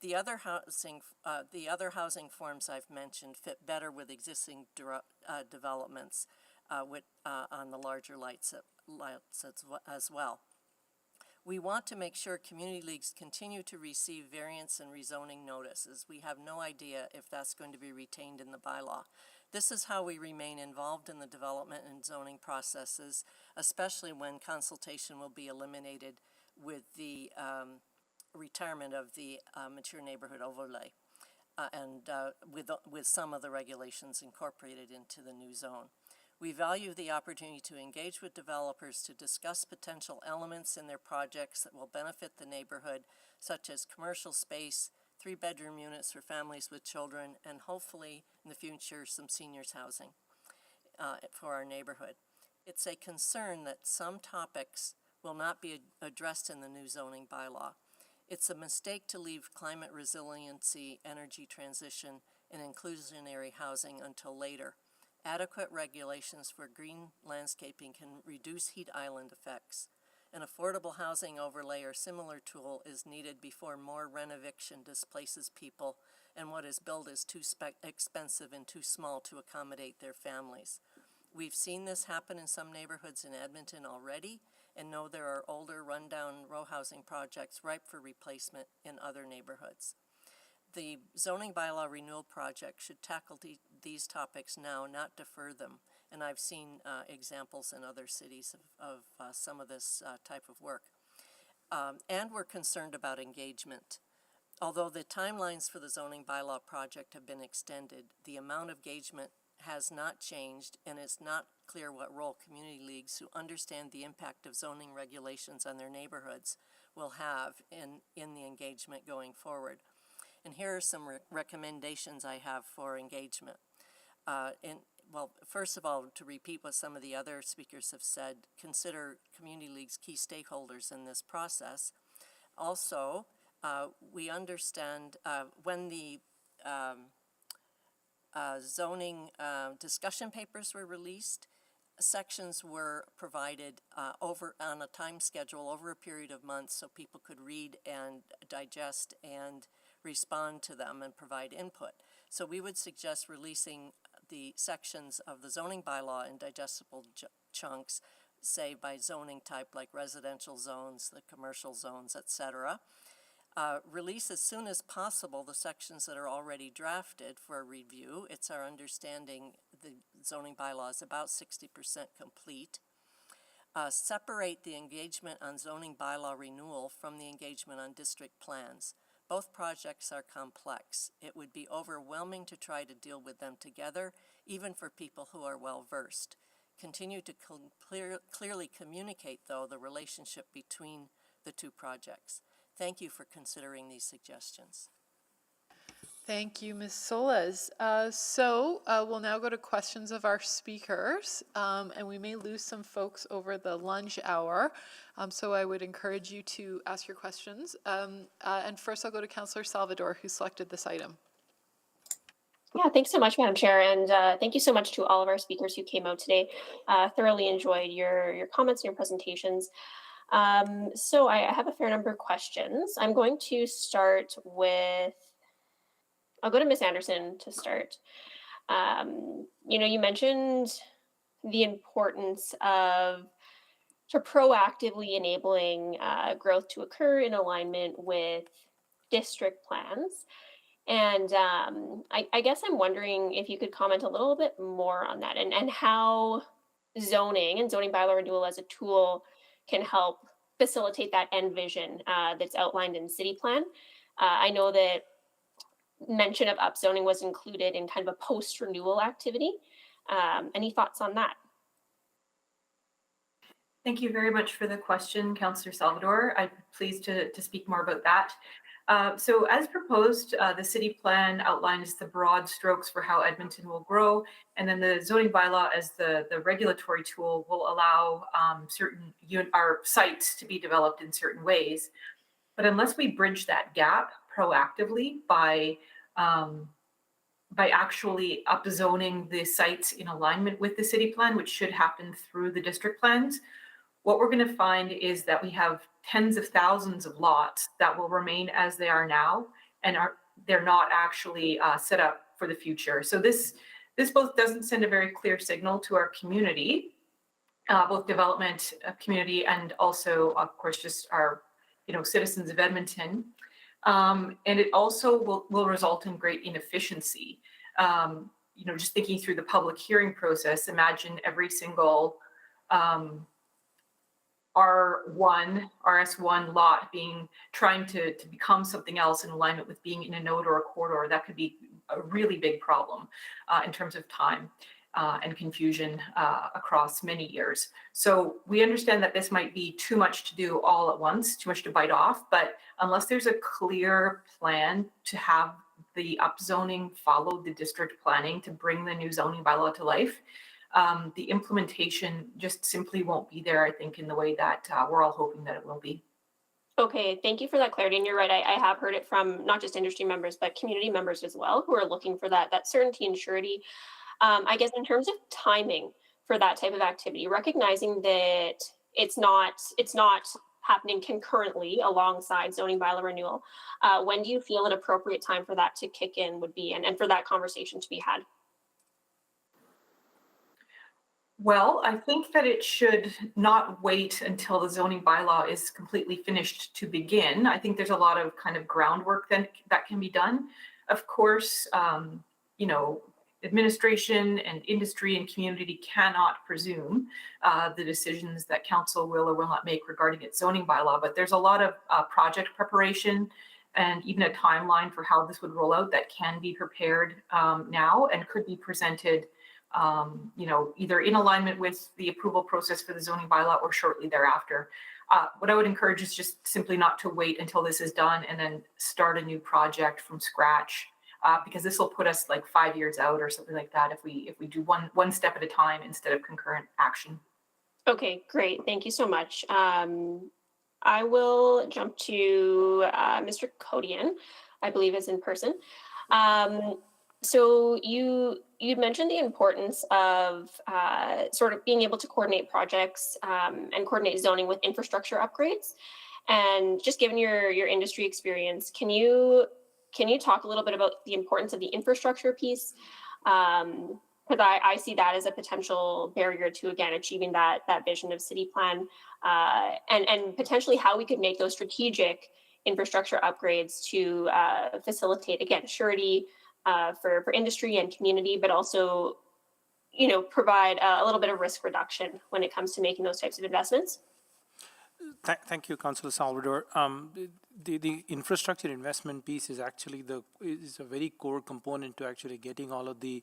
D: The other housing forms I've mentioned fit better with existing developments on the larger lots as well. We want to make sure community leagues continue to receive variance and rezoning notices. We have no idea if that's going to be retained in the bylaw. This is how we remain involved in the development and zoning processes, especially when consultation will be eliminated with the retirement of the mature neighborhood overlay and with some of the regulations incorporated into the new zone. We value the opportunity to engage with developers to discuss potential elements in their projects that will benefit the neighborhood, such as commercial space, 3-bedroom units for families with children, and hopefully in the future some seniors housing for our neighborhood. It's a concern that some topics will not be addressed in the new zoning bylaw. It's a mistake to leave climate resiliency, energy transition, and inclusionary housing until later. Adequate regulations for green landscaping can reduce heat island effects. An affordable housing overlay or similar tool is needed before more renoviction displaces people and what is built is too expensive and too small to accommodate their families. We've seen this happen in some neighborhoods in Edmonton already and know there are older rundown row housing projects ripe for replacement in other neighborhoods. The zoning bylaw renewal project should tackle these topics now, not defer them. And I've seen examples in other cities of some of this type of work. And we're concerned about engagement. Although the timelines for the zoning bylaw project have been extended, the amount of engagement has not changed, and it's not clear what role community leagues who understand the impact of zoning regulations on their neighborhoods will have in the engagement going forward. And here are some recommendations I have for engagement. Well, first of all, to repeat what some of the other speakers have said, consider community leagues key stakeholders in this process. Also, we understand when the zoning discussion papers were released, sections were provided on a time schedule over a period of months so people could read and digest and respond to them and provide input. So we would suggest releasing the sections of the zoning bylaw in digestible chunks, say by zoning type like residential zones, the commercial zones, etc. Release as soon as possible the sections that are already drafted for a review. It's our understanding the zoning bylaw is about 60% complete. Separate the engagement on zoning bylaw renewal from the engagement on district plans. Both projects are complex. It would be overwhelming to try to deal with them together, even for people who are well versed. Continue to clearly communicate, though, the relationship between the two projects. Thank you for considering these suggestions.
A: Thank you, Ms. Soles. We'll now go to questions of our speakers, and we may lose some folks over the lunch hour. So I would encourage you to ask your questions. And first I'll go to Councillor Salvador, who selected this item.
K: Yeah, thanks so much, Madam Chair, and thank you so much to all of our speakers who came out today. Thoroughly enjoyed your comments and your presentations. So I have a fair number of questions. I'm going to start with, I'll go to Ms. Anderson to start. You mentioned the importance of proactively enabling growth to occur in alignment with district plans. And I guess I'm wondering if you could comment a little bit more on that and how zoning and zoning bylaw renewal as a tool can help facilitate that end vision that's outlined in city plan. I know that mention of upzoning was included in kind of a post-renewal activity. Any thoughts on that?
Q: Thank you very much for the question, Councillor Salvador. I'm pleased to speak more about that. So as proposed, the city plan outlines the broad strokes for how Edmonton will grow, and then the zoning bylaw as the regulatory tool will allow certain our sites to be developed in certain ways. But unless we bridge that gap proactively by actually upzoning the sites in alignment with the city plan, which should happen through the district plans, what we're going to find is that we have tens of thousands of lots that will remain as they are now, and they're not actually set up for the future. So this both doesn't send a very clear signal to our community, both development community and also, of course, just our citizens of Edmonton. And it also will result in great inefficiency. Just thinking through the public hearing process, imagine every single RS1 lot trying to become something else in alignment with being in a node or a corridor. That could be a really big problem in terms of time and confusion across many years. So we understand that this might be too much to do all at once, too much to bite off, but unless there's a clear plan to have the upzoning follow the district planning to bring the new zoning bylaw to life, the implementation just simply won't be there, I think, in the way that we're all hoping that it will be.
K: Okay, thank you for that clarity. And you're right, I have heard it from not just industry members, but community members as well, who are looking for that certainty and surety. I guess in terms of timing for that type of activity, recognizing that it's not happening concurrently alongside zoning bylaw renewal, when do you feel an appropriate time for that to kick in would be, and for that conversation to be had?
Q: Well, I think that it should not wait until the zoning bylaw is completely finished to begin. I think there's a lot of kind of groundwork that can be done. Of course, administration and industry and community cannot presume the decisions that council will or will not make regarding its zoning bylaw, but there's a lot of project preparation and even a timeline for how this would roll out that can be prepared now and could be presented either in alignment with the approval process for the zoning bylaw or shortly thereafter. What I would encourage is just simply not to wait until this is done and then start a new project from scratch, because this will put us like 5 years out or something like that if we do one step at a time instead of concurrent action. Okay, great. Thank you so much. I will jump to Mr. Kodian, I believe is in person. So you'd mentioned the importance of sort of being able to coordinate projects and coordinate zoning with infrastructure upgrades. And just given your industry experience, can you talk a little bit about the importance of the infrastructure piece,
K: because I see that as a potential barrier to, again, achieving that vision of city plan, and potentially how we could make those strategic infrastructure upgrades to facilitate, again, surety for industry and community, but also, provide a little bit of risk reduction when it comes to making those types of investments.
B: Thank you, Councillor Salvador. The infrastructure investment piece is actually is a very core component to actually getting all of the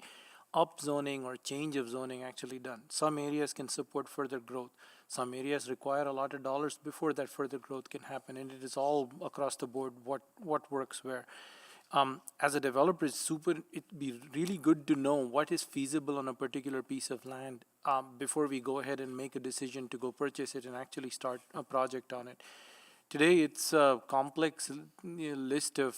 B: upzoning or change of zoning actually done. Some areas can support further growth. Some areas require a lot of dollars before that further growth can happen, and it is all across the board what works where. As a developer, it'd be really good to know what is feasible on a particular piece of land before we go ahead and make a decision to go purchase it and actually start a project on it. Today, it's a complex list of,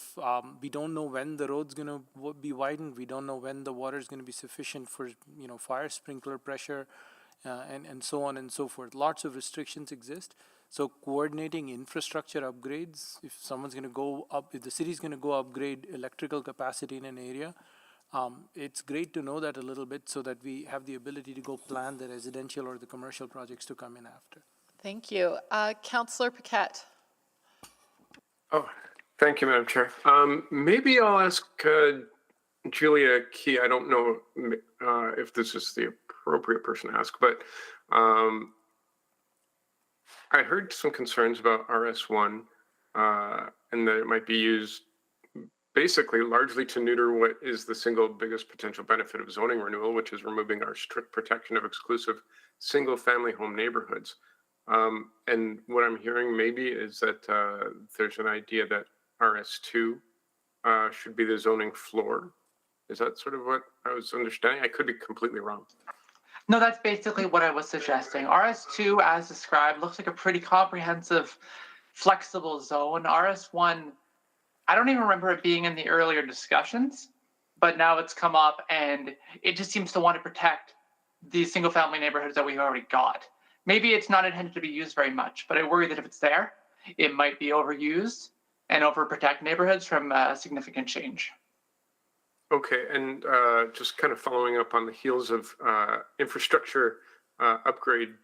B: we don't know when the road's going to be widened. We don't know when the water is going to be sufficient for, fire sprinkler pressure and so on and so forth. Lots of restrictions exist. So coordinating infrastructure upgrades, if someone's going to go up, if the city's going to go upgrade electrical capacity in an area, it's great to know that a little bit so that we have the ability to go plan the residential or the commercial projects to come in after.
A: Thank you. Councillor Paquette.
C: Oh, thank you, Madam Chair. Maybe I'll ask Julia Key. I don't know if this is the appropriate person to ask, but I heard some concerns about RS1 and that it might be used basically largely to neuter what is the single biggest potential benefit of zoning renewal, which is removing our strict protection of exclusive single family home neighborhoods. And what I'm hearing maybe is that there's an idea that RS2 should be the zoning floor. Is that sort of what I was understanding? I could be completely wrong.
L: No, that's basically what I was suggesting. RS2, as described, looks like a pretty comprehensive, flexible zone. RS1, I don't even remember it being in the earlier discussions, but now it's come up and it just seems to want to protect these single-family neighborhoods that we've already got. Maybe it's not intended to be used very much, but I worry that if it's there, it might be overused and overprotect neighborhoods from significant change.
C: Okay, and just kind of following up on the heels of infrastructure upgrades,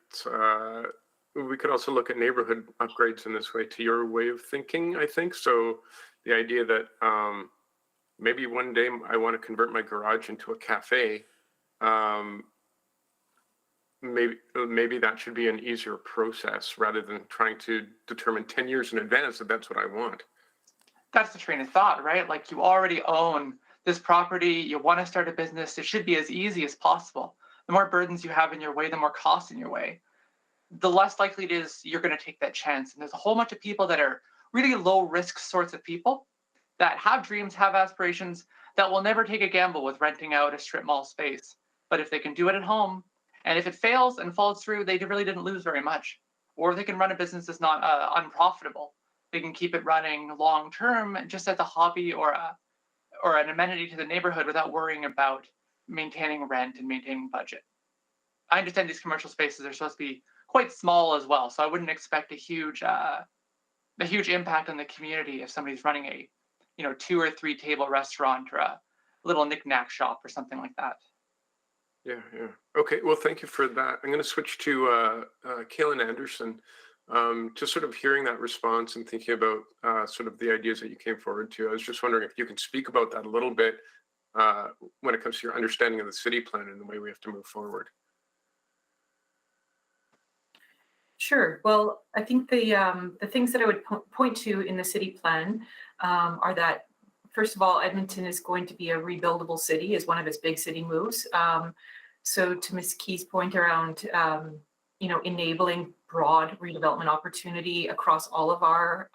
C: we could also look at neighborhood upgrades in this way, to your way of thinking, I think. So the idea that maybe one day I want to convert my garage into a cafe, maybe that should be an easier process rather than trying to determine 10 years in advance that that's what I want.
L: That's the train of thought, right? Like, you already own this property, you want to start a business, it should be as easy as possible. The more burdens you have in your way, the more costs in your way, the less likely it is you're going to take that chance. And there's a whole bunch of people that are really low risk sorts of people that have dreams, have aspirations, that will never take a gamble with renting out a strip mall space. But if they can do it at home, and if it fails and falls through, they really didn't lose very much. Or they can run a business that's not unprofitable. They can keep it running long term just as a hobby or an amenity to the neighborhood without worrying about maintaining rent and maintaining budget. I understand these commercial spaces are supposed to be quite small as well, so I wouldn't expect a huge impact on the community if somebody's running a 2 or 3 table restaurant or a little knick-knack shop or something like that.
C: Yeah. Okay, well, thank you for that. I'm going to switch to Kaylin Anderson. Just sort of hearing that response and thinking about sort of the ideas that you came forward to. I was just wondering if you can speak about that a little bit when it comes to your understanding of the city plan and the way we have to move forward.
Q: Sure. Well, I think the things that I would point to in the city plan are that, first of all, Edmonton is going to be a rebuildable city, is one of its big city moves. So to Ms. Key's point around, enabling broad redevelopment opportunity across all of our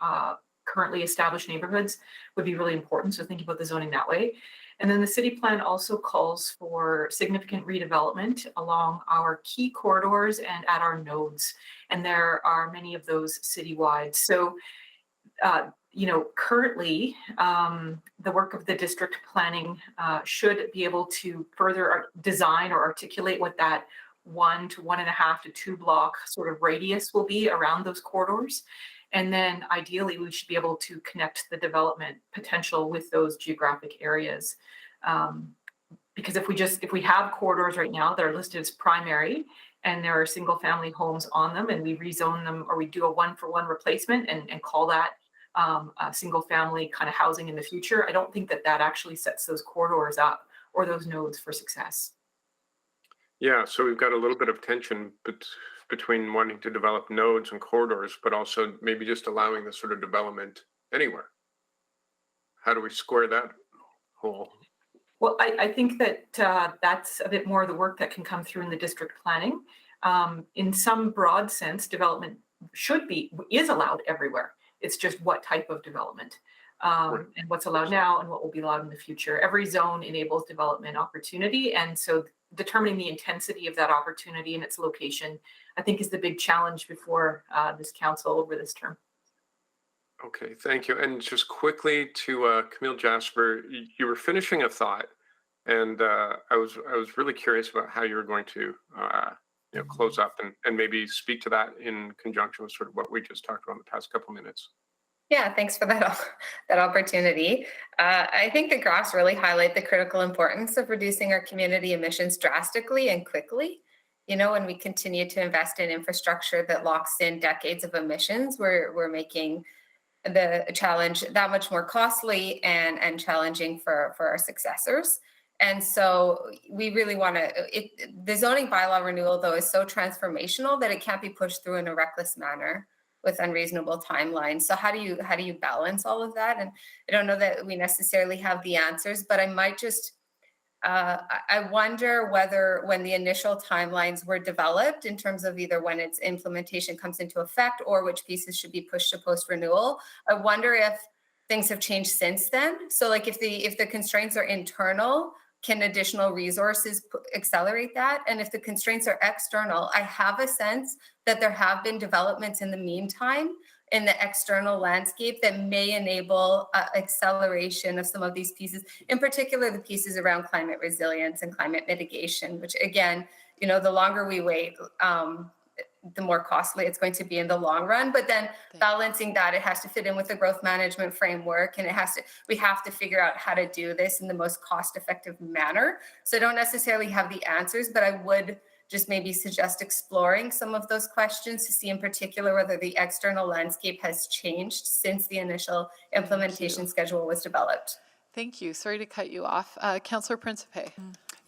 Q: currently established neighborhoods would be really important. So thinking about the zoning that way. And then the city plan also calls for significant redevelopment along our key corridors and at our nodes. And there are many of those citywide. So, currently the work of the district planning should be able to further design or articulate what that 1 to 1.5 to 2 block sort of radius will be around those corridors. And then ideally, we should be able to connect the development potential with those geographic areas. Because if we have corridors right now that are listed as primary and there are single family homes on them and we rezone them, or we do a 1-for-1 replacement and call that a single family kind of housing in the future, I don't think that actually sets those corridors up or those nodes for success.
C: Yeah, so we've got a little bit of tension between wanting to develop nodes and corridors, but also maybe just allowing this sort of development anywhere. How do we square that hole?
Q: Well, I think that that's a bit more of the work that can come through in the district planning. In some broad sense, development is allowed everywhere. It's just what type of development and what's allowed now and what will be allowed in the future. Every zone enables development opportunity. And so determining the intensity of that opportunity and its location, I think, is the big challenge before this council over this term.
C: Okay, thank you. And just quickly to Camille Jasper, you were finishing a thought, and I was really curious about how you were going to close up and maybe speak to that in conjunction with sort of what we just talked about in the past couple minutes.
H: Yeah, thanks for that opportunity. I think the graphs really highlight the critical importance of reducing our community emissions drastically and quickly. You know, when we continue to invest in infrastructure that locks in decades of emissions, we're making the challenge that much more costly and challenging for our successors. And so we really want to, the zoning bylaw renewal, though, is so transformational that it can't be pushed through in a reckless manner with unreasonable timelines. So how do you balance all of that? And I don't know that we necessarily have the answers, but I might just, I wonder whether when the initial timelines were developed in terms of either when its implementation comes into effect or which pieces should be pushed to post-renewal, I wonder if things have changed since then. So like if the constraints are internal, can additional resources accelerate that? And if the constraints are external, I have a sense that there have been developments in the meantime in the external landscape that may enable acceleration of some of these pieces, in particular the pieces around climate resilience and climate mitigation, which again, you know, the longer we wait, the more costly it's going to be in the long run. But then balancing that, it has to fit in with the growth management framework, and we have to figure out how to do this in the most cost-effective manner. So I don't necessarily have the answers, but I would just maybe suggest exploring some of those questions to see in particular whether the external landscape has changed since the initial implementation schedule was developed.
A: Thank you. Sorry to cut you off. Councillor Principe.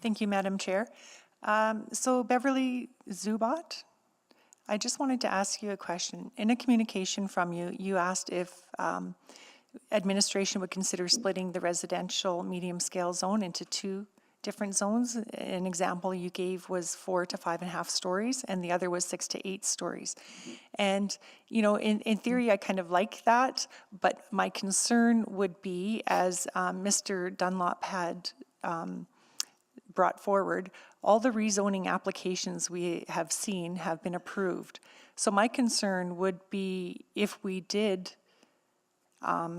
R: Thank you, Madam Chair. So Beverly Zubat, I just wanted to ask you a question. In a communication from you, you asked if administration would consider splitting the residential medium scale zone into 2 different zones. An example you gave was 4 to 5.5 stories, and the other was 6 to 8 stories. And, you know, in theory, I kind of like that, but my concern would be, as Mr. Dunlop had brought forward, all the rezoning applications we have seen have been approved. So my concern would be if we did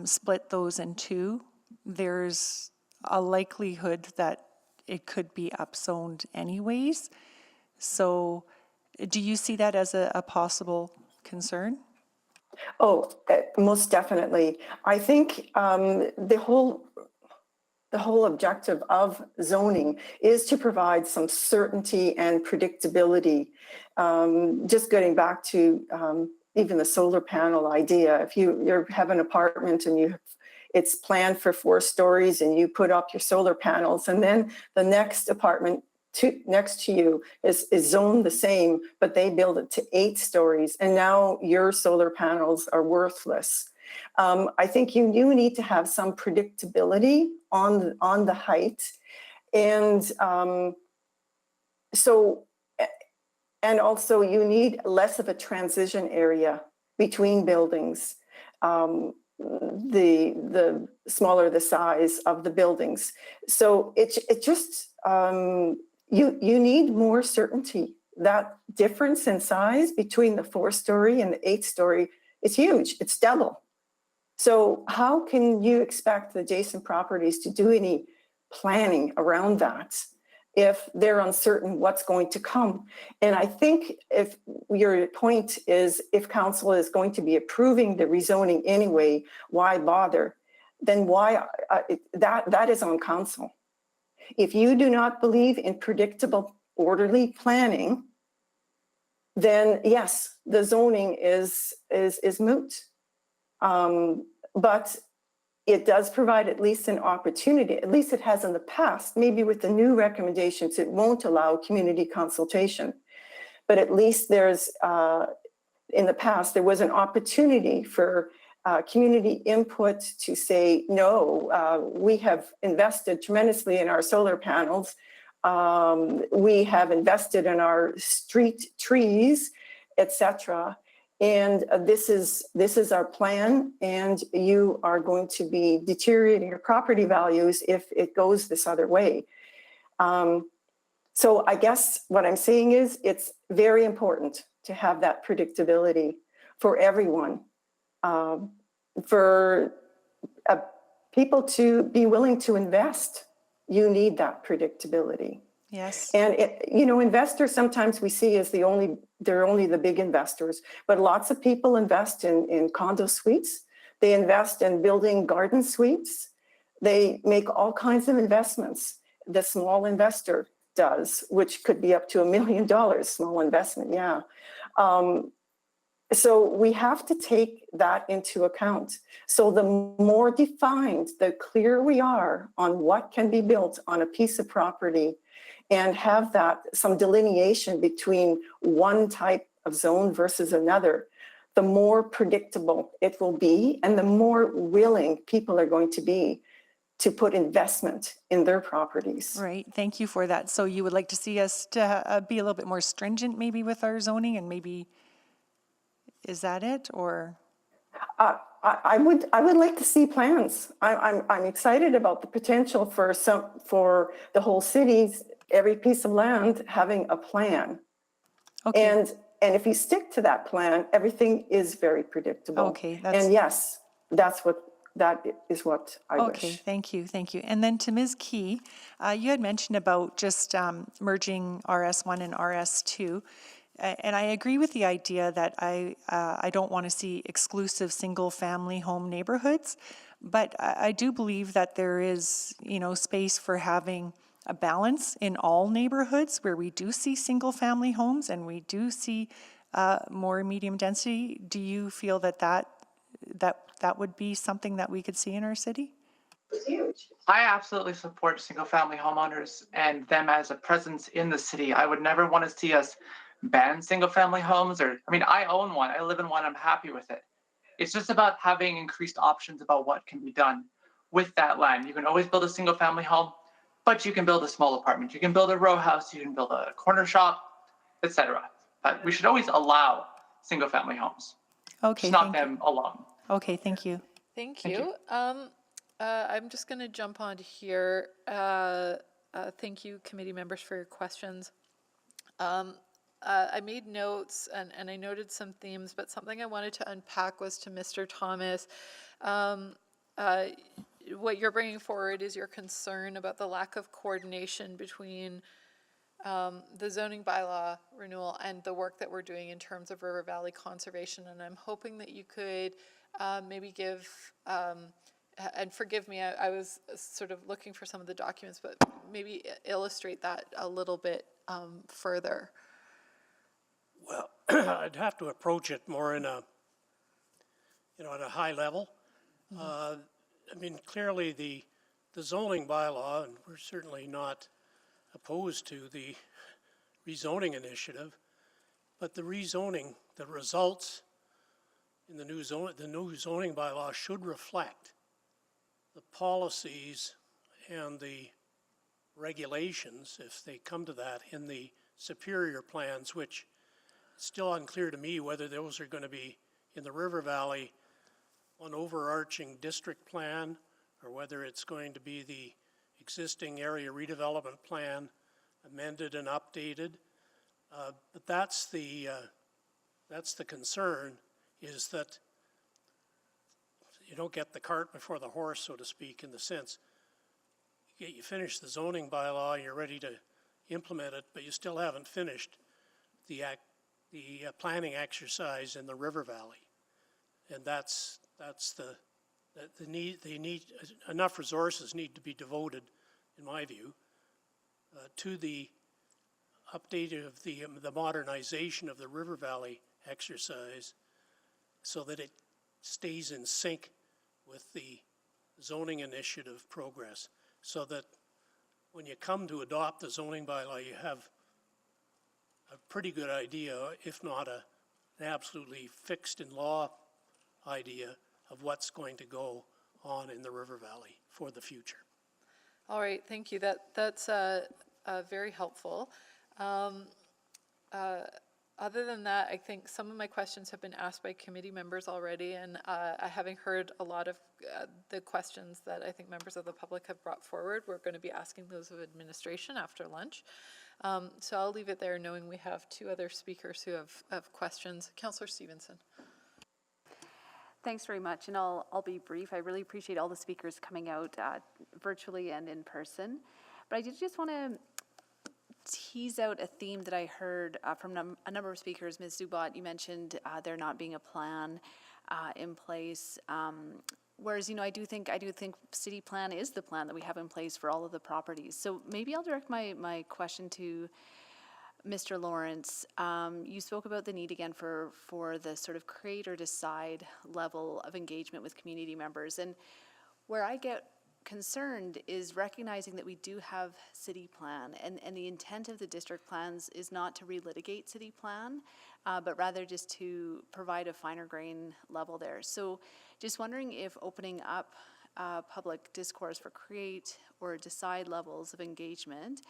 R: split those in 2, there's a likelihood that it could be upzoned anyways. So do you see that as a possible concern?
F: Oh, most definitely. I think the whole objective of zoning is to provide some certainty and predictability. Just getting back to even the solar panel idea, if you have an apartment and it's planned for 4 stories and you put up your solar panels, and then the next apartment next to you is zoned the same, but they build it to 8 stories, and now your solar panels are worthless. I think you need to have some predictability on the height, and and also you need less of a transition area between buildings. The smaller the size of the buildings, so it just you need more certainty. That difference in size between the 4-story and the 8-story is huge. It's double. So how can you expect the adjacent properties to do any planning around that if they're uncertain what's going to come? And I think if your point is if council is going to be approving the rezoning anyway, why bother? Then why that is on council. If you do not believe in predictable, orderly planning, then yes, the zoning is moot. But it does provide at least an opportunity, at least it has in the past. Maybe with the new recommendations, it won't allow community consultation. But at least there's, in the past, there was an opportunity for community input to say, no, we have invested tremendously in our solar panels. We have invested in our street trees, etc. And this is our plan, and you are going to be deteriorating your property values if it goes this other way. So I guess what I'm saying is it's very important to have that predictability for everyone, for people to be willing to invest. You need that predictability.
R: Yes.
F: And investors sometimes we see as they're only the big investors, but lots of people invest in condo suites. They invest in building garden suites. They make all kinds of investments. The small investor does, which could be up to $1 million, small investment, yeah. So we have to take that into account. So the more defined, the clearer we are on what can be built on a piece of property, and have that some delineation between one type of zone versus another, the more predictable it will be, and the more willing people are going to be to put investment in their properties.
R: Right. Thank you for that. So you would like to see us to be a little bit more stringent maybe with our zoning, and maybe, is that it, or?
F: I would like to see plans. I'm excited about the potential for the whole city's, every piece of land having a plan.
R: Okay.
F: And if you stick to that plan, everything is very predictable.
R: Okay.
F: And yes, that is what I wish.
R: Okay, thank you. And then to Ms. Key, you had mentioned about just merging RS1 and RS2. And I agree with the idea that I don't want to see exclusive single-family home neighborhoods, but I do believe that there is, space for having a balance in all neighborhoods where we do see single-family homes and we do see more medium density. Do you feel that would be something that we could see in our city?
L: I absolutely support single-family homeowners and them as a presence in the city. I would never want to see us ban single-family homes, I own one, I live in one, I'm happy with it. It's just about having increased options about what can be done with that land. You can always build a single-family home, but you can build a small apartment, you can build a row house, you can build a corner shop, etc. But we should always allow single-family homes.
R: Okay,
L: just not them alone.
R: Okay, thank you.
A: Thank you. I'm just going to jump on here. Thank you, committee members, for your questions. I made notes and I noted some themes, but something I wanted to unpack was to Mr. Thomas. What you're bringing forward is your concern about the lack of coordination between the zoning bylaw renewal and the work that we're doing in terms of River Valley conservation. And I'm hoping that you could maybe give, and forgive me, I was sort of looking for some of the documents, but maybe illustrate that a little bit further.
I: Well, I'd have to approach it more in a, at a high level. Clearly the zoning bylaw, and we're certainly not opposed to the rezoning initiative, but the rezoning, the results in the new zoning bylaw should reflect the policies and the regulations, if they come to that, in the superior plans, which it's still unclear to me whether those are going to be in the River Valley an overarching district plan, or whether it's going to be the existing area redevelopment plan amended and updated. But that's the concern, is that you don't get the cart before the horse, so to speak, in the sense you finish the zoning bylaw, you're ready to implement it, but you still haven't finished the planning exercise in the River Valley. And that's the need. Enough resources need to be devoted, in my view, to the update of the modernization of the River Valley exercise so that it stays in sync with the zoning initiative progress, so that when you come to adopt the zoning bylaw, you have a pretty good idea, if not an absolutely fixed in law idea of what's going to go on in the River Valley for the future.
A: All right, thank you. That's very helpful. Other than that, I think some of my questions have been asked by committee members already, and having heard a lot of the questions that I think members of the public have brought forward, we're going to be asking those of administration after lunch. So I'll leave it there, knowing we have two other speakers who have questions. Councillor Stevenson.
S: Thanks very much, and I'll be brief. I really appreciate all the speakers coming out virtually and in person. But I did just want to tease out a theme that I heard from a number of speakers. Ms. Zubat, you mentioned there not being a plan in place. Whereas, I do think city plan is the plan that we have in place for all of the properties. So maybe I'll direct my question to Mr. Lawrence. You spoke about the need again for the sort of create or decide level of engagement with community members. And where I get concerned is recognizing that we do have city plan, and the intent of the district plans is not to relitigate city plan, but rather just to provide a finer grain level there. So just wondering if opening up public discourse for create or decide levels of engagement,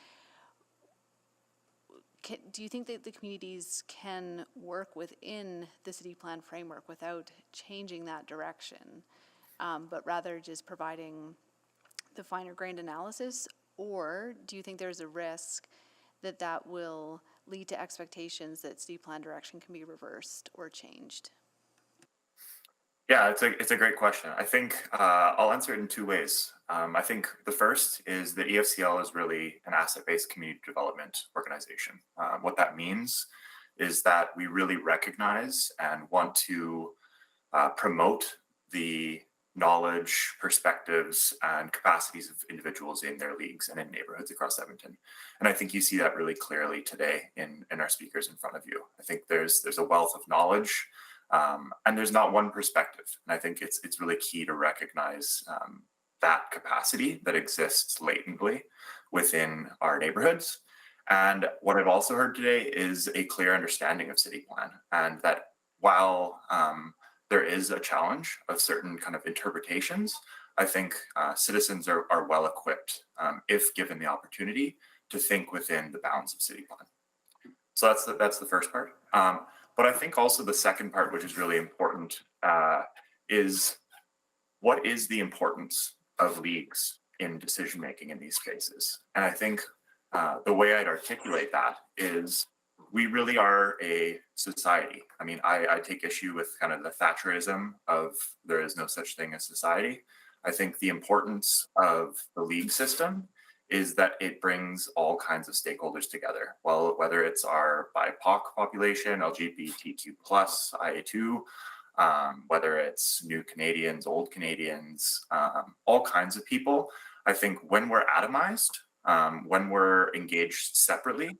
S: do you think that the communities can work within the city plan framework without changing that direction, but rather just providing the finer grained analysis? Or do you think there's a risk that that will lead to expectations that city plan direction can be reversed or changed?
T: Yeah, it's a great question. I think I'll answer it in two ways. I think the first is that EFCL is really an asset-based community development organization. What that means is that we really recognize and want to promote the knowledge, perspectives, and capacities of individuals in their leagues and in neighborhoods across Edmonton. And I think you see that really clearly today in our speakers in front of you. I think there's a wealth of knowledge, and there's not one perspective. And I think it's really key to recognize that capacity that exists latently within our neighborhoods. And what I've also heard today is a clear understanding of city plan, and that while there is a challenge of certain kind of interpretations, I think citizens are well equipped, if given the opportunity, to think within the bounds of city plan. So that's the first part. But I think also the second part, which is really important, is what is the importance of leagues in decision making in these spaces? And I think the way I'd articulate that is we really are a society. I mean, I take issue with kind of the Thatcherism of there is no such thing as society. I think the importance of the league system is that it brings all kinds of stakeholders together. Well, whether it's our BIPOC population, LGBTQ+, IA2, whether it's new Canadians, old Canadians, all kinds of people. I think when we're atomized, when we're engaged separately,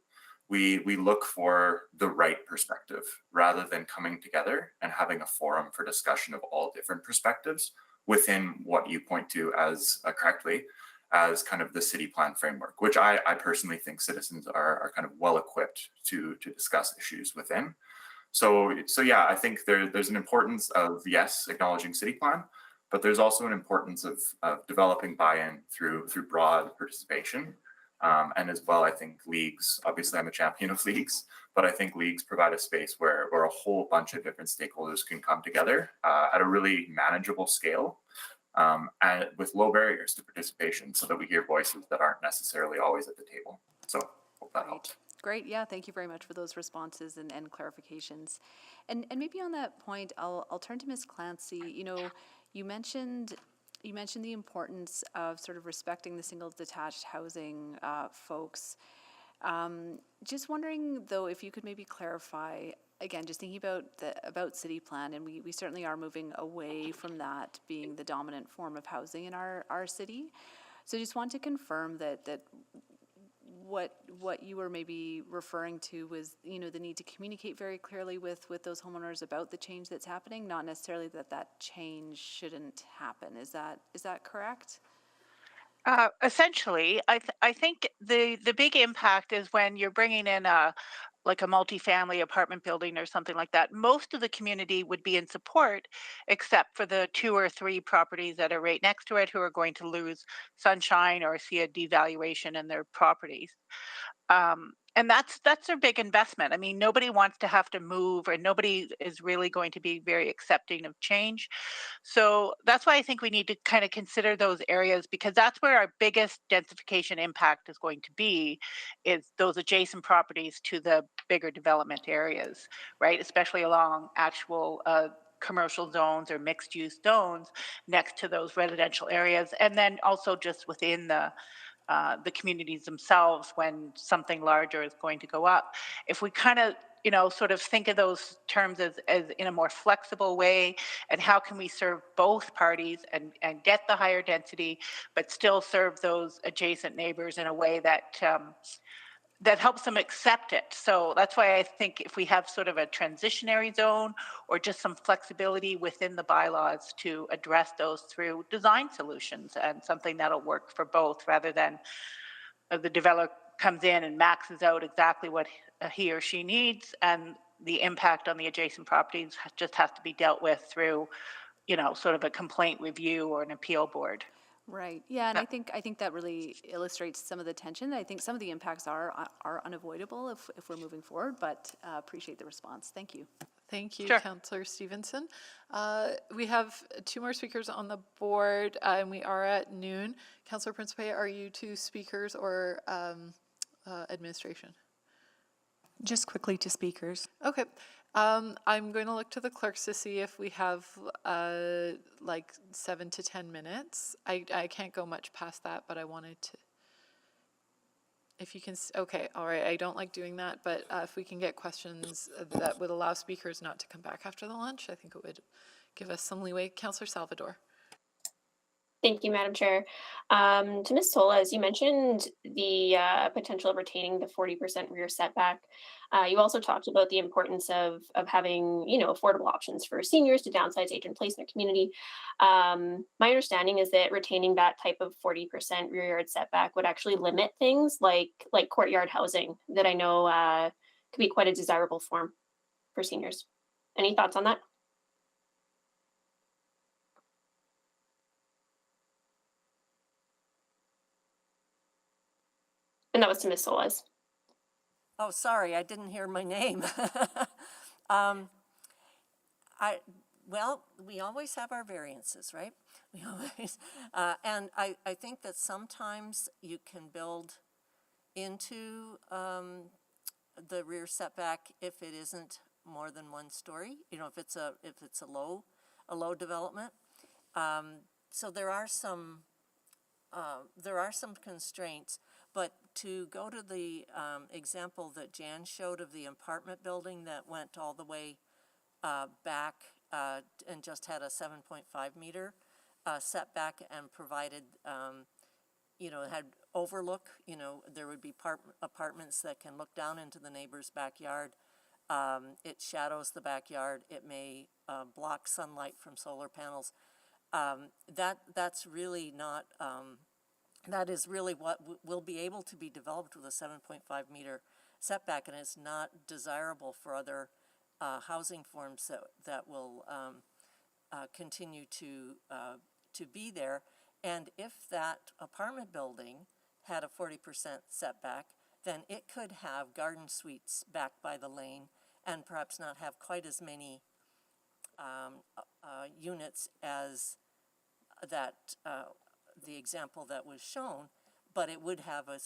T: we look for the right perspective rather than coming together and having a forum for discussion of all different perspectives within what you point to as correctly as kind of the city plan framework, which I personally think citizens are kind of well equipped to discuss issues within. So yeah, I think there's an importance of, yes, acknowledging city plan, but there's also an importance of developing buy-in through broad participation. And as well, I think leagues, obviously I'm a champion of leagues, but I think leagues provide a space where a whole bunch of different stakeholders can come together at a really manageable scale, and with low barriers to participation, so that we hear voices that aren't necessarily always at the table. So hope that helps.
S: Great. Yeah, thank you very much for those responses and clarifications. And maybe on that point, I'll turn to Ms. Clancy. You mentioned the importance of sort of respecting the single detached housing folks. Just wondering though, if you could maybe clarify, again, just thinking about city plan, and we certainly are moving away from that being the dominant form of housing in our city. So just want to confirm that what you were maybe referring to was, you know, the need to communicate very clearly with those homeowners about the change that's happening, not necessarily that change shouldn't happen. Is that correct?
V: Essentially, I think the big impact is when you're bringing in like a multifamily apartment building or something like that. Most of the community would be in support, except for the 2 or 3 properties that are right next to it who are going to lose sunshine or see a devaluation in their properties. And that's their big investment. I mean, nobody wants to have to move, and nobody is really going to be very accepting of change. So that's why I think we need to kind of consider those areas, because that's where our biggest densification impact is going to be, is those adjacent properties to the bigger development areas, right? Especially along actual commercial zones or mixed use zones next to those residential areas, and then also just within the communities themselves when something larger is going to go up. If we kind of, you know, sort of think of those terms as in a more flexible way, and how can we serve both parties and get the higher density, but still serve those adjacent neighbors in a way that that helps them accept it. So that's why I think if we have sort of a transitionary zone or just some flexibility within the bylaws to address those through design solutions and something that'll work for both, rather than the developer comes in and maxes out exactly what he or she needs, and the impact on the adjacent properties just has to be dealt with through, you know, sort of a complaint review or an appeal board.
S: Right. Yeah, and I think that really illustrates some of the tension. I think some of the impacts are unavoidable if we're moving forward, but appreciate the response. Thank you.
A: Thank you,
V: Sure.
A: Councillor Stevenson. We have 2 more speakers on the board, and we are at noon. Councillor Principe, are you 2 speakers or administration?
R: Just quickly to speakers.
A: Okay. I'm going to look to the clerks to see if we have like 7 to 10 minutes. I can't go much past that, but I wanted to. If you can, okay, all right. I don't like doing that, but if we can get questions that would allow speakers not to come back after the lunch, I think it would give us some leeway. Councillor Salvador.
K: Thank you, Madam Chair. To Ms. Tola, as you mentioned the potential of retaining the 40% rear setback, you also talked about the importance of having, you know, affordable options for seniors to downsize, age in place in their community. My understanding is that retaining that type of 40% rear yard setback would actually limit things like courtyard housing that I know could be quite a desirable form for seniors. Any thoughts on that? And that was to Ms. Solis.
D: Oh, sorry, I didn't hear my name. Well, we always have our variances, right? We always, and I think that sometimes you can build into the rear setback if it isn't more than 1 story. You know, if it's a low development. So there are some constraints. But to go to the example that Jan showed of the apartment building that went all the way back and just had a 7.5 meter setback and provided, you know, had overlook, you know, there would be apartments that can look down into the neighbor's backyard. It shadows the backyard. It may block sunlight from solar panels. That's really not... that is really what will be able to be developed with a 7.5 meter setback, and it's not desirable for other housing forms that will continue to be there. And if that apartment building had a 40% setback, then it could have garden suites back by the lane and perhaps not have quite as many units as that the example that was shown, but it would have a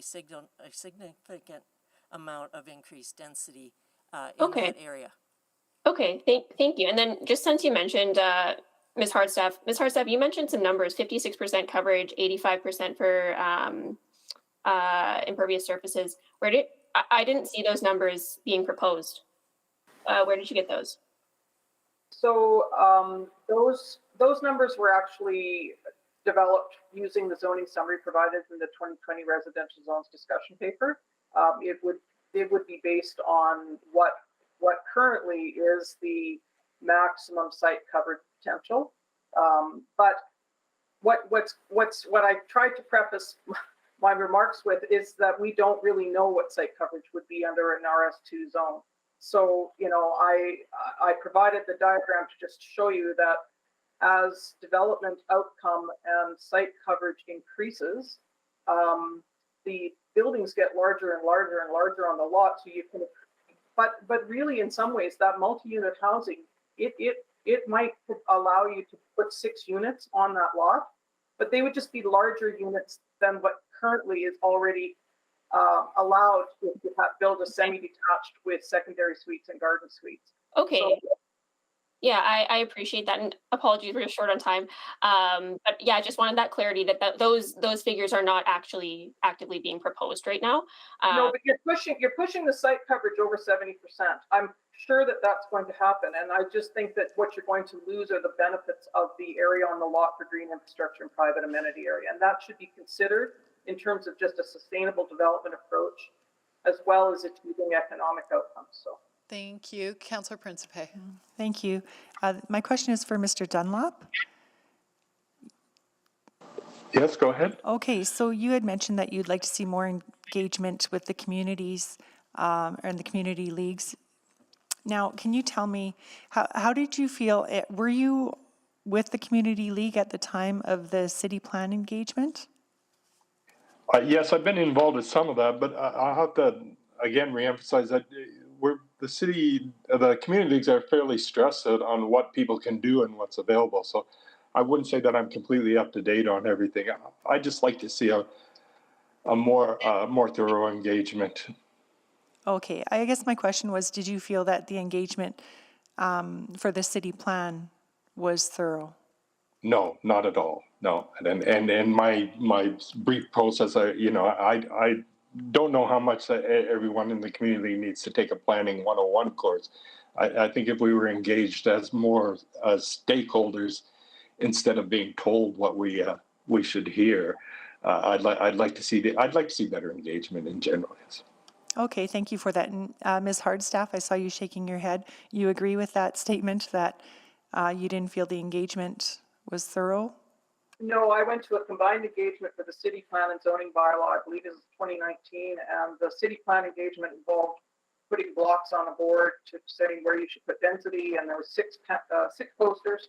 D: significant amount of increased density in that area.
K: Okay, thank you. And then just since you mentioned Ms. Hardstaff, you mentioned some numbers: 56% coverage, 85% for impervious surfaces. I didn't see those numbers being proposed. Where did you get those?
J: So those numbers were actually developed using the zoning summary provided in the 2020 residential zones discussion paper. It would be based on what currently is the maximum site coverage potential. But what I tried to preface my remarks with is that we don't really know what site coverage would be under an RS2 zone. So, you know, I provided the diagram to just show you that as development outcome and site coverage increases, the buildings get larger and larger and larger on the lot. So you can, but really in some ways that multi-unit housing, it might allow you to put 6 units on that lot, but they would just be larger units than what currently is already allowed if you build a semi-detached with secondary suites and garden suites.
K: Okay.
J: So,
K: yeah, I appreciate that, and apologies, we're short on time. But yeah, I just wanted that clarity that those figures are not actually actively being proposed right now.
J: no, but you're pushing the site coverage over 70%. I'm sure that that's going to happen, and I just think that what you're going to lose are the benefits of the area on the lot for green infrastructure and private amenity area, and that should be considered in terms of just a sustainable development approach, as well as achieving economic outcomes. So.
A: Thank you. Councillor Principe.
R: Thank you. My question is for Mr. Dunlop.
G: Yes, go ahead.
R: Okay, so you had mentioned that you'd like to see more engagement with the communities and the community leagues. Now, can you tell me, how did you feel? Were you with the community league at the time of the city plan engagement?
G: Yes, I've been involved with some of that, but I have to again reemphasize that the community leagues are fairly stressed out on what people can do and what's available. So I wouldn't say that I'm completely up to date on everything. I just like to see a more thorough engagement.
R: Okay, I guess my question was, did you feel that the engagement for the city plan was thorough?
G: No, not at all. No, and my brief process, I don't know how much everyone in the community needs to take a planning 101 course. I think if we were engaged as more stakeholders instead of being told what we should hear, I'd like to see better engagement in general. Yes.
R: Okay, thank you for that. And Ms. Hardstaff, I saw you shaking your head. You agree with that statement that you didn't feel the engagement was thorough?
J: No, I went to a combined engagement for the city plan and zoning bylaw, I believe it was 2019, and the city plan engagement involved putting blocks on a board to saying where you should put density, and there were six posters,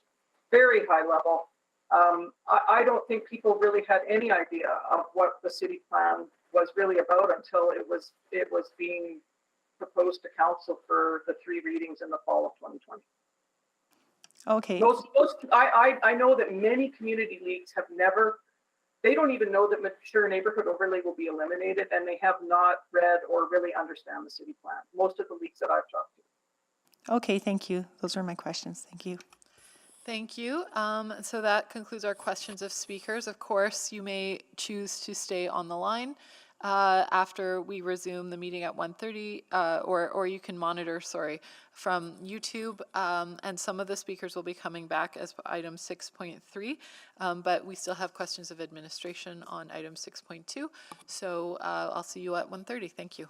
J: very high level. I don't think people really had any idea of what the city plan was really about until it was being proposed to council for the 3 readings in the fall of 2020.
R: Okay.
J: I know that many community leagues they don't even know that mature neighborhood overlay will be eliminated, and they have not read or really understand the city plan. Most of the leagues that I've talked to.
R: Okay, thank you. Those are my questions. Thank you.
A: Thank you. So that concludes our questions of speakers. Of course, you may choose to stay on the line after we resume the meeting at 1:30, or you can monitor, from YouTube. And some of the speakers will be coming back as item 6.3, but we still have questions of administration on item 6.2. So I'll see you at 1:30. Thank you.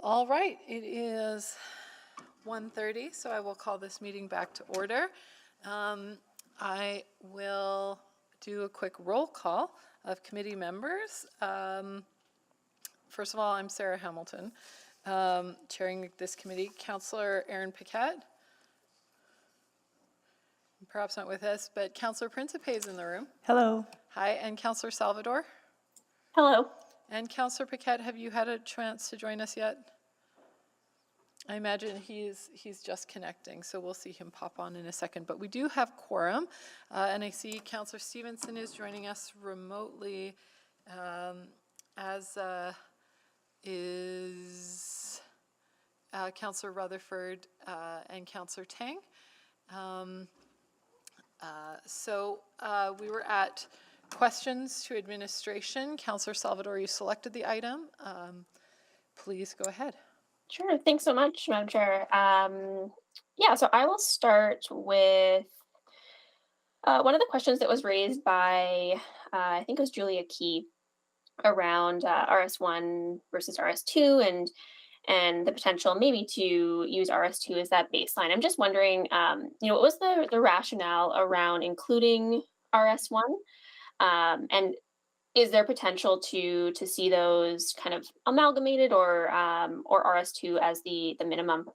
A: All right, it is 1:30, so I will call this meeting back to order. I will do a quick roll call of committee members. First of all, I'm Sarah Hamilton, chairing this committee. Councillor Aaron Paquette, perhaps not with us, but Councillor Principe is in the room.
R: Hello.
A: Hi, and Councillor Salvador.
K: Hello.
A: And Councillor Paquette, have you had a chance to join us yet? I imagine he's just connecting, so we'll see him pop on in a second. But we do have quorum, and I see Councillor Stevenson is joining us remotely, as is Councillor Rutherford and Councillor Tang. So we were at questions to administration. Councillor Salvador, you selected the item. Please go ahead.
K: Sure. Thanks so much, Madam Chair. Yeah, so I will start with one of the questions that was raised by, I think it was Julia Key, around RS1 versus RS2 and the potential maybe to use RS2 as that baseline. I'm just wondering, what was the rationale around including RS1? And is there potential to see those kind of amalgamated or RS2 as the minimum?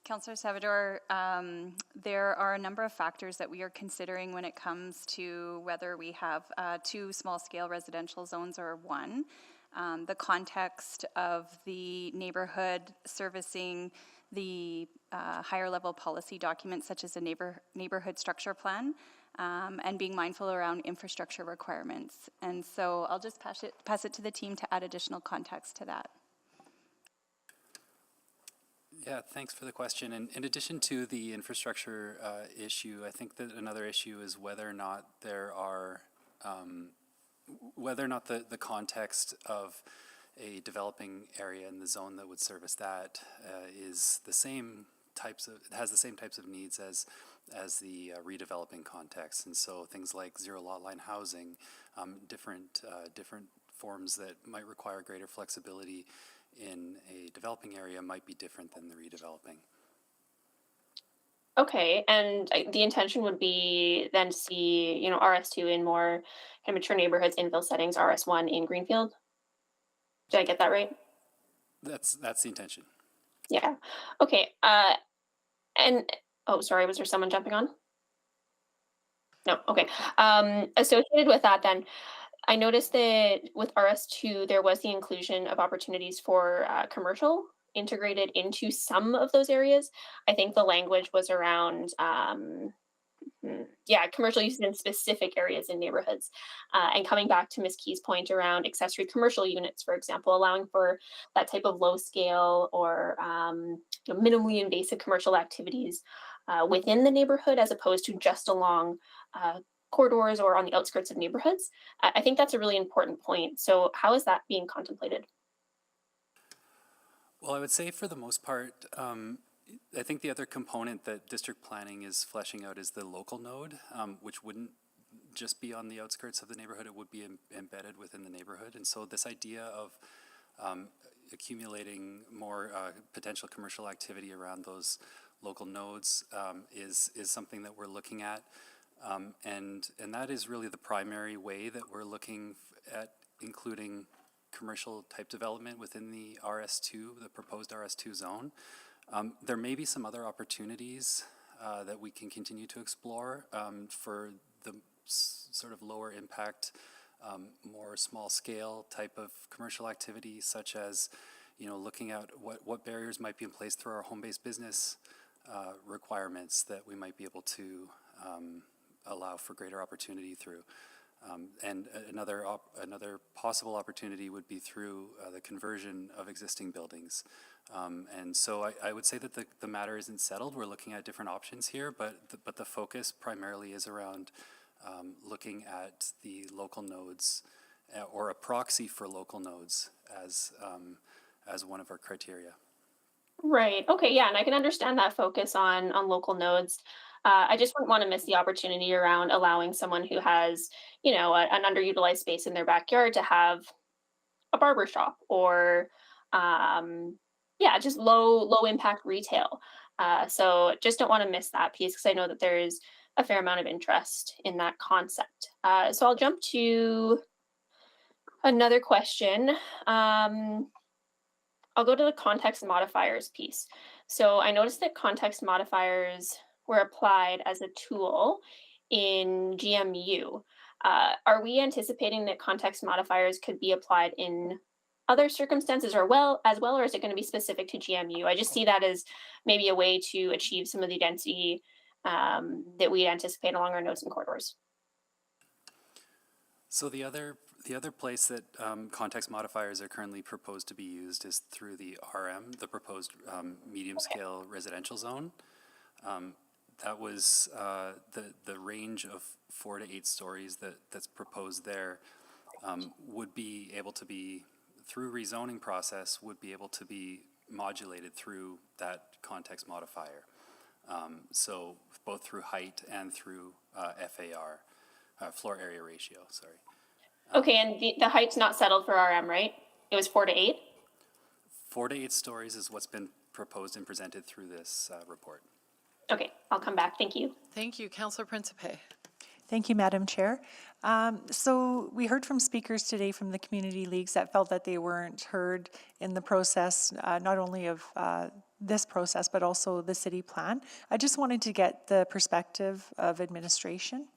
N: Councillor Salvador, there are a number of factors that we are considering when it comes to whether we have 2 small-scale residential zones or 1. The context of the neighborhood servicing the higher level policy documents such as a neighborhood structure plan, and being mindful around infrastructure requirements. And so I'll just pass it to the team to add additional context to that.
U: Yeah, thanks for the question. And in addition to the infrastructure issue, I think that another issue is whether or not there are, whether or not the context of a developing area in the zone that would service that is the same types of, has the same types of needs as the redeveloping context. And so things like zero lot line housing, different forms that might require greater flexibility in a developing area might be different than the redeveloping.
K: Okay, and the intention would be then to see, RS2 in more kind of mature neighborhoods, infill settings, RS1 in Greenfield. Did I get that right?
U: That's the intention.
K: Yeah. Okay. And oh, sorry, was there someone jumping on? No. Okay. Associated with that, then, I noticed that with RS2, there was the inclusion of opportunities for commercial integrated into some of those areas. I think the language was around, commercial uses in specific areas in neighborhoods. And coming back to Ms. Key's point around accessory commercial units, for example, allowing for that type of low scale or minimally invasive commercial activities within the neighborhood as opposed to just along corridors or on the outskirts of neighborhoods. I think that's a really important point. So how is that being contemplated?
U: Well, I would say for the most part, I think the other component that district planning is fleshing out is the local node, which wouldn't just be on the outskirts of the neighborhood, it would be embedded within the neighborhood. And so this idea of accumulating more potential commercial activity around those local nodes is something that we're looking at. And that is really the primary way that we're looking at including commercial type development within the RS2, the proposed RS2 zone. There may be some other opportunities that we can continue to explore for the sort of lower impact, more small scale type of commercial activity, such as, looking at what barriers might be in place through our home-based business requirements that we might be able to allow for greater opportunity through. And another possible opportunity would be through the conversion of existing buildings. And so I would say that the matter isn't settled. We're looking at different options here, but the focus primarily is around looking at the local nodes or a proxy for local nodes as one of our criteria.
K: Right. Okay. Yeah. And I can understand that focus on local nodes. I just wouldn't want to miss the opportunity around allowing someone who has, an underutilized space in their backyard to have a barber shop or yeah, just low impact retail. So just don't want to miss that piece because I know that there's a fair amount of interest in that concept. So I'll jump to another question. I'll go to the context modifiers piece. So I noticed that context modifiers were applied as a tool in GMU. Are we anticipating that context modifiers could be applied in other circumstances or or is it going to be specific to GMU? I just see that as maybe a way to achieve some of the density that we anticipate along our nodes and corridors.
U: So the other place that context modifiers are currently proposed to be used is through the RM, the proposed medium scale residential zone. That was the range of 4 to 8 stories that's proposed there would be able to be, through rezoning process, would be able to be modulated through that context modifier. So both through height and through FAR, floor area ratio, sorry.
K: Okay, and the height's not settled for RM, right? It was 4 to 8?
U: 4 to 8 stories is what's been proposed and presented through this report.
K: Okay, I'll come back. Thank you.
A: Thank you, Councillor Principe.
R: Thank you, Madam Chair. So we heard from speakers today from the community leagues that felt that they weren't heard in the process, not only of this process, but also the city plan. I just wanted to get the perspective of administration.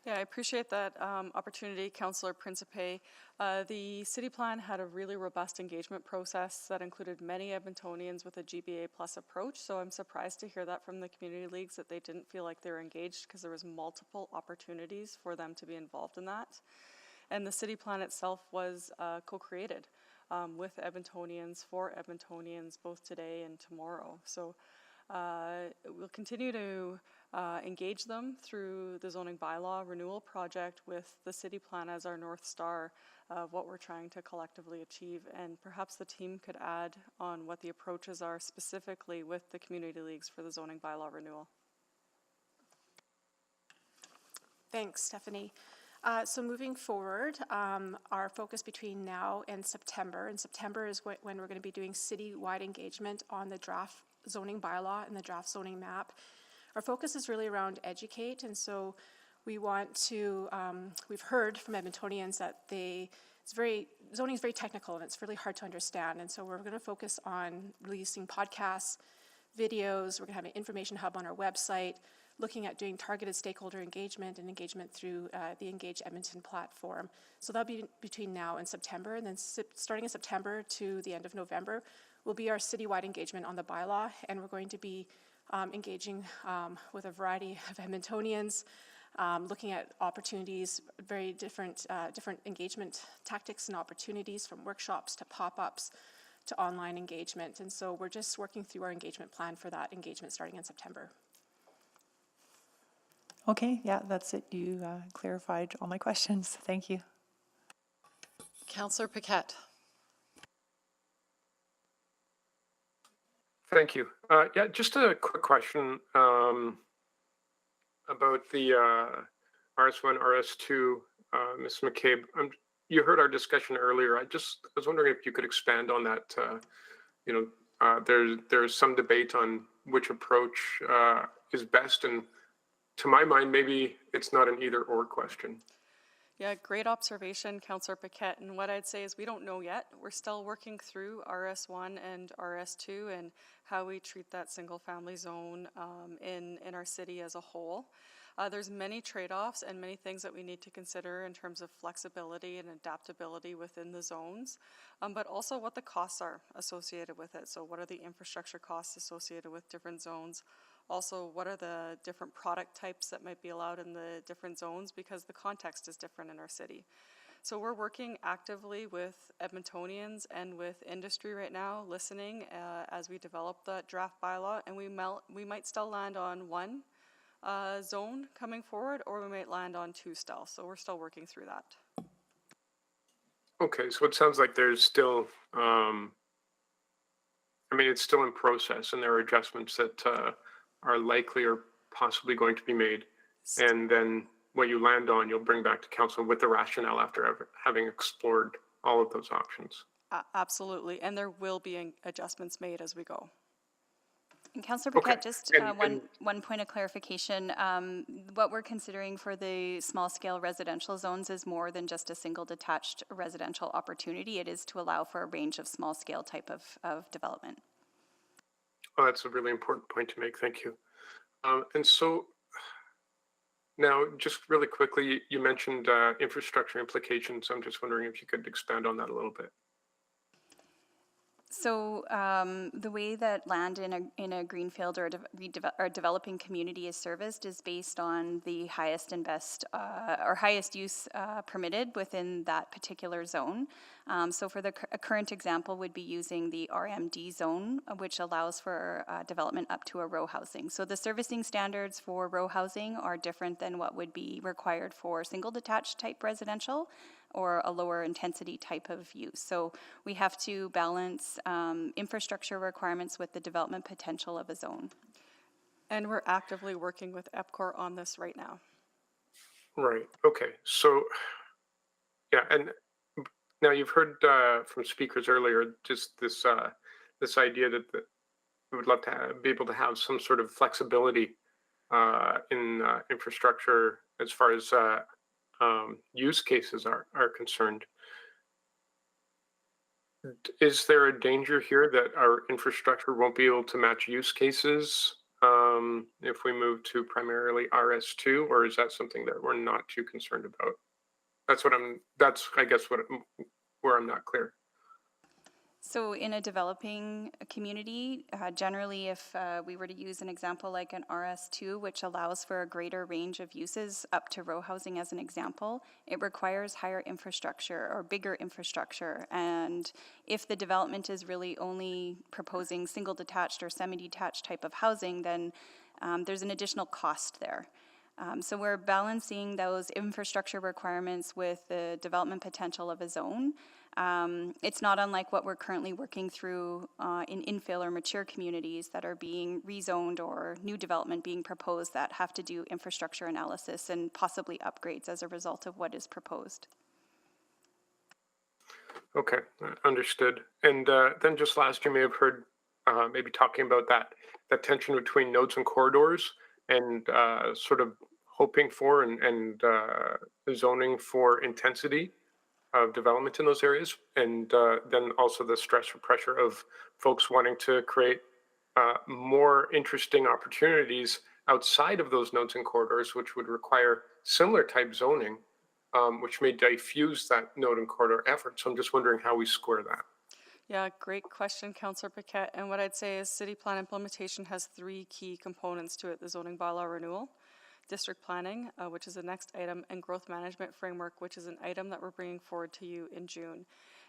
E: Yeah, I appreciate that opportunity, Councillor Principe. The city plan had a really robust engagement process that included many Edmontonians with a GBA plus approach, so I'm surprised to hear that from the community leagues that they didn't feel like they were engaged because there was multiple opportunities for them to be involved in that. And the city plan itself was co-created with Edmontonians, for Edmontonians, both today and tomorrow. So we'll continue to engage them through the zoning bylaw renewal project with the city plan as our North Star of what we're trying to collectively achieve. And perhaps the team could add on what the approaches are specifically with the community leagues for the zoning bylaw renewal.
O: Thanks, Stephanie. So moving forward, our focus between now and September is when we're going to be doing city-wide engagement on the draft zoning bylaw and the draft zoning map. Our focus is really around educate, and so we want to, we've heard from Edmontonians that zoning is very technical and it's really hard to understand, and so we're going to focus on releasing podcasts, videos. We're going to have an information hub on our website, looking at doing targeted stakeholder engagement and engagement through the Engage Edmonton platform. So that'll be between now and September, and then starting in September to the end of November will be our citywide engagement on the bylaw, and we're going to be engaging with a variety of Edmontonians, looking at opportunities, very different engagement tactics and opportunities, from workshops to pop-ups to online engagement. And so we're just working through our engagement plan for that engagement starting in September.
R: Okay, yeah, that's it. You clarified all my questions. Thank you.
A: Councillor Paquette.
C: Thank you. Yeah, just a quick question about the RS1, RS2, Ms. McCabe. You heard our discussion earlier. I was wondering if you could expand on that. There's some debate on which approach is best, and to my mind, maybe it's not an either-or question.
E: Yeah, great observation, Councillor Paquette. And what I'd say is we don't know yet. We're still working through RS1 and RS2 and how we treat that single-family zone in our city as a whole. There's many trade-offs and many things that we need to consider in terms of flexibility and adaptability within the zones, but also what the costs are associated with it. So what are the infrastructure costs associated with different zones? Also, what are the different product types that might be allowed in the different zones, because the context is different in our city. So we're working actively with Edmontonians and with industry right now, listening as we develop the draft bylaw, and we might still land on one zone coming forward, or we might land on 2 still. So we're still working through that.
C: Okay, so it sounds like there's still, it's still in process, and there are adjustments that are likely or possibly going to be made. And then what you land on, you'll bring back to council with the rationale after having explored all of those options.
E: Absolutely, and there will be adjustments made as we go.
N: And Councillor
C: Okay.
N: Paquette, just
C: And-
N: one point of clarification. What we're considering for the small-scale residential zones is more than just a single detached residential opportunity. It is to allow for a range of small-scale type of development.
C: Oh, that's a really important point to make. Thank you. And so now, just really quickly, you mentioned infrastructure implications. I'm just wondering if you could expand on that a little bit.
N: So the way that land in a greenfield or a developing community is serviced is based on the highest and best or highest use permitted within that particular zone. So for the current example would be using the RMD zone, which allows for development up to a row housing. So the servicing standards for row housing are different than what would be required for single detached type residential or a lower intensity type of use. So we have to balance infrastructure requirements with the development potential of a zone.
E: And we're actively working with EPCOR on this right now.
C: Right. Okay. So, yeah, and now you've heard from speakers earlier just this this idea that we would love to be able to have some sort of flexibility in infrastructure as far as use cases are concerned. Is there a danger here that our infrastructure won't be able to match use cases if we move to primarily RS2, or is that something that we're not too concerned about? That's I guess where I'm not clear.
N: So in a developing community, generally if we were to use an example like an RS2, which allows for a greater range of uses up to row housing as an example, it requires higher infrastructure or bigger infrastructure. And if the development is really only proposing single detached or semi-detached type of housing, then there's an additional cost there. So we're balancing those infrastructure requirements with the development potential of a zone. It's not unlike what we're currently working through in infill or mature communities that are being rezoned or new development being proposed that have to do infrastructure analysis and possibly upgrades as a result of what is proposed.
C: Okay, understood. And then just last, you may have heard maybe talking about that tension between nodes and corridors and sort of hoping for and zoning for intensity of development in those areas, and then also the stress or pressure of folks wanting to create more interesting opportunities outside of those nodes and corridors, which would require similar type zoning, which may diffuse that node and corridor effort. So I'm just wondering how we square that.
E: Yeah, great question, Councillor Paquette. And what I'd say is city plan implementation has three key components to it: the zoning bylaw renewal, district planning, which is the next item, and growth management framework, which is an item that we're bringing forward to you in June.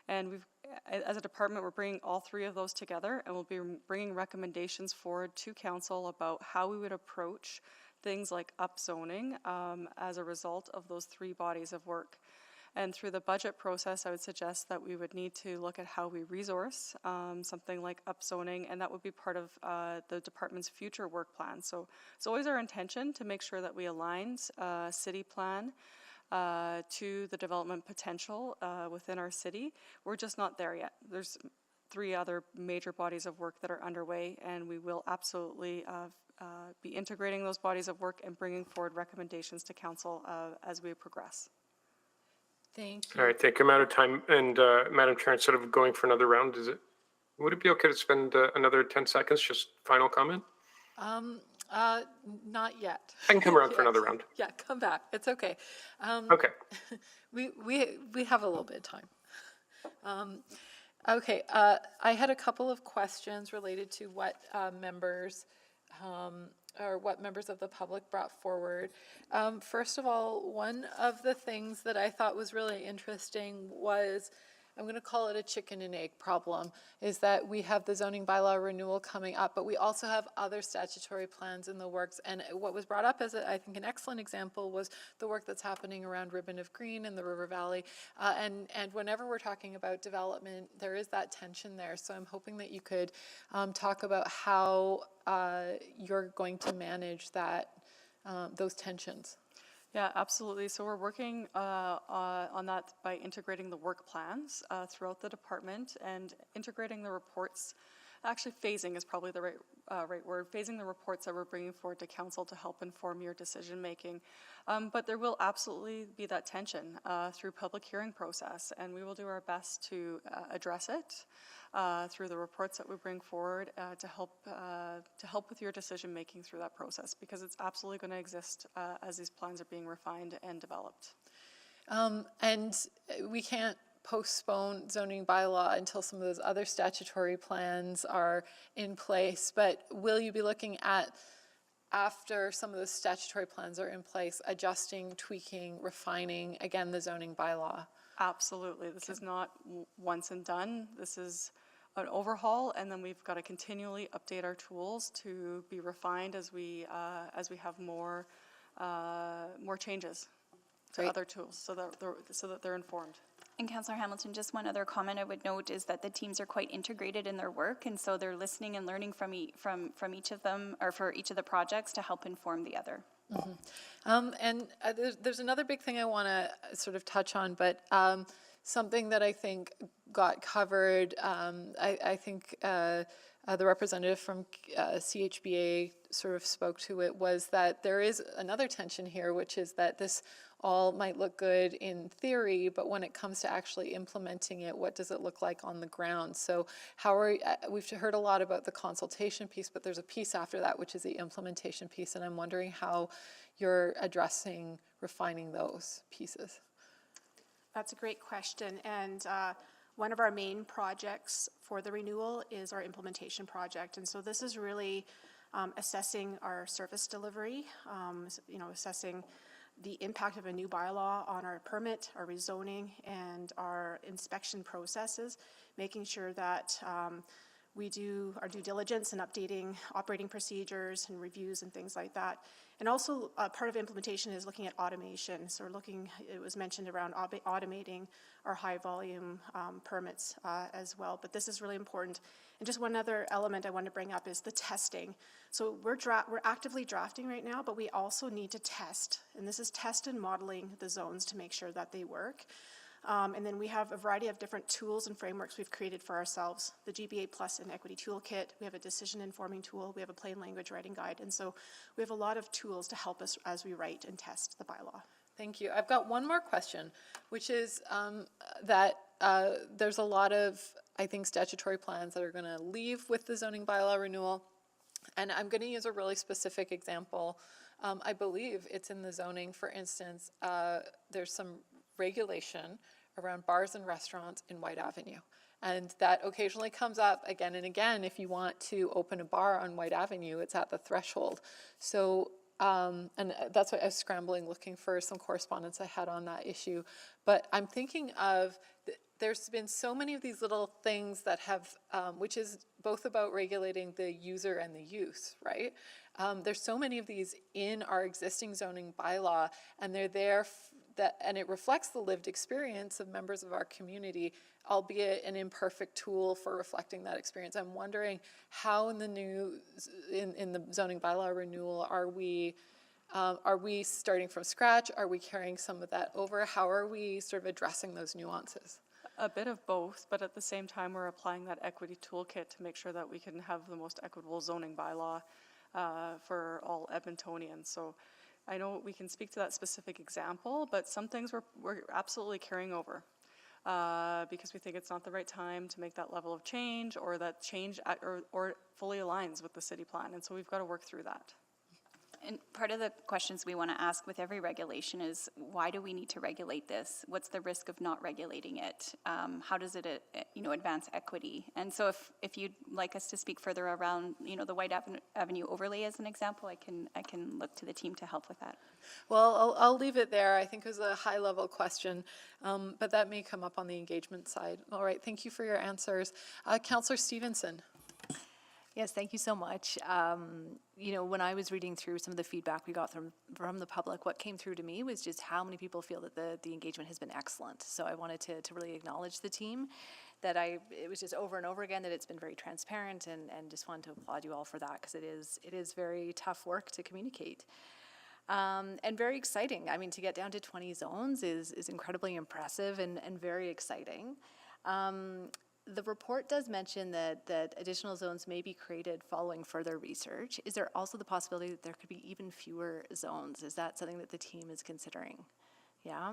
E: And as a department, we're bringing all three of those together, and we'll be bringing recommendations forward to council about how we would approach things like upzoning as a result of those three bodies of work. And through the budget process, I would suggest that we would need to look at how we resource something like upzoning, and that would be part of the department's future work plan. So it's always our intention to make sure that we align city plan to the development potential within our city. We're just not there yet. There's three other major bodies of work that are underway, and we will absolutely be integrating those bodies of work and bringing forward recommendations to council as we progress.
A: Thank you.
C: All right, thank you. I'm out of time. And Madam Chair, instead of going for another round, would it be okay to spend another 10 seconds, just final comment?
A: Not yet.
C: I can come around for another round.
A: Yeah, come back. It's okay.
C: Okay.
A: We have a little bit of time. Okay, I had a couple of questions related to what members or what members of the public brought forward. First of all, one of the things that I thought was really interesting was, I'm going to call it a chicken and egg problem, is that we have the zoning bylaw renewal coming up, but we also have other statutory plans in the works. And what was brought up as I think an excellent example was the work that's happening around Ribbon of Green in the River Valley. And whenever we're talking about development, there is that tension there. So I'm hoping that you could talk about how you're going to manage that, those tensions.
E: Yeah, absolutely. So we're working on that by integrating the work plans throughout the department and integrating the reports. Actually, phasing is probably the right word. Phasing the reports that we're bringing forward to council to help inform your decision making. But there will absolutely be that tension through public hearing process, and we will do our best to address it through the reports that we bring forward to help with your decision making through that process, because it's absolutely going to exist as these plans are being refined and developed.
A: And we can't postpone zoning bylaw until some of those other statutory plans are in place, but will you be looking at, after some of those statutory plans are in place, adjusting, tweaking, refining, again, the zoning bylaw?
E: Absolutely. This is not once and done. This is an overhaul, and then we've got to continually update our tools to be refined as we have more changes to
A: Great.
E: other tools, so that they're informed.
N: And Councillor Hamilton, just one other comment I would note is that the teams are quite integrated in their work, and so they're listening and learning from each of them, or for each of the projects, to help inform the other.
A: And there's another big thing I want to sort of touch on, but something that I think got covered, I think the representative from CHBA sort of spoke to it, was that there is another tension here, which is that this all might look good in theory, but when it comes to actually implementing it, what does it look like on the ground? So we've heard a lot about the consultation piece, but there's a piece after that, which is the implementation piece, and I'm wondering how you're addressing refining those pieces.
O: That's a great question, and one of our main projects for the renewal is our implementation project, and so this is really assessing our service delivery, assessing the impact of a new bylaw on our permit, our rezoning, and our inspection processes, making sure that we do our due diligence in updating operating procedures and reviews and things like that. And also part of implementation is looking at automation. So we're looking, it was mentioned around automating our high volume permits as well, but this is really important. And just one other element I want to bring up is the testing. So we're actively drafting right now, but we also need to test, and this is test and modeling the zones to make sure that they work. And then we have a variety of different tools and frameworks we've created for ourselves. The GBA Plus and Equity Toolkit, we have a decision informing tool, we have a plain language writing guide, and so we have a lot of tools to help us as we write and test the bylaw.
A: Thank you. I've got one more question, which is that there's a lot of, I think, statutory plans that are going to leave with the zoning bylaw renewal. And I'm going to use a really specific example. I believe it's in the zoning. For instance, there's some regulation around bars and restaurants in White Avenue. And that occasionally comes up again and again. If you want to open a bar on White Avenue, it's at the threshold. So, and that's why I was scrambling looking for some correspondence I had on that issue. But I'm thinking of, there's been so many of these little things that have, which is both about regulating the user and the use, right? There's so many of these in our existing zoning bylaw, and they're there and it reflects the lived experience of members of our community, albeit an imperfect tool for reflecting that experience. I'm wondering how in the new, in the zoning bylaw renewal, are we starting from scratch? Are we carrying some of that over? How are we sort of addressing those nuances?
E: A bit of both, but at the same time, we're applying that equity toolkit to make sure that we can have the most equitable zoning bylaw for all Edmontonians. So I know we can speak to that specific example, but some things we're absolutely carrying over because we think it's not the right time to make that level of change, or that change or fully aligns with the city plan. And so we've got to work through that.
N: And part of the questions we want to ask with every regulation is, why do we need to regulate this? What's the risk of not regulating it? How does it, advance equity? And so if you'd like us to speak further around, the White Avenue overlay as an example, I can look to the team to help with that.
A: Well, I'll leave it there. I think it was a high-level question, but that may come up on the engagement side. All right, thank you for your answers. Councillor Stevenson.
S: Yes, thank you so much. When I was reading through some of the feedback we got from the public, what came through to me was just how many people feel that the engagement has been excellent. So I wanted to really acknowledge the team, that it was just over and over again that it's been very transparent, and just wanted to applaud you all for that, because it is very tough work to communicate. And very exciting. I mean, to get down to 20 zones is incredibly impressive and very exciting. The report does mention that additional zones may be created following further research. Is there also the possibility that there could be even fewer zones? Is that something that the team is considering? Yeah?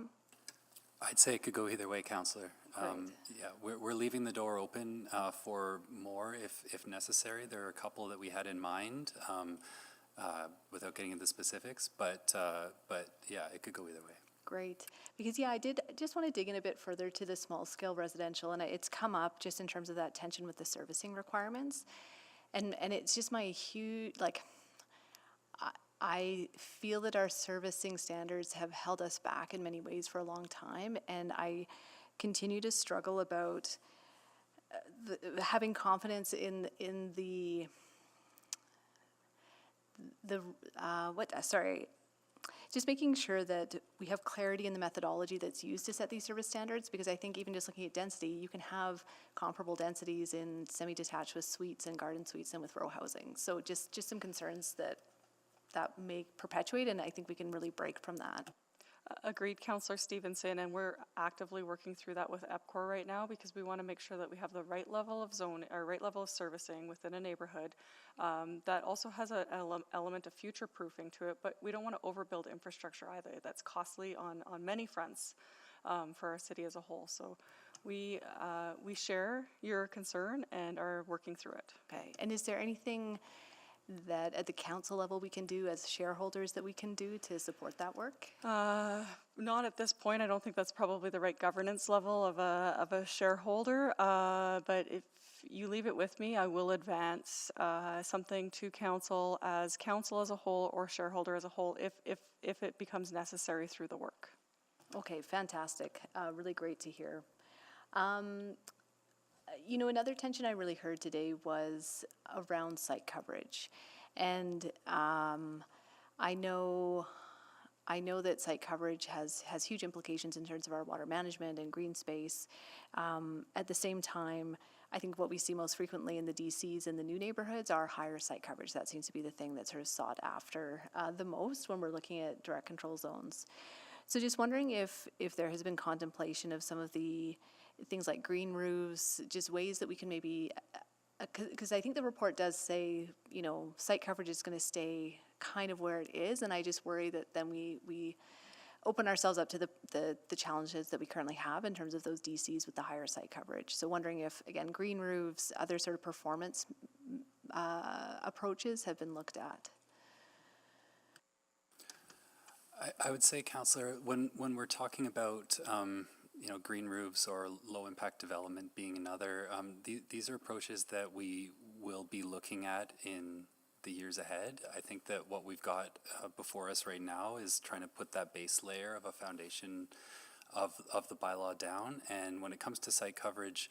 U: I'd say it could go either way, Councillor. Yeah, we're leaving the door open for more if necessary. There are a couple that we had in mind without getting into specifics, but yeah, it could go either way.
S: Great. Because, yeah, I did just want to dig in a bit further to the small scale residential, and it's come up just in terms of that tension with the servicing requirements. And it's just my huge, like, I feel that our servicing standards have held us back in many ways for a long time, and I continue to struggle about having confidence in the just making sure that we have clarity in the methodology that's used to set these service standards, because I think even just looking at density, you can have comparable densities in semi-detached with suites and garden suites and with row housing. So just some concerns that may perpetuate, and I think we can really break from that.
E: Agreed, Councillor Stevenson, and we're actively working through that with EPCOR right now, because we want to make sure that we have the right level of zone or right level of servicing within a neighborhood that also has an element of future proofing to it, but we don't want to overbuild infrastructure either. That's costly on many fronts for our city as a whole. So we share your concern and are working through it.
S: Okay, and is there anything that at the council level we can do as shareholders that we can do to support that work?
E: Not at this point. I don't think that's probably the right governance level of a shareholder, but if you leave it with me, I will advance something to council as a whole or shareholder as a whole if it becomes necessary through the work.
S: Okay, fantastic. Really great to hear. You know, another tension I really heard today was around site coverage. And I know that site coverage has huge implications in terms of our water management and green space. At the same time, I think what we see most frequently in the DCs and the new neighborhoods are higher site coverage. That seems to be the thing that's sort of sought after the most when we're looking at direct control zones. So just wondering if there has been contemplation of some of the things like green roofs, just ways that we can maybe, because I think the report does say, you know, site coverage is going to stay kind of where it is, and I just worry that then we open ourselves up to the challenges that we currently have in terms of those DCs with the higher site coverage. So wondering if, again, green roofs, other sort of performance approaches have been looked at.
U: I would say, Councillor, when we're talking about you know, green roofs or low impact development being another, these are approaches that we will be looking at in the years ahead. I think that what we've got before us right now is trying to put that base layer of a foundation of the bylaw down. And when it comes to site coverage,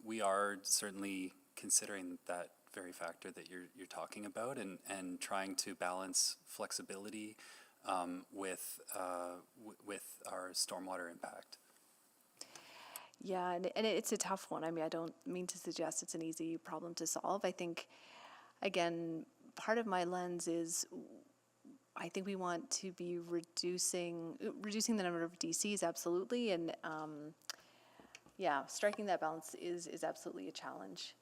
U: we are certainly considering that very factor that you're talking about, and trying to balance flexibility with our stormwater impact.
S: Yeah, and it's a tough one. I mean, I don't mean to suggest it's an easy problem to solve. I think, again, part of my lens is I think we want to be reducing the number of DCs, absolutely, and yeah, striking that balance is absolutely a challenge.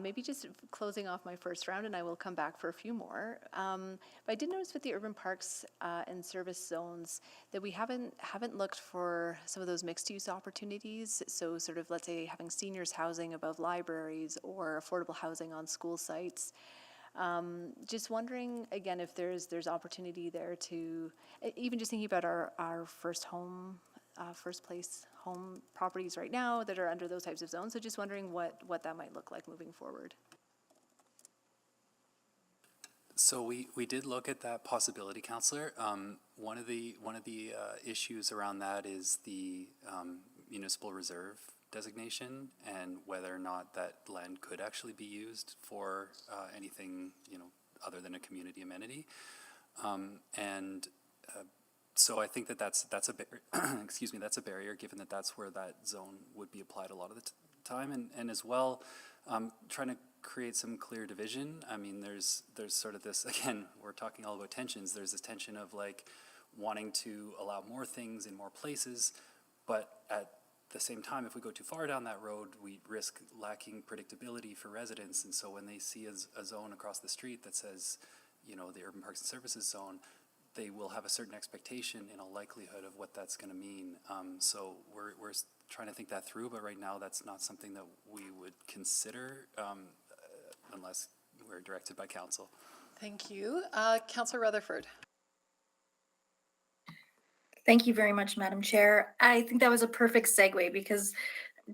S: Maybe just closing off my first round, and I will come back for a few more. But I did notice with the urban parks and service zones that we haven't looked for some of those mixed-use opportunities. So sort of, let's say, having seniors housing above libraries or affordable housing on school sites. Just wondering, again, if there's opportunity there to, even just thinking about our first place home properties right now that are under those types of zones. So just wondering what that might look like moving forward.
U: So we did look at that possibility, Councillor. One of the issues around that is the municipal reserve designation, and whether or not that land could actually be used for anything other than a community amenity, so I think that's a excuse me, that's a barrier, given that that's where that zone would be applied a lot of the time, and as well, trying to create some clear division. I mean, there's sort of this, again, we're talking all about tensions. There's this tension of like wanting to allow more things in more places, but at the same time, if we go too far down that road, we risk lacking predictability for residents. And so when they see a zone across the street that says, you know, the Urban Parks and Services Zone, they will have a certain expectation in a likelihood of what that's going to mean. So we're trying to think that through, but right now that's not something that we would consider unless we're directed by council.
A: Thank you. Councillor Rutherford.
M: Thank you very much, Madam Chair. I think that was a perfect segue because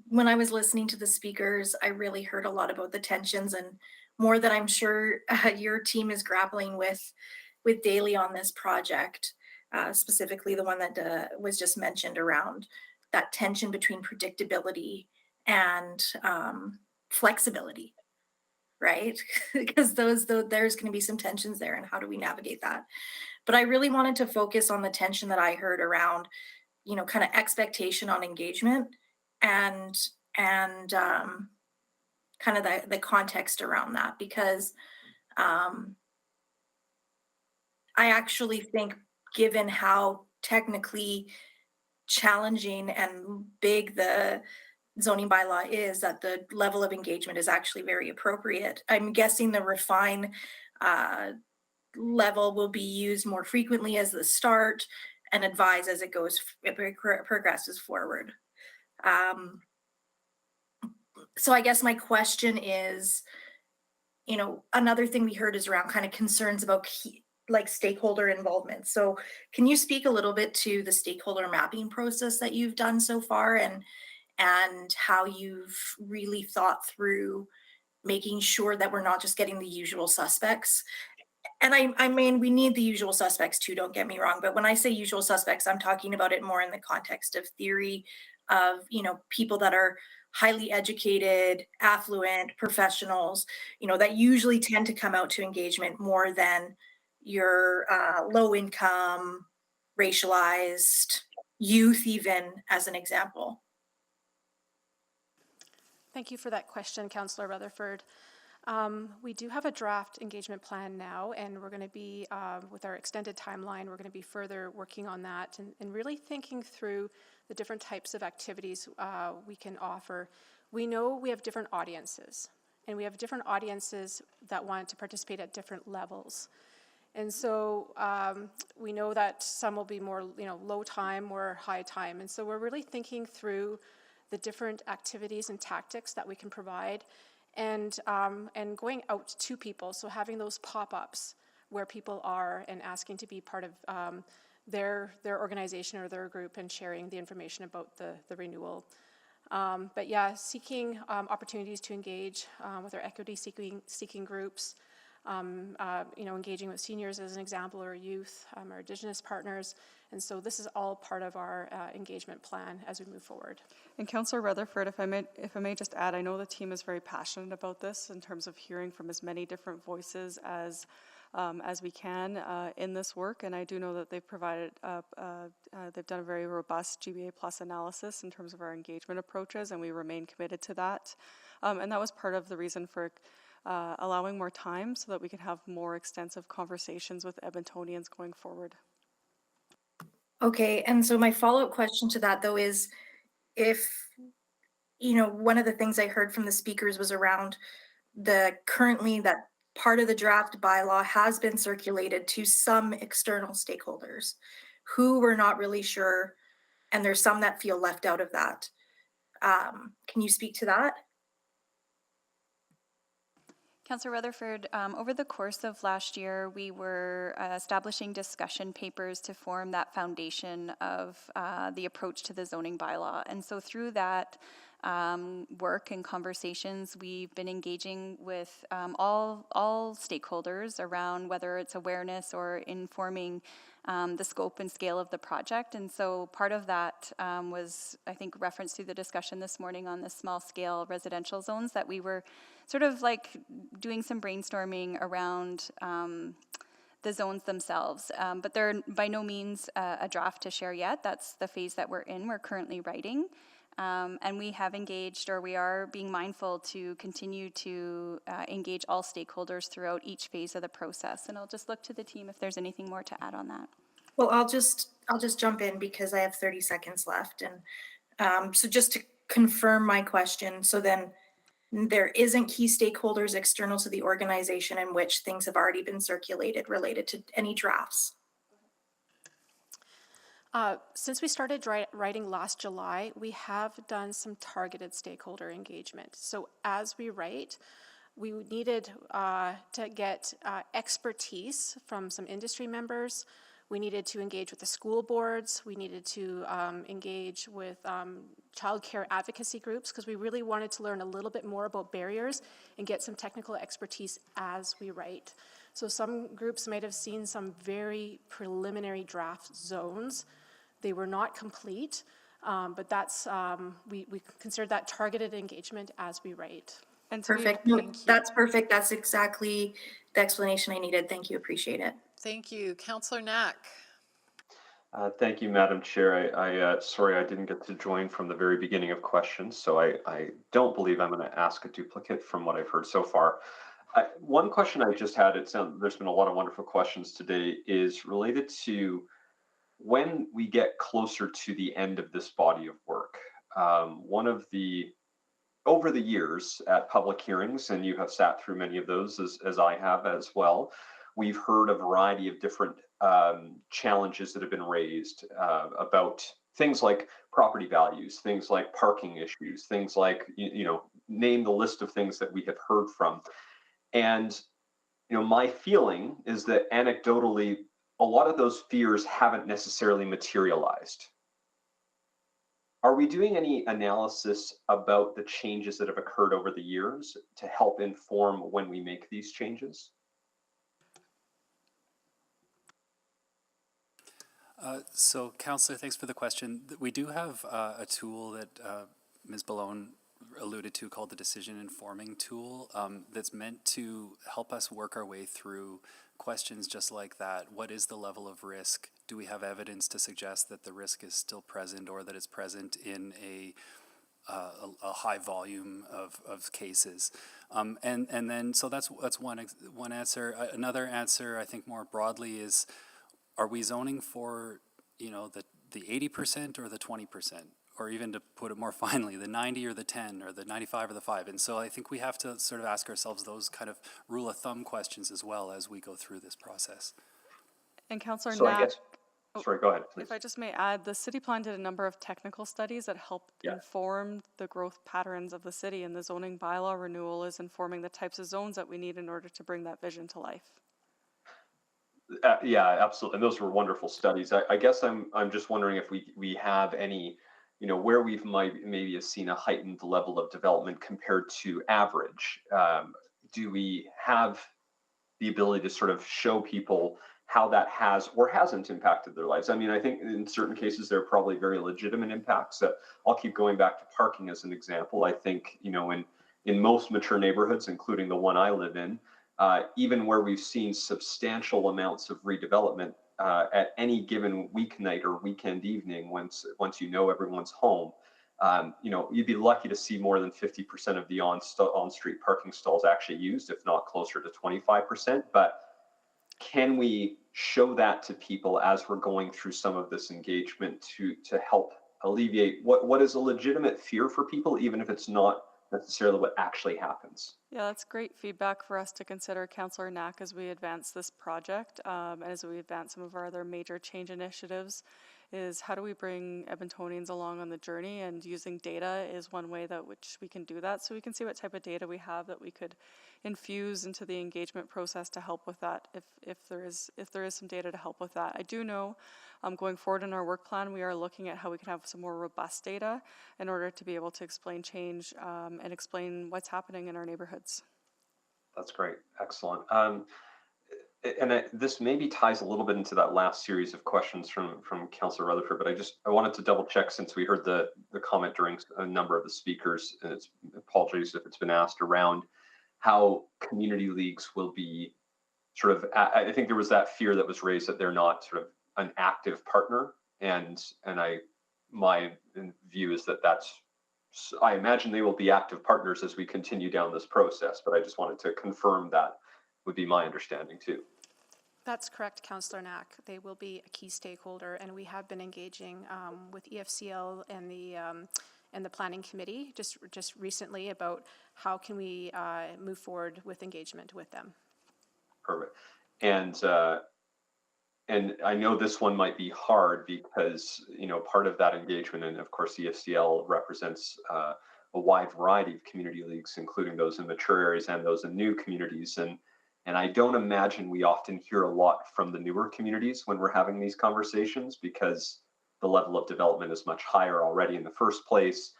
M: when I was listening to the speakers, I really heard a lot about the tensions and more that I'm sure your team is grappling with daily on this project, specifically the one that was just mentioned around that tension between predictability and flexibility, right? Because there's going to be some tensions there, and how do we navigate that? But I really wanted to focus on the tension that I heard around, you know, kind of expectation on engagement and kind of the context around that, because I actually think, given how technically challenging and big the zoning bylaw is, that the level of engagement is actually very appropriate. I'm guessing the refine level will be used more frequently as the start and advise as it progresses forward. So I guess my question is, you know, another thing we heard is around kind of concerns about like stakeholder involvement. So can you speak a little bit to the stakeholder mapping process that you've done so far, and how you've really thought through making sure that we're not just getting the usual suspects? And I mean, we need the usual suspects too, don't get me wrong. But when I say usual suspects, I'm talking about it more in the context of theory of, you know, people that are highly educated, affluent professionals, you know, that usually tend to come out to engagement more than your low income, racialized youth, even as an example.
O: Thank you for that question, Councillor Rutherford. We do have a draft engagement plan now, and we're going to be, with our extended timeline, we're going to be further working on that and really thinking through the different types of activities we can offer. We know we have different audiences, and we have different audiences that want to participate at different levels. And so we know that some will be more, you know, low time or high time. And so we're really thinking through the different activities and tactics that we can provide, and going out to people. So having those pop-ups where people are and asking to be part of their organization or their group and sharing the information about the renewal. But yeah, seeking opportunities to engage with our equity seeking groups, you know, engaging with seniors as an example, or youth, our Indigenous partners. And so this is all part of our engagement plan as we move forward.
E: And Councillor Rutherford, if I may just add, I know the team is very passionate about this in terms of hearing from as many different voices as we can in this work. And I do know that they've provided, they've done a very robust GBA plus analysis in terms of our engagement approaches, and we remain committed to that. And that was part of the reason for allowing more time so that we can have more extensive conversations with Edmontonians going forward.
M: Okay, and so my follow-up question to that, though, is if, you know, one of the things I heard from the speakers was around currently that part of the draft bylaw has been circulated to some external stakeholders who were not really sure, and there's some that feel left out of that. Can you speak to that?
N: Councillor Rutherford, over the course of last year, we were establishing discussion papers to form that foundation of the approach to the zoning bylaw. And so through that work and conversations, we've been engaging with all stakeholders around whether it's awareness or informing the scope and scale of the project. And so part of that was, I think, referenced through the discussion this morning on the small scale residential zones, that we were sort of like doing some brainstorming around the zones themselves. But they're by no means a draft to share yet. That's the phase that we're in. We're currently writing. And we have engaged, or we are being mindful to continue to engage all stakeholders throughout each phase of the process. And I'll just look to the team if there's anything more to add on that.
M: Well, I'll just jump in because I have 30 seconds left. And so just to confirm my question, so then there isn't key stakeholders external to the organization in which things have already been circulated related to any drafts?
O: Since we started writing last July, we have done some targeted stakeholder engagement. So as we write, we needed to get expertise from some industry members. We needed to engage with the school boards. We needed to engage with childcare advocacy groups because we really wanted to learn a little bit more about barriers and get some technical expertise as we write. So some groups might have seen some very preliminary draft zones. They were not complete, but that's we consider that targeted engagement as we write.
E: And
M: perfect. No, that's perfect. That's exactly the explanation I needed. Thank you. Appreciate it.
A: Thank you. Councillor Knack.
B: Thank you, Madam Chair. I sorry I didn't get to join from the very beginning of questions, so I don't believe I'm going to ask a duplicate from what I've heard so far. One question I just had, there's been a lot of wonderful questions today, is related to when we get closer to the end of this body of work. Over the years at public hearings, and you have sat through many of those as I have as well, we've heard a variety of different challenges that have been raised about things like property values, things like parking issues, things like, name the list of things that we have heard from. And, my feeling is that anecdotally, a lot of those fears haven't necessarily materialized. Are we doing any analysis about the changes that have occurred over the years to help inform when we make these changes?
U: So, Councillor, thanks for the question. We do have a tool that Ms. Ballone alluded to called the Decision Informing Tool that's meant to help us work our way through questions just like that. What is the level of risk? Do we have evidence to suggest that the risk is still present or that it's present in a high volume of cases? And then, so that's one answer. Another answer, I think more broadly, is are we zoning for, the 80% or the 20%? Or even to put it more finely, the 90 or the 10 or the 95 or the 5. And so I think we have to sort of ask ourselves those kind of rule of thumb questions as well as we go through this process.
E: And Councillor
B: So
E: Knack,
B: sorry, go ahead, please.
E: if I just may add, the city plan did a number of technical studies that helped inform the growth patterns of the city, and the zoning bylaw renewal is informing the types of zones that we need in order to bring that vision to life.
B: Yeah, absolutely. And those were wonderful studies. I guess I'm just wondering if we have any, where we've maybe have seen a heightened level of development compared to average. Do we have the ability to sort of show people how that has or hasn't impacted their lives? I mean, I think in certain cases, there are probably very legitimate impacts. I'll keep going back to parking as an example. I think, in most mature neighborhoods, including the one I live in, even where we've seen substantial amounts of redevelopment, at any given weeknight or weekend evening, once everyone's home, you'd be lucky to see more than 50% of the on-street parking stalls actually used, if not closer to 25%. But can we show that to people as we're going through some of this engagement to help alleviate what is a legitimate fear for people, even if it's not necessarily what actually happens?
E: Yeah, that's great feedback for us to consider, Councillor Knack, as we advance this project, and as we advance some of our other major change initiatives, is how do we bring Edmontonians along on the journey, and using data is one way that which we can do that, so we can see what type of data we have that we could infuse into the engagement process to help with that, if there is some data to help with that. I do know going forward in our work plan, we are looking at how we can have some more robust data in order to be able to explain change and explain what's happening in our neighborhoods.
B: That's great. Excellent. This maybe ties a little bit into that last series of questions from Councillor Rutherford, but I wanted to double check, since we heard the comment during a number of the speakers, and apologies if it's been asked, around how community leagues will be sort of, I think there was that fear that was raised that they're not sort of an active partner, and my view is that that's I imagine they will be active partners as we continue down this process, but I just wanted to confirm that would be my understanding too.
O: That's correct, Councillor Knack. They will be a key stakeholder, and we have been engaging with EFCL and the Planning Committee just recently about how can we move forward with engagement with them.
B: Perfect. And I know this one might be hard because, you know, part of that engagement, and of course EFCL represents a wide variety of community leagues, including those in mature areas and those in new communities. And I don't imagine we often hear a lot from the newer communities when we're having these conversations, because the level of development is much higher already in the first place.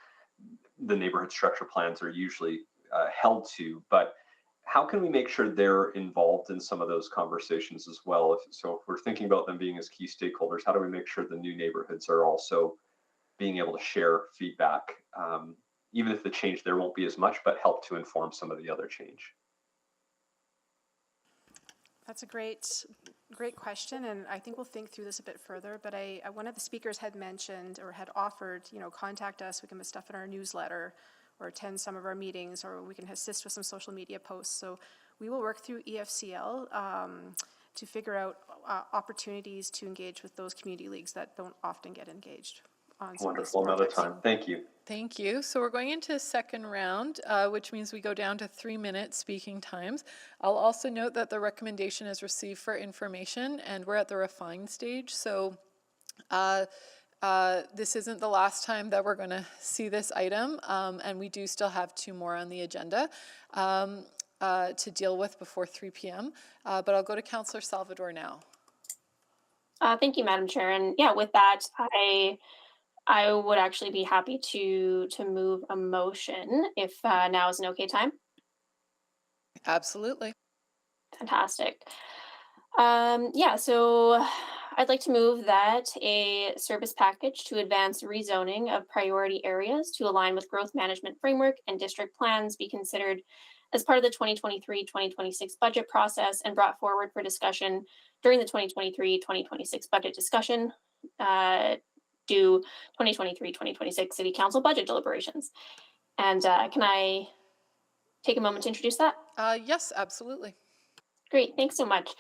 B: The neighborhood structure plans are usually held to, but how can we make sure they're involved in some of those conversations as well? If we're thinking about them being as key stakeholders, how do we make sure the new neighborhoods are also being able to share feedback, even if the change there won't be as much, but help to inform some of the other change?
O: That's a great question, and I think we'll think through this a bit further, but one of the speakers had mentioned or had offered, you know, contact us, we can put stuff in our newsletter or attend some of our meetings, or we can assist with some social media posts. So we will work through EFCL to figure out opportunities to engage with those community leagues that don't often get engaged on some
B: Wonderful.
O: of these projects.
B: Another time. Thank you.
A: Thank you. So we're going into a second round, which means we go down to 3-minute speaking times. I'll also note that the recommendation is received for information, and we're at the refined stage. So this isn't the last time that we're going to see this item, and we do still have 2 more on the agenda to deal with before 3 p.m. But I'll go to Councillor Salvador now.
K: Thank you, Madam Chair. And yeah, with that, I would actually be happy to move a motion if now is an okay time.
A: Absolutely.
K: Fantastic. Yeah, so I'd like to move that a service package to advance rezoning of priority areas to align with growth management framework and district plans be considered as part of the 2023-2026 budget process and brought forward for discussion during the 2023-2026 budget discussion due 2023-2026 City Council budget deliberations. And can I take a moment to introduce that?
A: Yes, absolutely.
K: Great, thanks so much.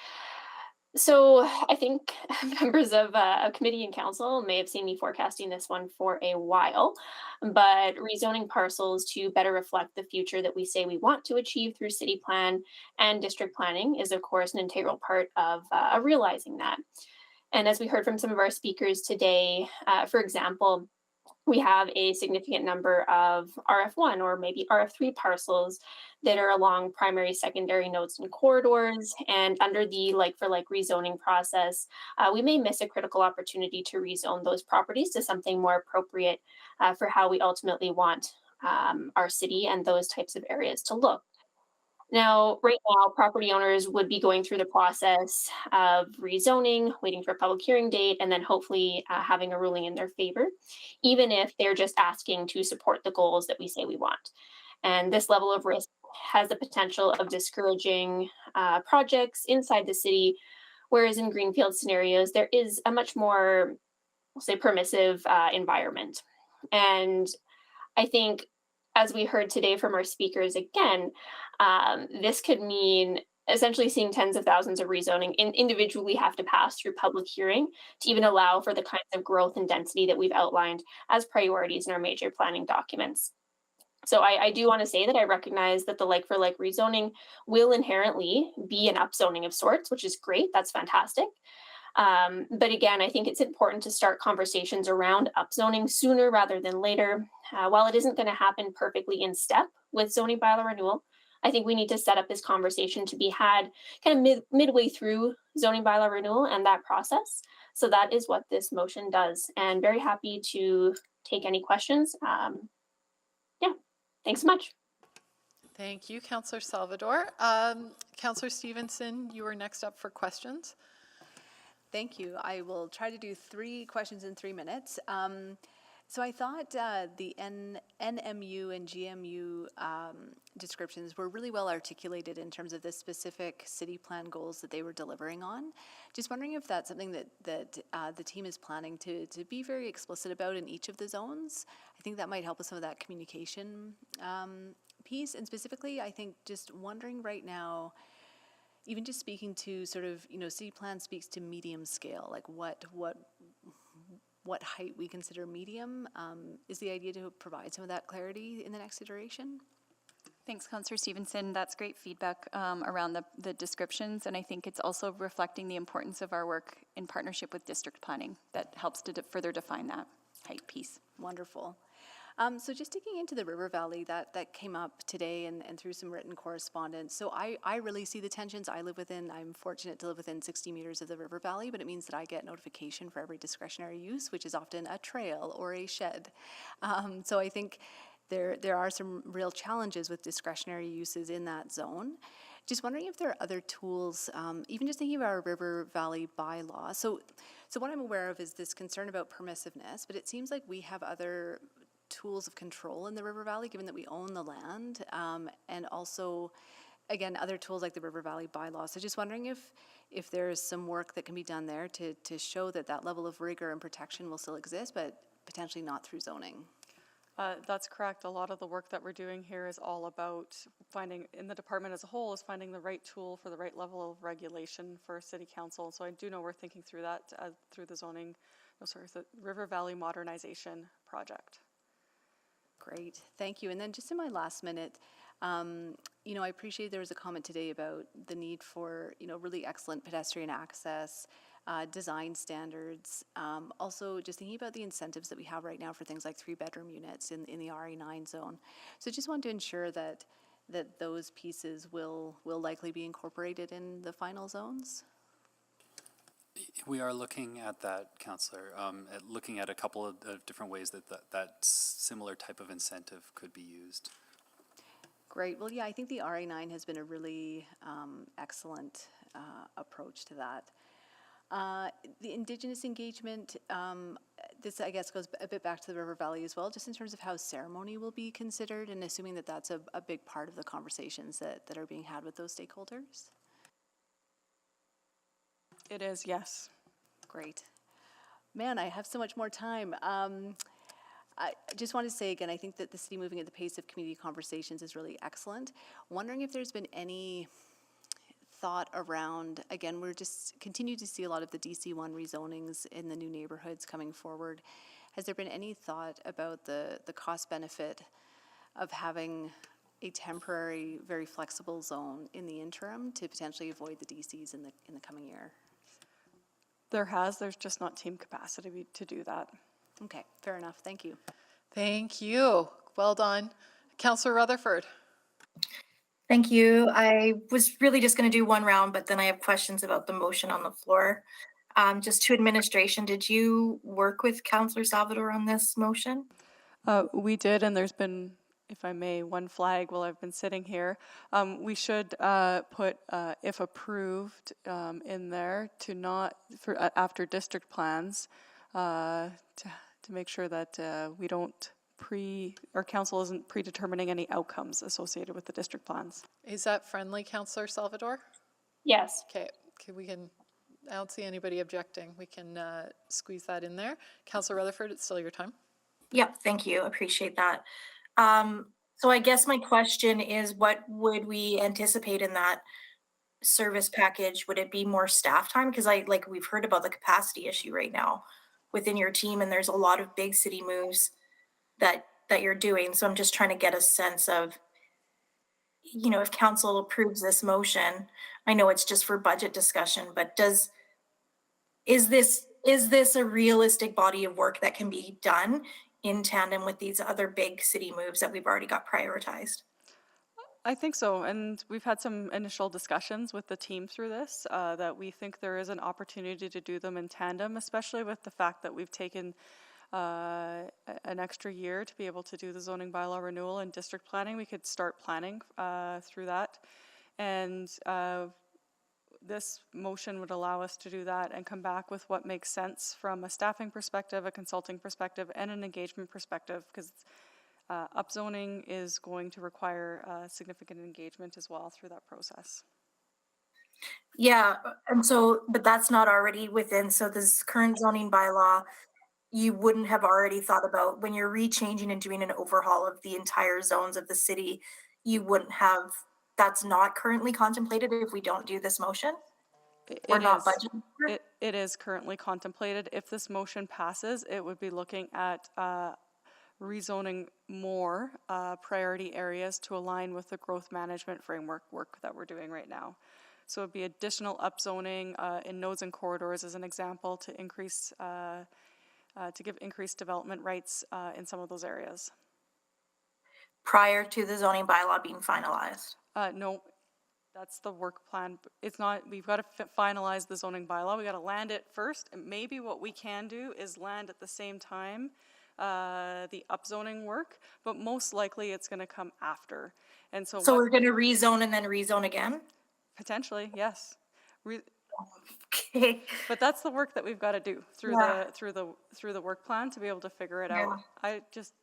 K: So I think members of committee and council may have seen me forecasting this one for a while, but rezoning parcels to better reflect the future that we say we want to achieve through city plan and district planning is of course an integral part of realizing that. And as we heard from some of our speakers today, for example, we have a significant number of RF1 or maybe RF3 parcels that are along primary, secondary nodes and corridors. And under the like-for-like rezoning process, we may miss a critical opportunity to rezone those properties to something more appropriate for how we ultimately want our city and those types of areas to look. Now, right now, property owners would be going through the process of rezoning, waiting for a public hearing date, and then hopefully having a ruling in their favor, even if they're just asking to support the goals that we say we want. And this level of risk has the potential of discouraging projects inside the city, whereas in greenfield scenarios, there is a much more, we'll say, permissive environment. And I think, as we heard today from our speakers again, this could mean essentially seeing tens of thousands of rezoning individually have to pass through public hearing to even allow for the kinds of growth and density that we've outlined as priorities in our major planning documents. So I do want to say that I recognize that the like-for-like rezoning will inherently be an upzoning of sorts, which is great. That's fantastic. But again, I think it's important to start conversations around upzoning sooner rather than later. While it isn't going to happen perfectly in step with zoning bylaw renewal, I think we need to set up this conversation to be had kind of midway through zoning bylaw renewal and that process. So that is what this motion does, and very happy to take any questions. Yeah, thanks so much.
A: Thank you, Councillor Salvador. Councillor Stevenson, you are next up for questions.
S: Thank you. I will try to do 3 questions in 3 minutes.
N: So I thought the NMU and GMU descriptions were really well articulated in terms of the specific city plan goals that they were delivering on. Just wondering if that's something that the team is planning to be very explicit about in each of the zones. I think that might help with some of that communication piece. And specifically, I think just wondering right now, even just speaking to sort of, city plan speaks to medium scale, like what height we consider medium. Is the idea to provide some of that clarity in the next iteration? Thanks, Councillor Stevenson. That's great feedback around the descriptions, and I think it's also reflecting the importance of our work in partnership with district planning that helps to further define that height piece. Wonderful. So just digging into the River Valley, that came up today and through some written correspondence. So I really see the tensions. I'm fortunate to live within 60 meters of the River Valley, but it means that I get notification for every discretionary use, which is often a trail or a shed. So I think there are some real challenges with discretionary uses in that zone. Just wondering if there are other tools, even just thinking about our River Valley bylaw. So what I'm aware of is this concern about permissiveness, but it seems like we have other tools of control in the River Valley, given that we own the land, and also, again, other tools like the River Valley bylaw. So just wondering if there's some work that can be done there to show that level of rigor and protection will still exist, but potentially not through zoning.
E: That's correct. A lot of the work that we're doing here is all about finding, in the department as a whole, is finding the right tool for the right level of regulation for city council. So I do know we're thinking through that through the River Valley Modernization Project.
N: Great, thank you. And then just in my last minute, I appreciate there was a comment today about the need for, really excellent pedestrian access, design standards. Also, just thinking about the incentives that we have right now for things like 3-bedroom units in the RE9 zone. So just want to ensure that those pieces will likely be incorporated in the final zones.
U: We are looking at that, Councillor, looking at a couple of different ways that similar type of incentive could be used.
N: Great. Well, yeah, I think the RA9 has been a really excellent approach to that. The Indigenous engagement, this I guess goes a bit back to the River Valley as well, just in terms of how ceremony will be considered, and assuming that that's a big part of the conversations that are being had with those stakeholders.
E: It is, yes.
N: Great. Man, I have so much more time. I just want to say again, I think that the city moving at the pace of community conversations is really excellent. Wondering if there's been any thought around, again, we're just continue to see a lot of the DC1 rezonings in the new neighborhoods coming forward. Has there been any thought about the cost benefit of having a temporary, very flexible zone in the interim to potentially avoid the DCs in the coming year?
E: There's just not team capacity to do that.
N: Okay, fair enough. Thank you.
A: Thank you. Well done. Councillor Rutherford.
M: Thank you. I was really just going to do one round, but then I have questions about the motion on the floor. Just to administration, did you work with Councillor Salvador on this motion?
E: We did, and there's been, if I may, one flag while I've been sitting here. We should put if approved in there to not, after district plans, to make sure that we don't our council isn't predetermining any outcomes associated with the district plans.
A: Is that friendly, Councillor Salvador?
K: Yes.
A: Okay, I don't see anybody objecting. We can squeeze that in there. Councillor Rutherford, it's still your time.
M: Yep, thank you. Appreciate that. So I guess my question is, what would we anticipate in that service package? Would it be more staff time? Because we've heard about the capacity issue right now within your team, and there's a lot of big city moves that you're doing. So I'm just trying to get a sense of, if council approves this motion, I know it's just for budget discussion, but is this a realistic body of work that can be done in tandem with these other big city moves that we've already got prioritized?
E: I think so, and we've had some initial discussions with the team through this, that we think there is an opportunity to do them in tandem, especially with the fact that we've taken an extra year to be able to do the zoning bylaw renewal and district planning. We could start planning through that. And this motion would allow us to do that and come back with what makes sense from a staffing perspective, a consulting perspective, and an engagement perspective, because upzoning is going to require significant engagement as well through that process.
M: Yeah, and so, but that's not already within, so this current zoning bylaw, you wouldn't have already thought about when you're rechanging and doing an overhaul of the entire zones of the city, you wouldn't have, that's not currently contemplated if we don't do this motion? Or not budgeted for it?
E: It is currently contemplated. If this motion passes, it would be looking at rezoning more priority areas to align with the growth management framework work that we're doing right now. So it'd be additional upzoning in nodes and corridors as an example to increase, to give increased development rights in some of those areas.
M: Prior to the zoning bylaw being finalized?
E: No, that's the work plan. It's not, we've got to finalize the zoning bylaw. We got to land it first. And maybe what we can do is land at the same time the upzoning work, but most likely it's going to come after. And so
M: we're going to rezone and then rezone again?
E: Potentially, yes.
M: Okay.
E: But that's the work that we've got to do through the work plan to be able to figure it out. I just,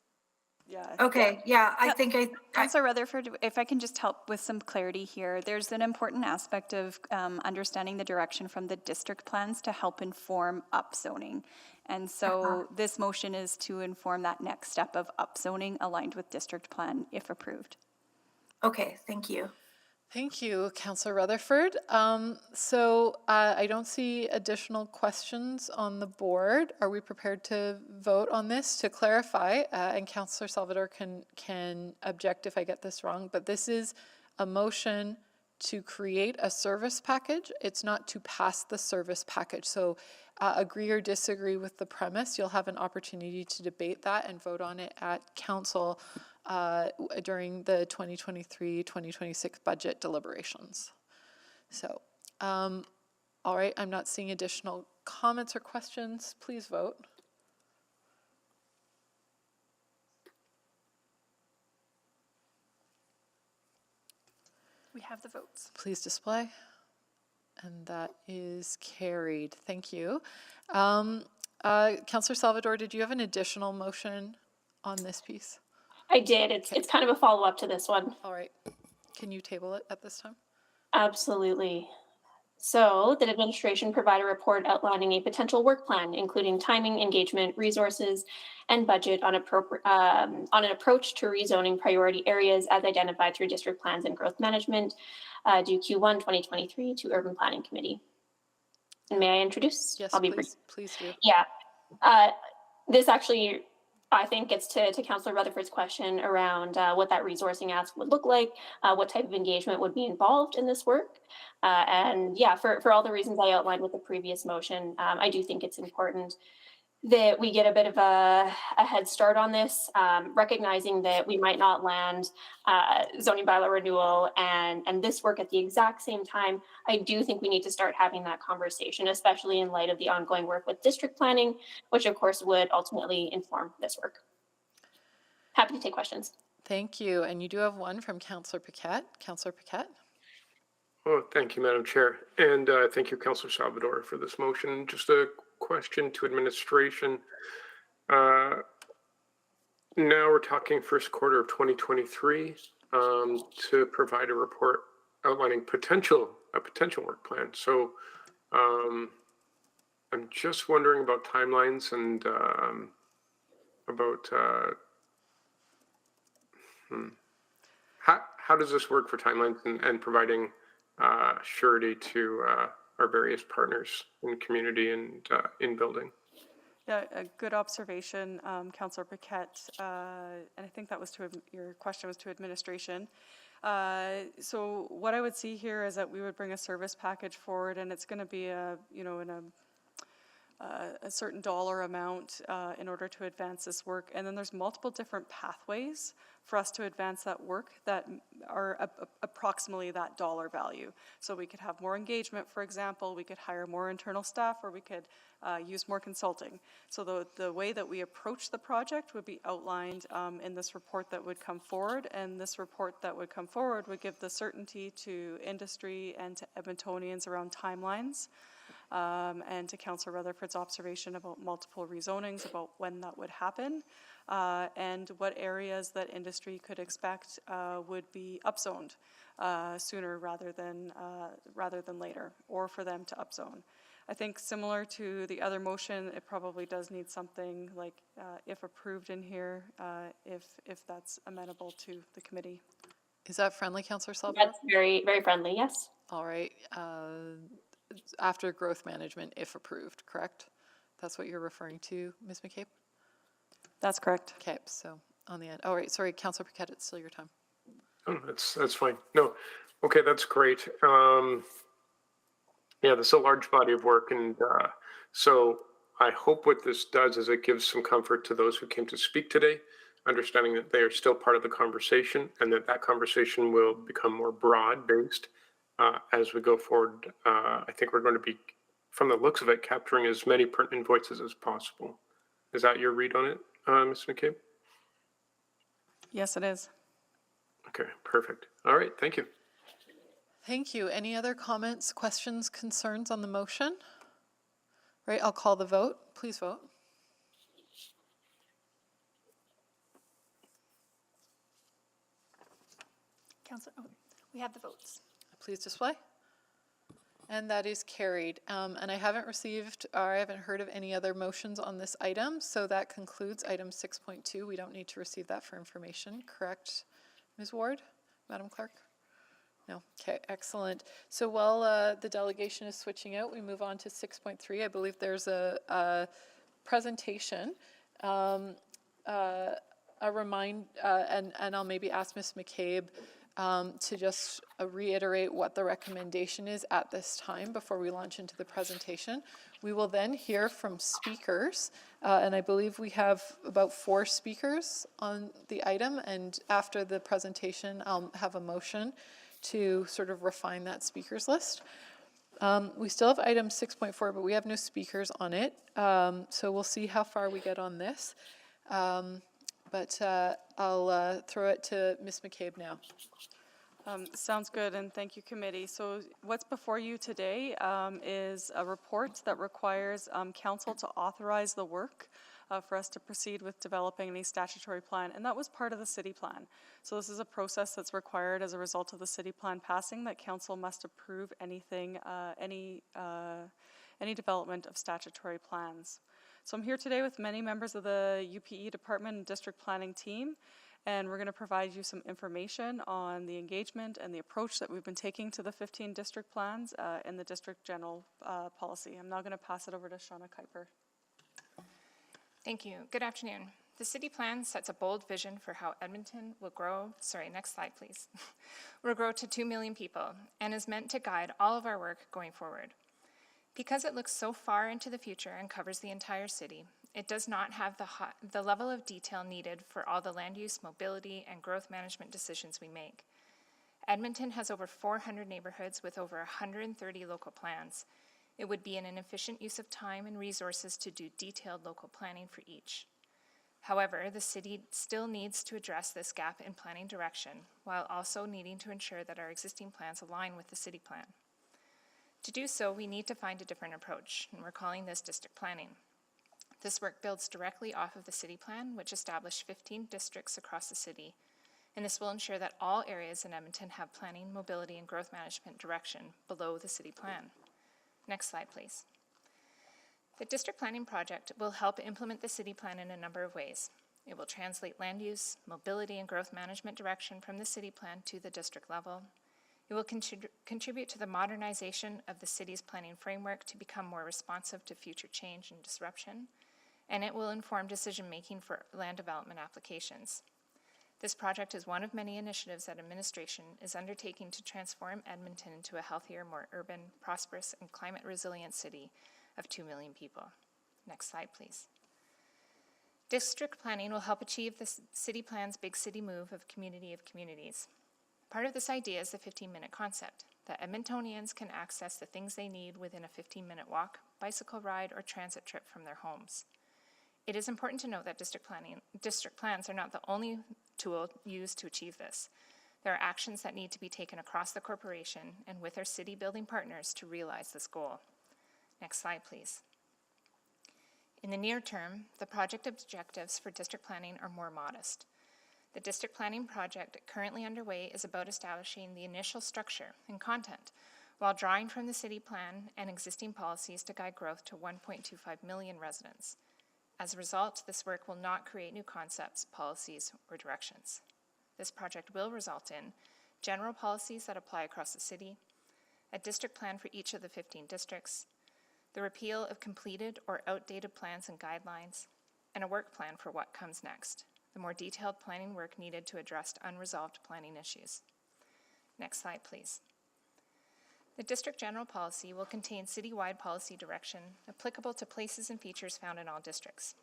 E: yeah.
M: Okay, yeah, I think
N: Councillor Rutherford, if I can just help with some clarity here, there's an important aspect of understanding the direction from the district plans to help inform upzoning. And so this motion is to inform that next step of upzoning aligned with district plan if approved.
M: Okay, thank you.
A: Thank you, Councillor Rutherford. I don't see additional questions on the board. Are we prepared to vote on this? To clarify, and Councillor Salvador can object if I get this wrong, but this is a motion to create a service package. It's not to pass the service package. So agree or disagree with the premise. You'll have an opportunity to debate that and vote on it at council during the 2023-2026 budget deliberations. So, all right, I'm not seeing additional comments or questions. Please vote.
O: We have the votes.
A: Please display. And that is carried. Thank you. Councillor Salvador, did you have an additional motion on this piece?
K: I did. It's kind of a follow-up to this one.
A: All right. Can you table it at this time?
K: Absolutely. So that administration provide a report outlining a potential work plan, including timing, engagement, resources, and budget on an approach to rezoning priority areas as identified through district plans and growth management due Q1 2023 to Urban Planning Committee. And may I introduce?
A: Yes,
K: I'll be brief.
A: Please do.
K: Yeah. This actually, I think, gets to Councillor Rutherford's question around what that resourcing ask would look like, what type of engagement would be involved in this work. And yeah, for all the reasons I outlined with the previous motion, I do think it's important that we get a bit of a head start on this, recognizing that we might not land zoning bylaw renewal and this work at the exact same time. I do think we need to start having that conversation, especially in light of the ongoing work with district planning, which of course would ultimately inform this work. Happy to take questions.
A: Thank you. And you do have one from Councillor Paquette. Councillor Paquette.
C: Oh, thank you, Madam Chair. And thank you, Councillor Salvador, for this motion. Just a question to administration. Now we're talking first quarter of 2023 to provide a report outlining a potential work plan. So I'm just wondering about timelines and about how does this work for timelines and providing surety to our various partners in the community and in building.
E: Yeah, a good observation, Councillor Paquette, and I think that was your question was to administration. So what I would see here is that we would bring a service package forward, and it's going to be in a certain dollar amount in order to advance this work. And then there's multiple different pathways for us to advance that work that are approximately that dollar value. So we could have more engagement, for example, we could hire more internal staff, or we could use more consulting. So the way that we approach the project would be outlined in this report that would come forward, and this report that would come forward would give the certainty to industry and to Edmontonians around timelines, and to Councillor Rutherford's observation about multiple rezonings, about when that would happen, and what areas that industry could expect would be upzoned sooner rather than later, or for them to upzone. I think similar to the other motion, it probably does need something like if approved in here, if that's amenable to the committee.
A: Is that friendly, Councillor Salvador?
K: That's very, very friendly, yes.
A: All right. After growth management, if approved, correct? That's what you're referring to, Ms. McCabe?
E: That's correct.
A: Okay, so on the end. All right, sorry, Councillor Paquette, it's still your time.
C: Oh, that's fine. No, okay, that's great. Yeah, this is a large body of work, and so I hope what this does is it gives some comfort to those who came to speak today, understanding that they are still part of the conversation, and that conversation will become more broad-based as we go forward. I think we're going to be, from the looks of it, capturing as many pertinent voices as possible. Is that your read on it, Ms. McCabe?
E: Yes, it is.
C: Okay, perfect. All right, thank you.
A: Thank you. Any other comments, questions, concerns on the motion? Right, I'll call the vote. Please vote.
P: Councillor, we have the votes.
A: Please display. And that is carried. And I haven't received, or I haven't heard of any other motions on this item, so that concludes item 6.2. We don't need to receive that for information, correct, Ms. Ward, Madam Clerk? No, okay, excellent. So while the delegation is switching out, we move on to 6.3. I believe there's a presentation. And I'll maybe ask Ms. McCabe to just reiterate what the recommendation is at this time before we launch into the presentation. We will then hear from speakers, and I believe we have about 4 speakers on the item, and after the presentation, I'll have a motion to sort of refine that speakers list. We still have item 6.4, but we have no speakers on it, so we'll see how far we get on this. But I'll throw it to Ms. McCabe now.
E: Sounds good, and thank you, committee. So what's before you today is a report that requires council to authorize the work for us to proceed with developing any statutory plan, and that was part of the city plan. So this is a process that's required as a result of the city plan passing, that council must approve anything, any development of statutory plans. So I'm here today with many members of the UPE department and district planning team, and we're going to provide you some information on the engagement and the approach that we've been taking to the 15 district plans and the district general policy. I'm now going to pass it over to Shauna Kuiper.
Q: Thank you. Good afternoon. The city plan sets a bold vision for how Edmonton will grow, next slide please, will grow to 2 million people, and is meant to guide all of our work going forward. Because it looks so far into the future and covers the entire city, it does not have the level of detail needed for all the land use, mobility, and growth management decisions we make. Edmonton has over 400 neighborhoods with over 130 local plans. It would be an inefficient use of time and resources to do detailed local planning for each. However, the city still needs to address this gap in planning direction, while also needing to ensure that our existing plans align with the city plan. To do so, we need to find a different approach, and we're calling this district planning. This work builds directly off of the city plan, which established 15 districts across the city, and this will ensure that all areas in Edmonton have planning, mobility, and growth management direction below the city plan. Next slide, please. The district planning project will help implement the city plan in a number of ways. It will translate land use, mobility, and growth management direction from the city plan to the district level. It will contribute to the modernization of the city's planning framework to become more responsive to future change and disruption, and it will inform decision-making for land development applications. This project is one of many initiatives that administration is undertaking to transform Edmonton into a healthier, more urban, prosperous, and climate-resilient city of 2 million people. Next slide, please. District planning will help achieve the city plan's big city move of communities. Part of this idea is the 15-minute concept, that Edmontonians can access the things they need within a 15-minute walk, bicycle ride, or transit trip from their homes. It is important to note that district plans are not the only tool used to achieve this. There are actions that need to be taken across the corporation and with our city building partners to realize this goal. Next slide, please. In the near term, the project objectives for district planning are more modest. The district planning project currently underway is about establishing the initial structure and content while drawing from the city plan and existing policies to guide growth to 1.25 million residents. As a result, this work will not create new concepts, policies, or directions. This project will result in general policies that apply across the city, a district plan for each of the 15 districts, the repeal of completed or outdated plans and guidelines, and a work plan for what comes next, the more detailed planning work needed to address unresolved planning issues. Next slide, please. The district general policy will contain citywide policy direction applicable to places and features found in all districts.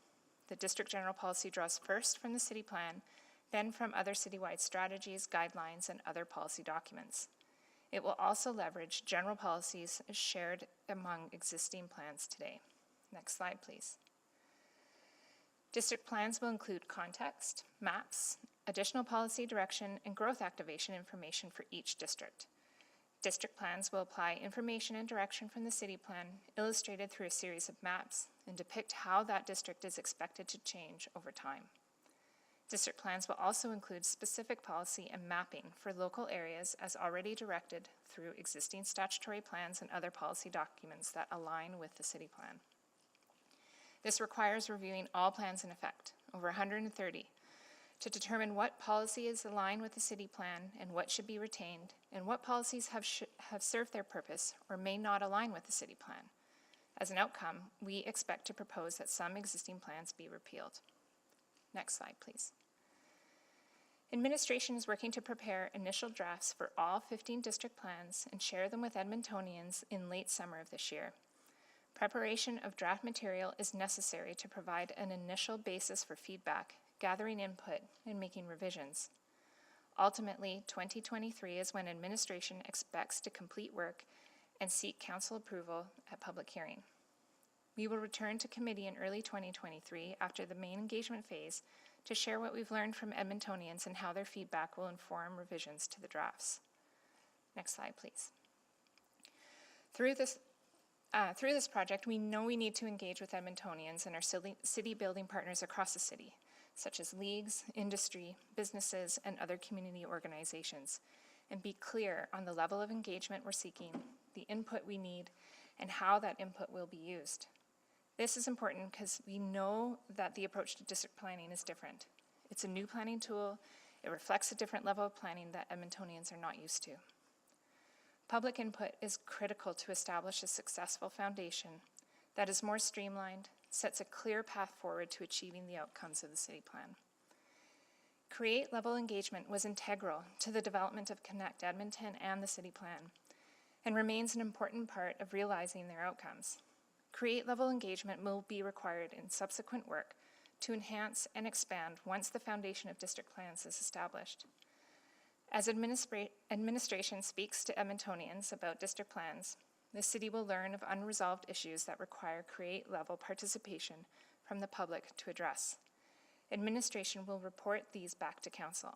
Q: The district general policy draws first from the city plan, then from other citywide strategies, guidelines, and other policy documents. It will also leverage general policies shared among existing plans today. Next slide, please. District plans will include context, maps, additional policy direction, and growth activation information for each district. District plans will apply information and direction from the city plan, illustrated through a series of maps, and depict how that district is expected to change over time. District plans will also include specific policy and mapping for local areas as already directed through existing statutory plans and other policy documents that align with the city plan. This requires reviewing all plans in effect, over 130, to determine what policies align with the city plan and what should be retained, and what policies have served their purpose or may not align with the city plan. As an outcome, we expect to propose that some existing plans be repealed. Next slide, please. Administration is working to prepare initial drafts for all 15 district plans and share them with Edmontonians in late summer of this year. Preparation of draft material is necessary to provide an initial basis for feedback, gathering input, and making revisions. Ultimately, 2023 is when administration expects to complete work and seek council approval at public hearing. We will return to committee in early 2023 after the main engagement phase to share what we've learned from Edmontonians and how their feedback will inform revisions to the drafts. Next slide, please. Through this project, we know we need to engage with Edmontonians and our city building partners across the city, such as leagues, industry, businesses, and other community organizations, and be clear on the level of engagement we're seeking, the input we need, and how that input will be used. This is important because we know that the approach to district planning is different. It's a new planning tool. It reflects a different level of planning that Edmontonians are not used to. Public input is critical to establish a successful foundation that is more streamlined, sets a clear path forward to achieving the outcomes of the city plan. Create-level engagement was integral to the development of Connect Edmonton and the city plan, and remains an important part of realizing their outcomes. Create-level engagement will be required in subsequent work to enhance and expand once the foundation of district plans is established. As administration speaks to Edmontonians about district plans, the city will learn of unresolved issues that require create-level participation from the public to address. Administration will report these back to council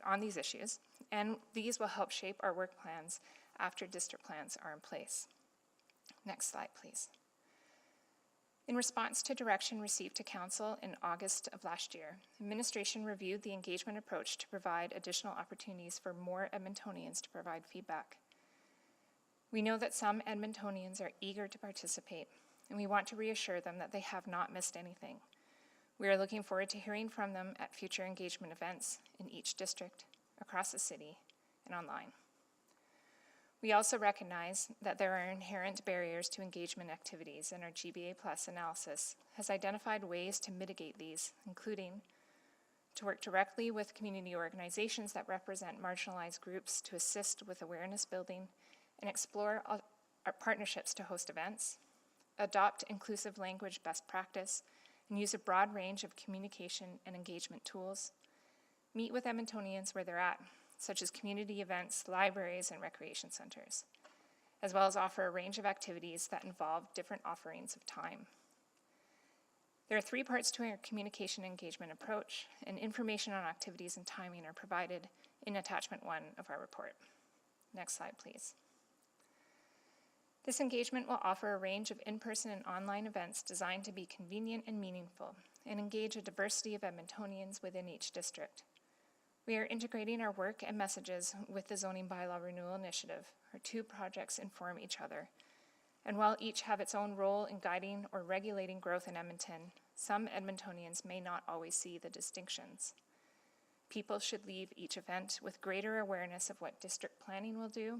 Q: on these issues, and these will help shape our work plans after district plans are in place. Next slide, please. In response to direction received to council in August of last year, administration reviewed the engagement approach to provide additional opportunities for more Edmontonians to provide feedback. We know that some Edmontonians are eager to participate, and we want to reassure them that they have not missed anything. We are looking forward to hearing from them at future engagement events in each district, across the city, and online. We also recognize that there are inherent barriers to engagement activities, and our GBA Plus analysis has identified ways to mitigate these, including to work directly with community organizations that represent marginalized groups to assist with awareness building and explore our partnerships to host events, adopt inclusive language best practice, and use a broad range of communication and engagement tools. Meet with Edmontonians where they're at, such as community events, libraries, and recreation centers, as well as offer a range of activities that involve different offerings of time. There are 3 parts to our communication engagement approach, and information on activities and timing are provided in attachment 1 of our report. Next slide, please. This engagement will offer a range of in-person and online events designed to be convenient and meaningful and engage a diversity of Edmontonians within each district. We are integrating our work and messages with the Zoning Bylaw Renewal Initiative. Our 2 projects inform each other. And while each have its own role in guiding or regulating growth in Edmonton, some Edmontonians may not always see the distinctions. People should leave each event with greater awareness of what district planning will do,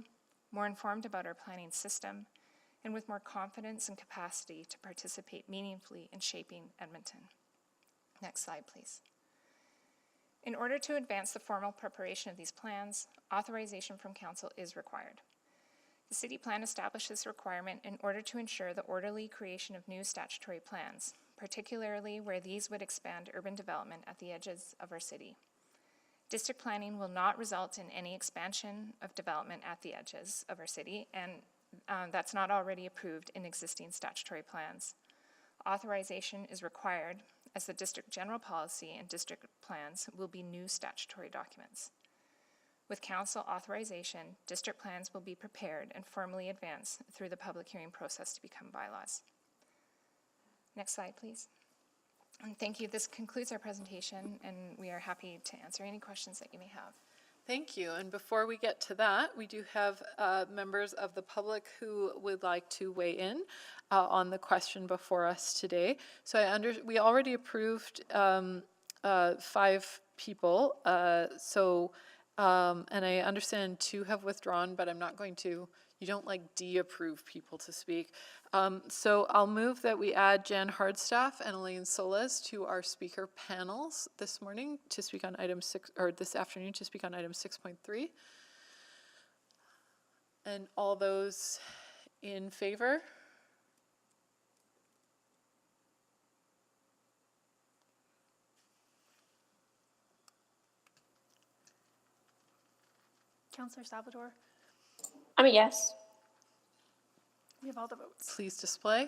Q: more informed about our planning system, and with more confidence and capacity to participate meaningfully in shaping Edmonton. Next slide, please. In order to advance the formal preparation of these plans, authorization from Council is required. The City Plan established this requirement in order to ensure the orderly creation of new statutory plans, particularly where these would expand urban development at the edges of our city. District planning will not result in any expansion of development at the edges of our city, and that's not already approved in existing statutory plans. Authorization is required as the district general policy and district plans will be new statutory documents. With Council authorization, district plans will be prepared and formally advanced through the public hearing process to become bylaws. Next slide, please. And thank you. This concludes our presentation, and we are happy to answer any questions that you may have.
A: Thank you. And before we get to that, we do have members of the public who would like to weigh in on the question before us today. So we already approved 5 people. And I understand 2 have withdrawn, but I'm not going to, you don't like de-approve people to speak. So I'll move that we add Jan Hardstaff and Elaine Soles to our speaker panels this morning to speak on item 6, or this afternoon to speak on item 6.3. And all those in favor?
P: Councillor Salvador?
K: I'm a yes.
P: We have all the votes.
A: Please display.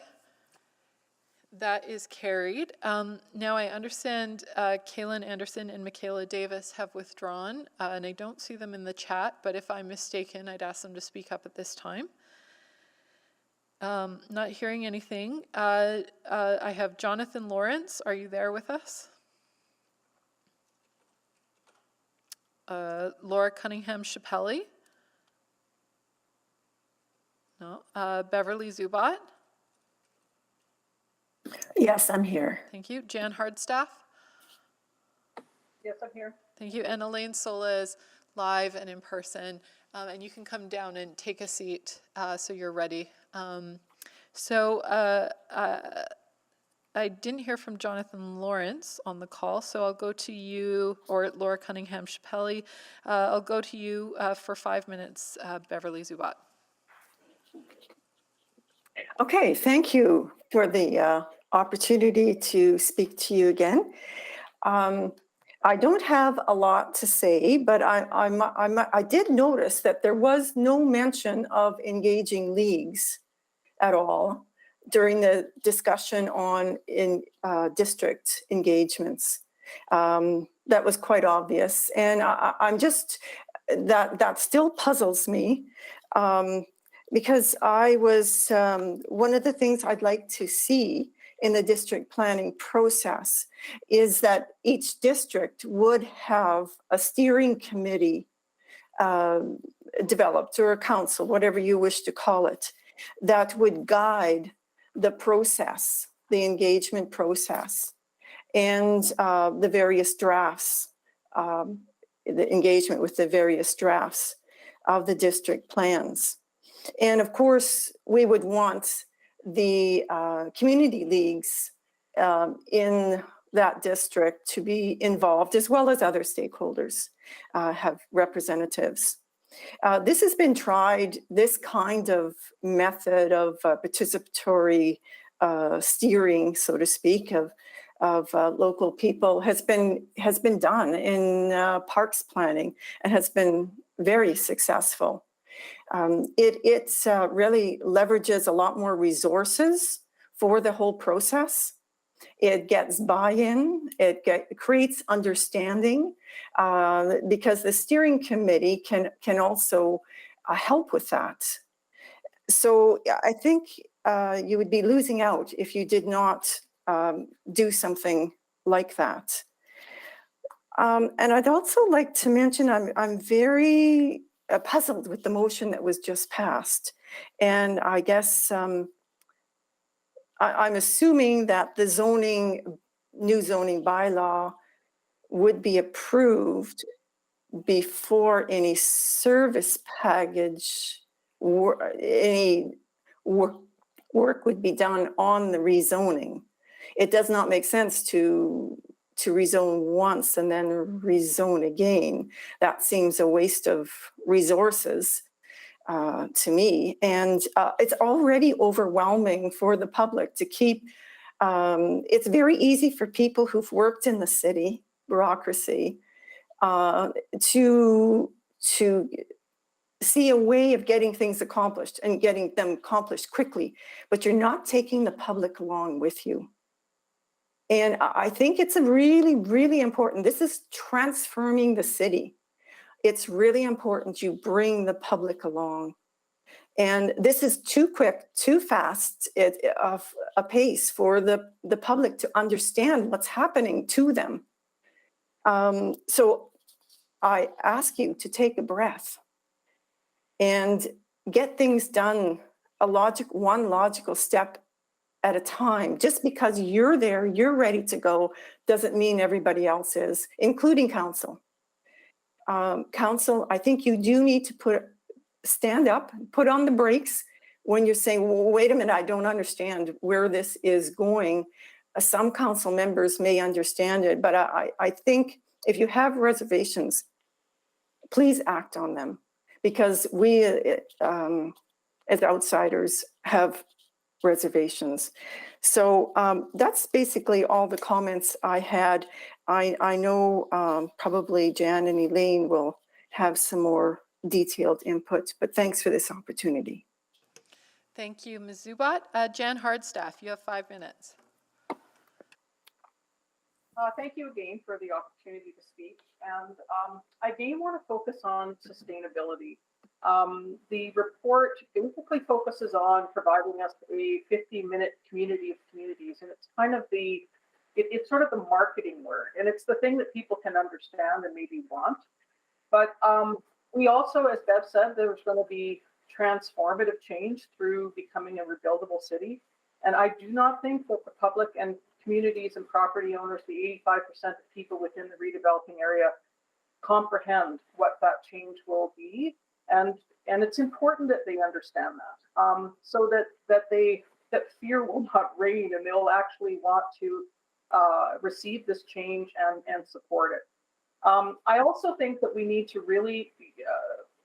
A: That is carried. Now I understand Kaylin Anderson and Michaela Davis have withdrawn, and I don't see them in the chat, but if I'm mistaken, I'd ask them to speak up at this time. Not hearing anything. I have Jonathan Lawrence. Are you there with us? Laura Cunningham Chappelli? No. Beverly Zubat?
F: Yes, I'm here.
A: Thank you. Jan Hardstaff?
J: Yes, I'm here.
A: Thank you. And Elaine Soles, live and in person. And you can come down and take a seat so you're ready. I didn't hear from Jonathan Lawrence on the call, so I'll go to you, or Laura Cunningham Chappelli. I'll go to you for 5 minutes, Beverly Zubat.
F: Okay, thank you for the opportunity to speak to you again. I don't have a lot to say, but I did notice that there was no mention of engaging leagues at all during the discussion on district engagements. That was quite obvious, and I'm just that still puzzles me. Because I was, one of the things I'd like to see in the district planning process is that each district would have a steering committee developed, or a council, whatever you wish to call it, that would guide the process, the engagement process, and the various drafts, the engagement with the various drafts of the district plans. And of course, we would want the community leagues in that district to be involved, as well as other stakeholders have representatives. This has been tried, this kind of method of participatory steering, so to speak, of local people has been done in parks planning and has been very successful. It really leverages a lot more resources for the whole process. It gets buy-in, creates understanding, because the steering committee can also help with that. So I think you would be losing out if you did not do something like that. And I'd also like to mention I'm very puzzled with the motion that was just passed. And I guess I'm assuming that the new zoning bylaw would be approved before any service package or any work would be done on the rezoning. It does not make sense to rezone once and then rezone again. That seems a waste of resources to me. And it's already overwhelming for the public to keep, it's very easy for people who've worked in the city bureaucracy to see a way of getting things accomplished and getting them accomplished quickly, but you're not taking the public along with you. And I think it's a really, really important. This is transforming the city. It's really important you bring the public along. And this is too quick, too fast of a pace for the public to understand what's happening to them. So I ask you to take a breath and get things done one logical step at a time. Just because you're there, you're ready to go, doesn't mean everybody else is, including council. Council, I think you do need to stand up, put on the brakes when you're saying, well, wait a minute, I don't understand where this is going. Some council members may understand it, but I think if you have reservations, please act on them, because we as outsiders have reservations. So that's basically all the comments I had. I know probably Jan and Elaine will have some more detailed input, but thanks for this opportunity.
A: Thank you, Ms. Zubat. Jan Hardstaff, you have 5 minutes.
J: Thank you again for the opportunity to speak. And I again want to focus on sustainability. The report basically focuses on providing us a 50-minute community of communities, and it's kind of it's sort of the marketing word, and it's the thing that people can understand and maybe want. But we also, as Bev said, there's going to be transformative change through becoming a rebuildable city. And I do not think that the public and communities and property owners, the 85% of people within the redeveloping area, comprehend what that change will be. And it's important that they understand that, so that fear will not reign and they'll actually want to receive this change and support it. I also think that we need to really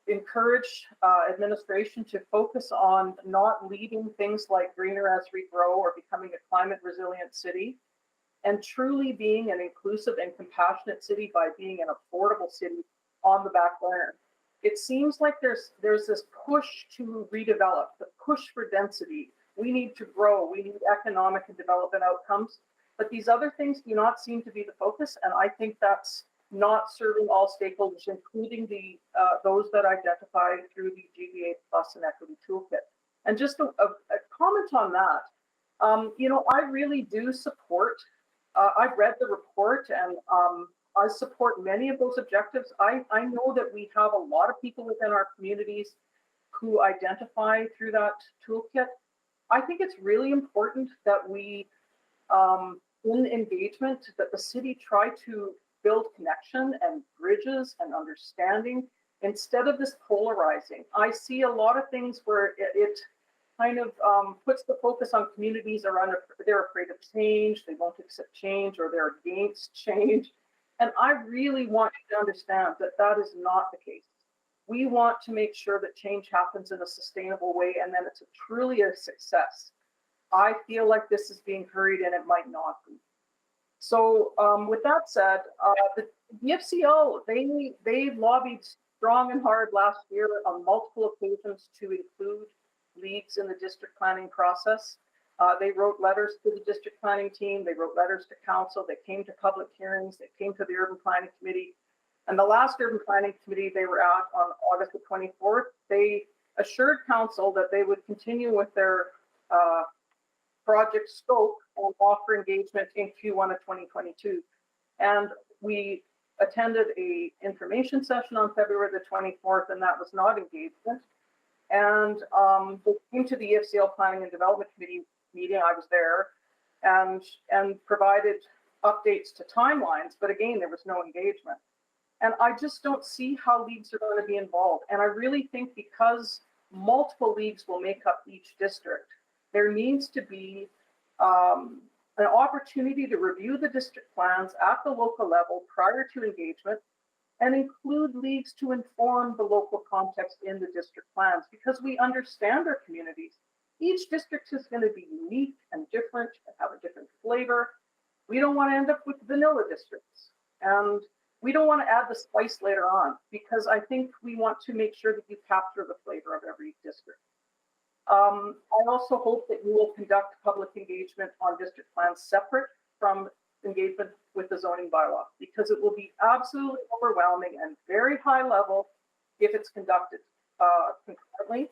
J: encourage administration to focus on not leading things like greener as we grow or becoming a climate resilient city, and truly being an inclusive and compassionate city by being an affordable city on the back burner. It seems like there's this push to redevelop, the push for density. We need to grow, we need economic and development outcomes, but these other things do not seem to be the focus, and I think that's not serving all stakeholders, including those that identify through the GBA Plus and Equity Toolkit. And just a comment on that, you know, I really do support, I've read the report and I support many of those objectives. I know that we have a lot of people within our communities who identify through that toolkit. I think it's really important that we, in engagement, that the city try to build connection and bridges and understanding instead of this polarizing. I see a lot of things where it kind of puts the focus on communities around, they're afraid of change, they won't accept change, or they're against change. And I really want you to understand that that is not the case. We want to make sure that change happens in a sustainable way and then it's truly a success. I feel like this is being hurried and it might not be. So with that said, the EFCL, they lobbied strong and hard last year on multiple occasions to include leagues in the district planning process. They wrote letters to the district planning team. They wrote letters to council. They came to public hearings. They came to the urban planning committee. And the last urban planning committee they were at on August the 24th, they assured council that they would continue with their project scope and offer engagement in Q1 of 2022. And we attended a information session on February the 24th, and that was not engagement. And they came to the EFCL Planning and Development Committee meeting. I was there, and provided updates to timelines. But again, there was no engagement. And I just don't see how leagues are going to be involved. And I really think because multiple leagues will make up each district, there needs to be an opportunity to review the district plans at the local level prior to engagement and include leagues to inform the local context in the district plans, because we understand our communities. Each district is going to be unique and different and have a different flavor. We don't want to end up with vanilla districts. And we don't want to add the spice later on, because I think we want to make sure that you capture the flavor of every district. I also hope that you will conduct public engagement on district plans separate from engagement with the zoning bylaw, because it will be absolutely overwhelming and very high level if it's conducted concurrently.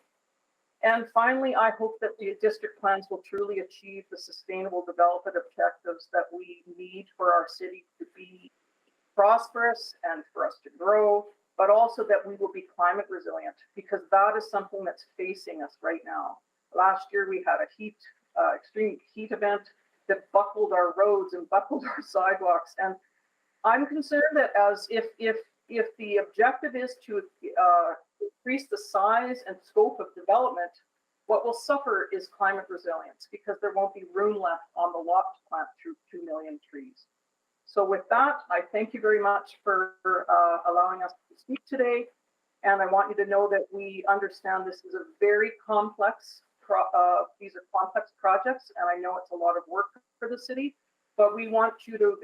J: And finally, I hope that the district plans will truly achieve the sustainable development objectives that we need for our city to be prosperous and for us to grow, but also that we will be climate resilient, because that is something that's facing us right now. Last year, we had a extreme heat event that buckled our roads and buckled our sidewalks. And I'm concerned that if the objective is to increase the size and scope of development, what will suffer is climate resilience, because there won't be room left on the lot to plant 2 million trees. So with that, I thank you very much for allowing us to speak today. And I want you to know that we understand this is a very complex, these are complex projects, and I know it's a lot of work for the city, but we want you to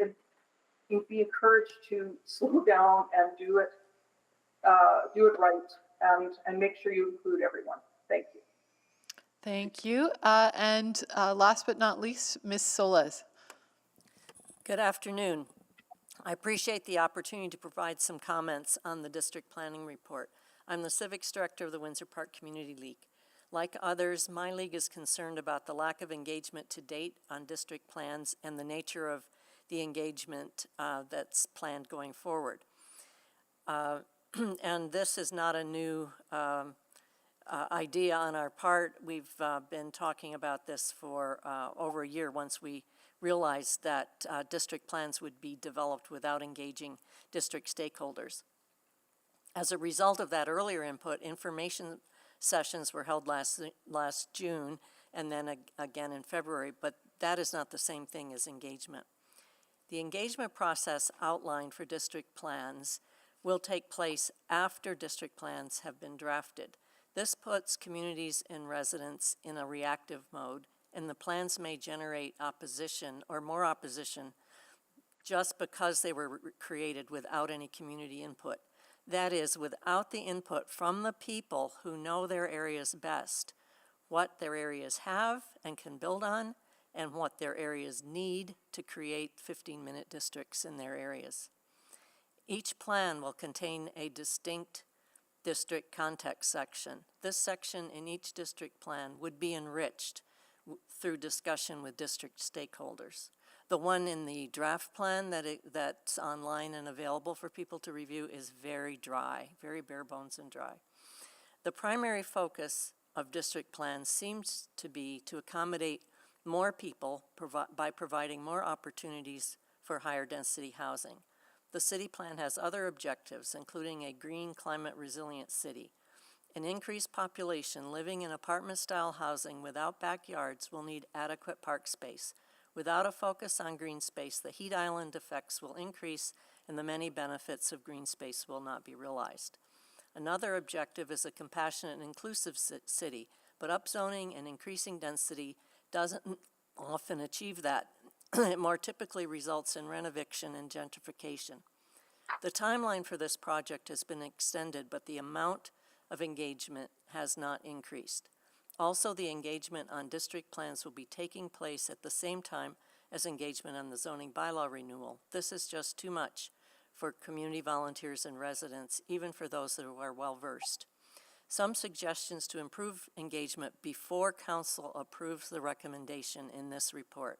J: be encouraged to slow down and do it right, and make sure you include everyone. Thank you.
A: Thank you. And last but not least, Ms. Soles.
D: Good afternoon. I appreciate the opportunity to provide some comments on the district planning report. I'm the Civics Director of the Windsor Park Community League. Like others, my league is concerned about the lack of engagement to date on district plans and the nature of the engagement that's planned going forward. And this is not a new idea on our part. We've been talking about this for over a year once we realized that district plans would be developed without engaging district stakeholders. As a result of that earlier input, information sessions were held last June and then again in February, but that is not the same thing as engagement. The engagement process outlined for district plans will take place after district plans have been drafted. This puts communities and residents in a reactive mode, and the plans may generate opposition or more opposition just because they were created without any community input. That is, without the input from the people who know their areas best, what their areas have and can build on, and what their areas need to create 15-minute districts in their areas. Each plan will contain a distinct district context section. This section in each district plan would be enriched through discussion with district stakeholders. The one in the draft plan that's online and available for people to review is very dry, very bare bones and dry. The primary focus of district plans seems to be to accommodate more people by providing more opportunities for higher density housing. The city plan has other objectives, including a green, climate resilient city. An increased population living in apartment-style housing without backyards will need adequate park space. Without a focus on green space, the heat island effects will increase and the many benefits of green space will not be realized. Another objective is a compassionate and inclusive city, but upzoning and increasing density doesn't often achieve that. It more typically results in renoviction and gentrification. The timeline for this project has been extended, but the amount of engagement has not increased. Also, the engagement on district plans will be taking place at the same time as engagement on the zoning bylaw renewal. This is just too much for community volunteers and residents, even for those who are well-versed. Some suggestions to improve engagement before council approves the recommendation in this report.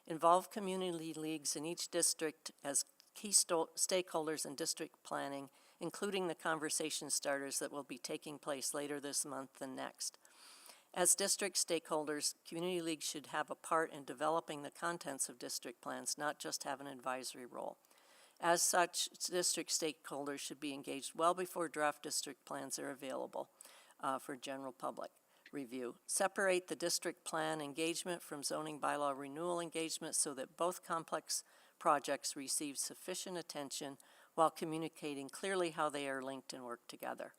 D: Involve community leagues in each district as key stakeholders in district planning, including the conversation starters that will be taking place later this month and next. As district stakeholders, community leagues should have a part in developing the contents of district plans, not just have an advisory role. As such, district stakeholders should be engaged well before draft district plans are available for general public review. Separate the district plan engagement from zoning bylaw renewal engagement so that both complex projects receive sufficient attention while communicating clearly how they are linked and work together.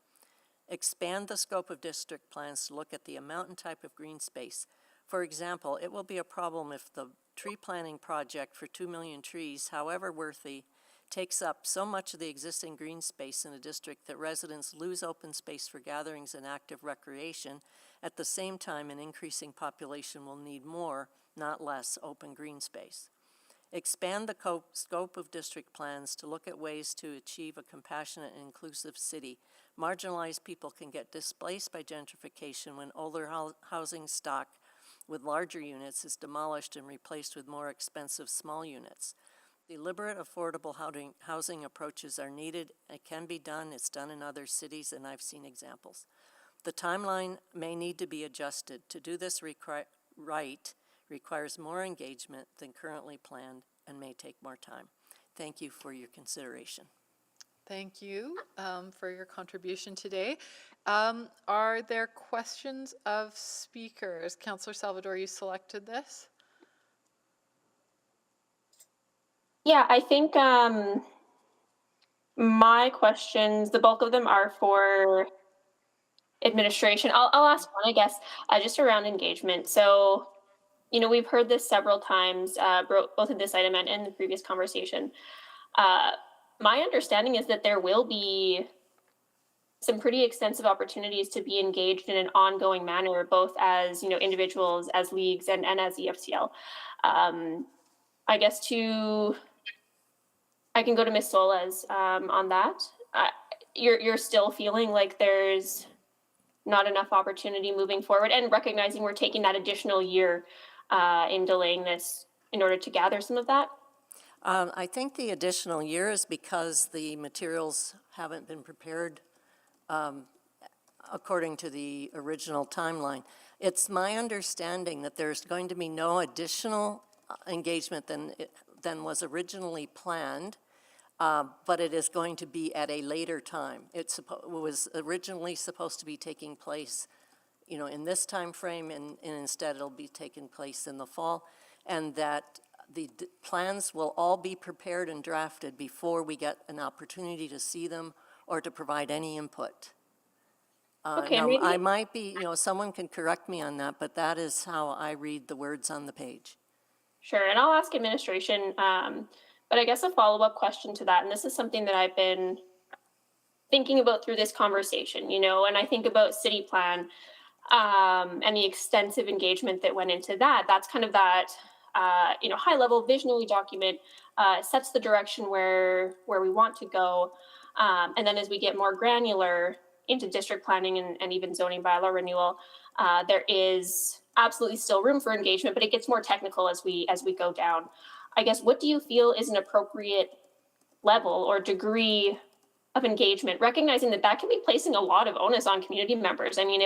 D: Expand the scope of district plans to look at the amount and type of green space. For example, it will be a problem if the tree planting project for 2 million trees, however worthy, takes up so much of the existing green space in a district that residents lose open space for gatherings and active recreation. At the same time, an increasing population will need more, not less, open green space. Expand the scope of district plans to look at ways to achieve a compassionate and inclusive city. Marginalized people can get displaced by gentrification when older housing stock with larger units is demolished and replaced with more expensive small units. Deliberate, affordable housing approaches are needed. It can be done. It's done in other cities, and I've seen examples. The timeline may need to be adjusted. To do this right requires more engagement than currently planned and may take more time. Thank you for your consideration.
A: Thank you for your contribution today. Are there questions of speakers? Councillor Salvador, you selected this.
K: Yeah, I think my questions, the bulk of them are for administration. I'll ask one, I guess, just around engagement. So, you know, we've heard this several times, both in this item and in the previous conversation. My understanding is that there will be some pretty extensive opportunities to be engaged in an ongoing manner, both as, you know, individuals, as leagues, and as EFCL. I guess I can go to Ms. Soles on that. You're still feeling like there's not enough opportunity moving forward, and recognizing we're taking that additional year in delaying this in order to gather some of that?
D: I think the additional year is because the materials haven't been prepared according to the original timeline. It's my understanding that there's going to be no additional engagement than was originally planned, but it is going to be at a later time. It was originally supposed to be taking place, you know, in this time frame, and instead it'll be taking place in the fall, and that the plans will all be prepared and drafted before we get an opportunity to see them or to provide any input.
K: Okay,
D: now,
K: maybe
D: I might be, you know, someone can correct me on that, but that is how I read the words on the page.
K: Sure, and I'll ask administration, but I guess a follow-up question to that, and this is something that I've been thinking about through this conversation, you know, and I think about city plan and the extensive engagement that went into that. That's kind of that, you know, high-level visionary document, sets the direction where we want to go, and then as we get more granular into district planning and even zoning bylaw renewal, there is absolutely still room for engagement, but it gets more technical as we go down. I guess, what do you feel is an appropriate level or degree of engagement, recognizing that that can be placing a lot of onus on community members? I mean,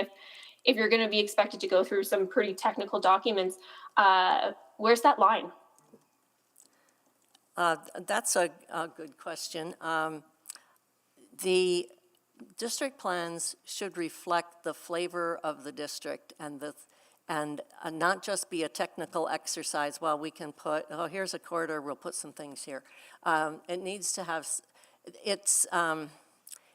K: if you're going to be expected to go through some pretty technical documents, where's that line?
D: That's a good question. The district plans should reflect the flavor of the district and not just be a technical exercise. Well, we can put, oh, here's a corridor, we'll put some things here. It needs to have,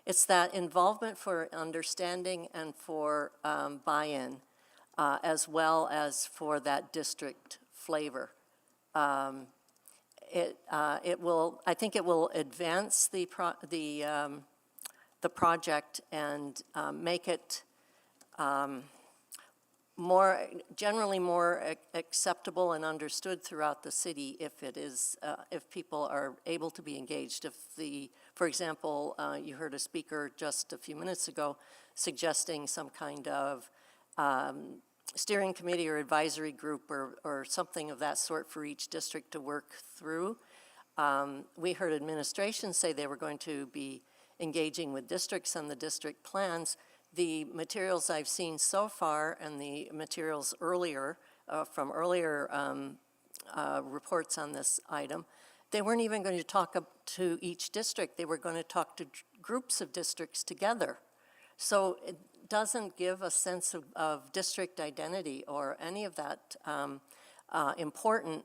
D: It's that involvement for understanding and for buy-in, as well as for that district flavor. It will, I think it will advance the project and make it generally more acceptable and understood throughout the city if it is, if people are able to be engaged. For example, you heard a speaker just a few minutes ago suggesting some kind of steering committee or advisory group or something of that sort for each district to work through. We heard administration say they were going to be engaging with districts on the district plans. The materials I've seen so far and the materials earlier, from earlier reports on this item, they weren't even going to talk to each district. They were going to talk to groups of districts together. So it doesn't give a sense of district identity or any of that important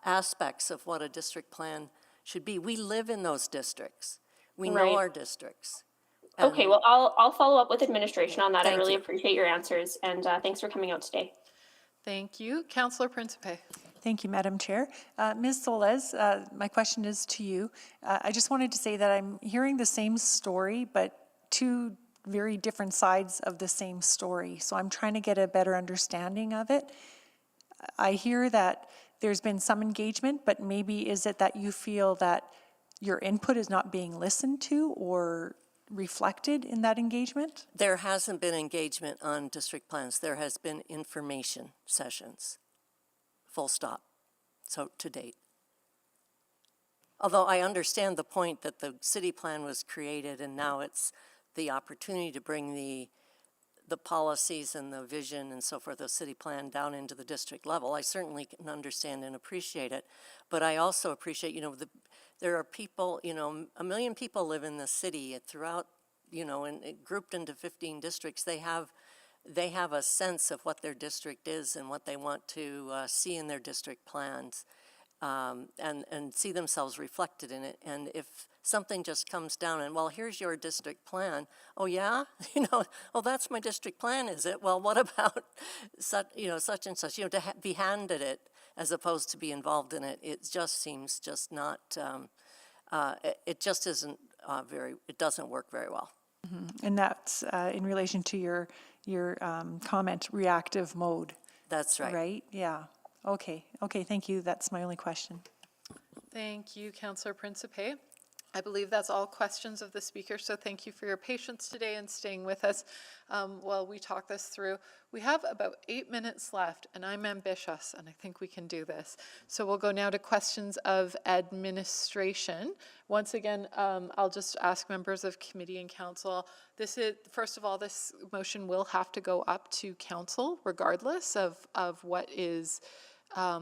D: aspects of what a district plan should be. We live in those districts. We know our districts.
K: Okay, well, I'll follow up with administration on that. I really
D: you.
K: appreciate your answers, and thanks for coming out today.
A: Thank you. Councillor Principe.
R: Thank you, Madam Chair. Ms. Soles, my question is to you. I just wanted to say that I'm hearing the same story, but two very different sides of the same story. So I'm trying to get a better understanding of it. I hear that there's been some engagement, but maybe is it that you feel that your input is not being listened to or reflected in that engagement?
D: There hasn't been engagement on district plans. There has been information sessions, full stop, so to date. Although I understand the point that the city plan was created and now it's the opportunity to bring the policies and the vision and so forth, the city plan down into the district level. I certainly can understand and appreciate it, but I also appreciate, there are people, 1 million people live in the city throughout, and grouped into 15 districts. They have a sense of what their district is and what they want to see in their district plans, and see themselves reflected in it. And if something just comes down and, well, here's your district plan. Oh yeah, oh, that's my district plan, is it? Well, what about such and such? To be handed it as opposed to be involved in it. It just seems just not. It just isn't it doesn't work very well.
R: Mm-hmm. And that's in relation to your comment, reactive mode.
D: That's right.
R: Right? Yeah. Okay. Thank you. That's my only question.
A: Thank you, Councillor Principe. I believe that's all questions of the speaker, so thank you for your patience today and staying with us while we talk this through. We have about 8 minutes left, and I'm ambitious, and I think we can do this. So we'll go now to questions of administration. Once again, I'll just ask members of committee and council. First of all, this motion will have to go up to council regardless of what is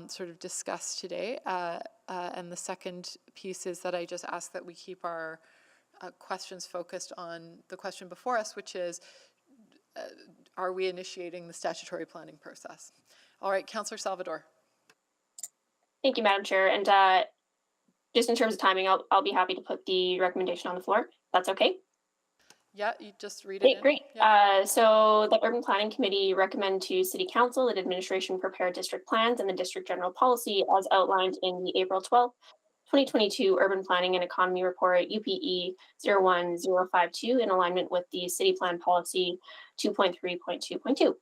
A: sort of discussed today. And the second piece is that I just ask that we keep our questions focused on the question before us, which is, are we initiating the statutory planning process? All right, Councillor Salvador.
K: Thank you, Madam Chair. And just in terms of timing, I'll be happy to put the recommendation on the floor. That's okay.
A: Yeah, you just read it.
K: Great.
A: Yeah.
K: So the Urban Planning Committee recommend to City Council that administration prepare district plans and the district general policy as outlined in the April 12th, 2022 Urban Planning and Economy Report UPE 01052 in alignment with the City Plan Policy 2.3.2.2.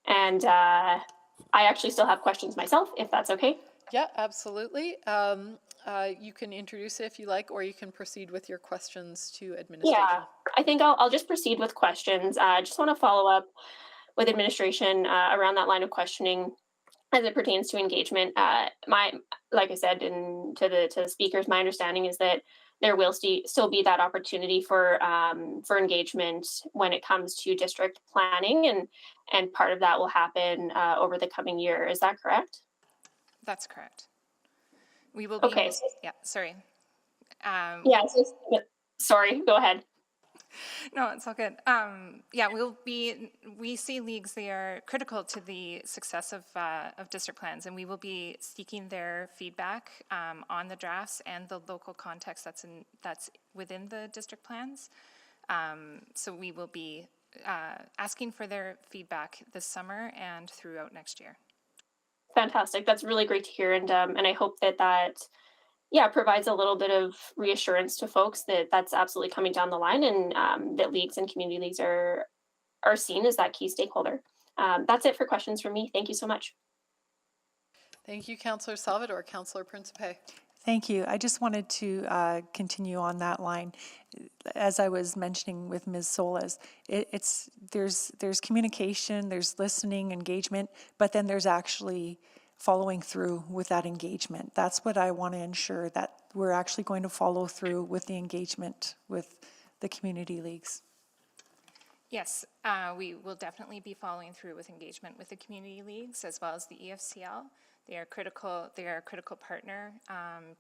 K: And I actually still have questions myself, if that's okay.
A: Yeah, absolutely. You can introduce it if you like, or you can proceed with your questions to administration.
K: Yeah, I think I'll just proceed with questions. I just want to follow up with administration around that line of questioning as it pertains to engagement. Like I said, to the speakers, my understanding is that there will still be that opportunity for engagement when it comes to district planning, and part of that will happen over the coming year. Is that correct?
Q: That's correct. We will be.
K: Okay.
Q: Yeah, sorry.
K: Sorry, go ahead.
Q: No, it's all good. Yeah, we see leagues, they are critical to the success of district plans, and we will be seeking their feedback on the drafts and the local context that's within the district plans. So we will be asking for their feedback this summer and throughout next year.
K: Fantastic. That's really great to hear. And I hope that yeah, provides a little bit of reassurance to folks that that's absolutely coming down the line, and that leagues and community leagues are seen as that key stakeholder. That's it for questions from me. Thank you so much.
A: Thank you, Councillor Salvador. Councillor Principe.
R: Thank you. I just wanted to continue on that line. As I was mentioning with Ms. Solis, there's communication, there's listening, engagement, but then there's actually following through with that engagement. That's what I want to ensure, that we're actually going to follow through with the engagement with the community leagues.
Q: Yes, we will definitely be following through with engagement with the community leagues as well as the EFCL. They are a critical partner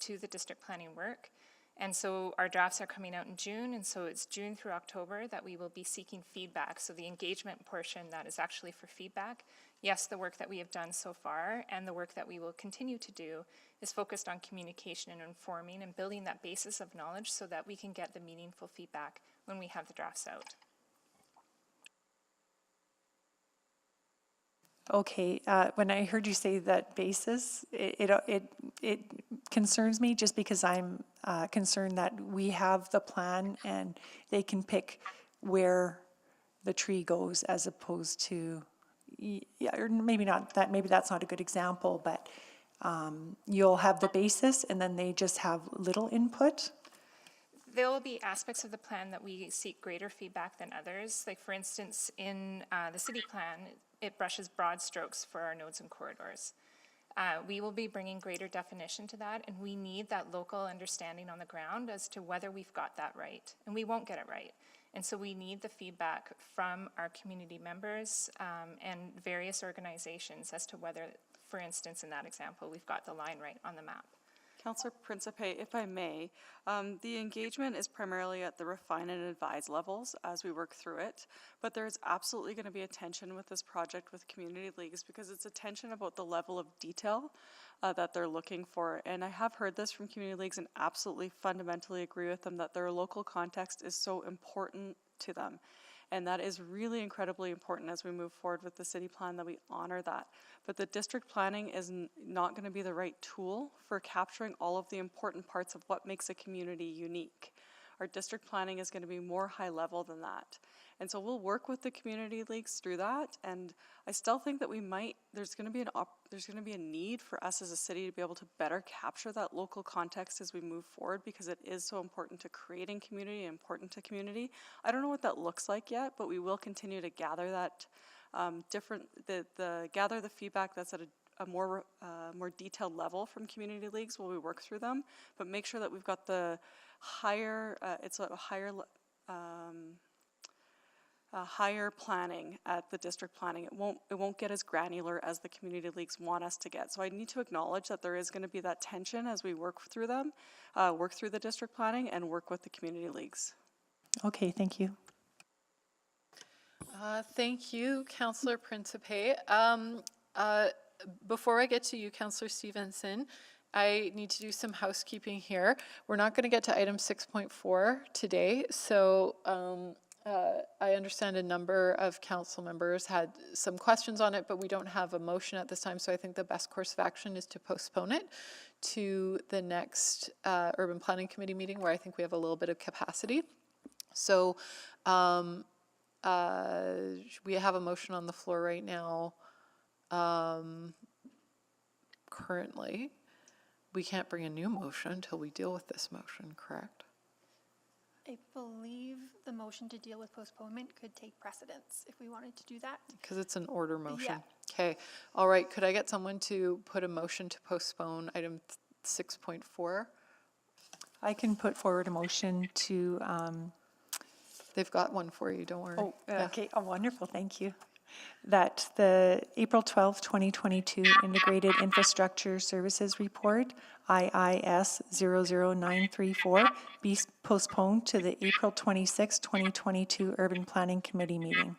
Q: to the district planning work. And so our drafts are coming out in June, and so it's June through October that we will be seeking feedback. So the engagement portion, that is actually for feedback. Yes, the work that we have done so far and the work that we will continue to do is focused on communication and informing and building that basis of knowledge so that we can get the meaningful feedback when we have the drafts out.
R: Okay, when I heard you say that basis, it concerns me, just because I'm concerned that we have the plan and they can pick where the tree goes, as opposed to, yeah, or maybe not that. Maybe that's not a good example, but you'll have the basis and then they just have little input.
Q: There will be aspects of the plan that we seek greater feedback than others. Like, for instance, in the city plan, it brushes broad strokes for our nodes and corridors. We will be bringing greater definition to that, and we need that local understanding on the ground as to whether we've got that right, and we won't get it right. And so we need the feedback from our community members and various organizations as to whether, for instance, in that example, we've got the line right on the map.
E: Councillor Principe, if I may, the engagement is primarily at the refine and advise levels as we work through it, but there's absolutely going to be a tension with this project with community leagues, because it's a tension about the level of detail that they're looking for. And I have heard this from community leagues and absolutely fundamentally agree with them that their local context is so important to them. And that is really incredibly important as we move forward with the city plan, that we honor that. But the district planning is not going to be the right tool for capturing all of the important parts of what makes a community unique. Our district planning is going to be more high level than that. And so we'll work with the community leagues through that. And I still think that there's going to be a need for us as a city to be able to better capture that local context as we move forward, because it is so important to creating community, important to community. I don't know what that looks like yet, but we will continue to gather that gather the feedback that's at a more detailed level from community leagues while we work through them, but make sure that we've got the higher higher planning at the district planning. It won't get as granular as the community leagues want us to get. So I need to acknowledge that there is going to be that tension as we work through them, work through the district planning and work with the community leagues.
R: Okay, thank you.
A: Thank you, Councillor Principe. Before I get to you, Councillor Stevenson, I need to do some housekeeping here. We're not going to get to item 6.4 today, so I understand a number of council members had some questions on it, but we don't have a motion at this time, so I think the best course of action is to postpone it to the next Urban Planning Committee meeting, where I think we have a little bit of capacity. So we have a motion on the floor right now. Currently, we can't bring a new motion until we deal with this motion, correct?
P: I believe the motion to deal with postponement could take precedence if we wanted to do that.
A: Because it's an order motion.
P: Yeah.
A: Okay. All right. Could I get someone to put a motion to postpone item 6.4?
R: I can put forward a motion to...
A: They've got one for you. Don't worry.
R: Oh, okay. Oh, wonderful. Thank you. that the April 12, 2022 Integrated Infrastructure Services Report, IIS 00934, be postponed to the April 26, 2022 Urban Planning Committee meeting.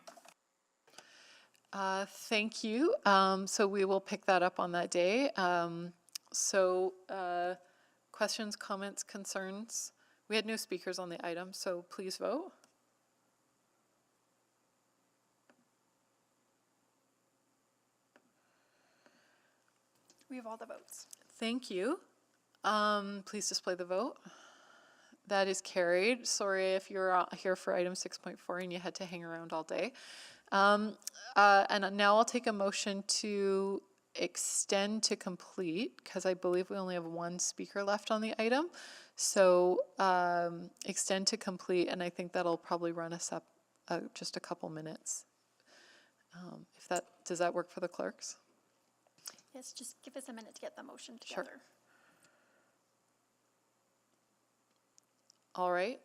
A: Thank you. So we will pick that up on that day. Questions, comments, concerns? We had no speakers on the item, so please vote.
P: We have all the votes.
A: Thank you. Please display the vote. That is carried. Sorry if you're here for item 6.4 and you had to hang around all day. And now I'll take a motion to extend to complete, because I believe we only have one speaker left on the item. So extend to complete, and I think that'll probably run us up just a couple minutes. Does that work for the clerks?
P: Yes, just give us a minute to get the motion together.
A: Sure. All right.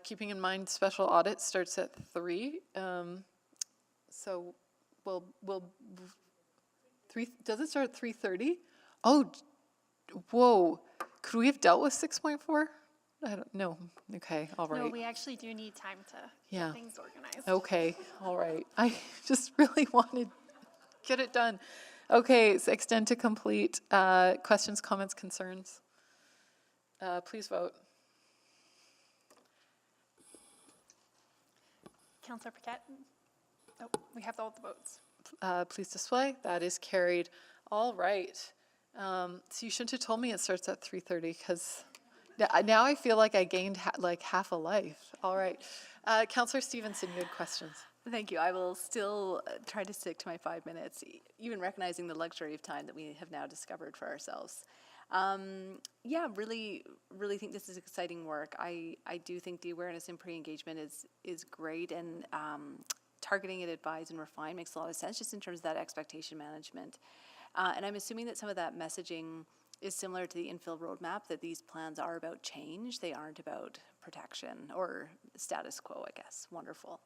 A: Keeping in mind special audit starts at 3. So we'll 3. Does it start at 3:30? Oh, whoa. Could we have dealt with 6.4? I don't know. Okay. All right.
P: No, we actually do need time to get things organized.
A: Okay. All right. I just really wanted to get it done. Okay. So extend to complete. Questions, comments, concerns? Please vote.
P: Councillor Paquette? Oh, we have all the votes.
A: Please display. That is carried. All right. So you shouldn't have told me it starts at 3:30, because now I feel like I gained like half a life. All right. Councillor Stevenson, you had questions.
S: Thank you. I will still try to stick to my 5 minutes, even recognizing the luxury of time that we have now discovered for ourselves. Yeah, really think this is exciting work. I do think the awareness and pre-engagement is great, and targeting it, advise, and refine makes a lot of sense just in terms of that expectation management. And I'm assuming that some of that messaging is similar to the infill roadmap, that these plans are about change. They aren't about protection or status quo, I guess. Wonderful.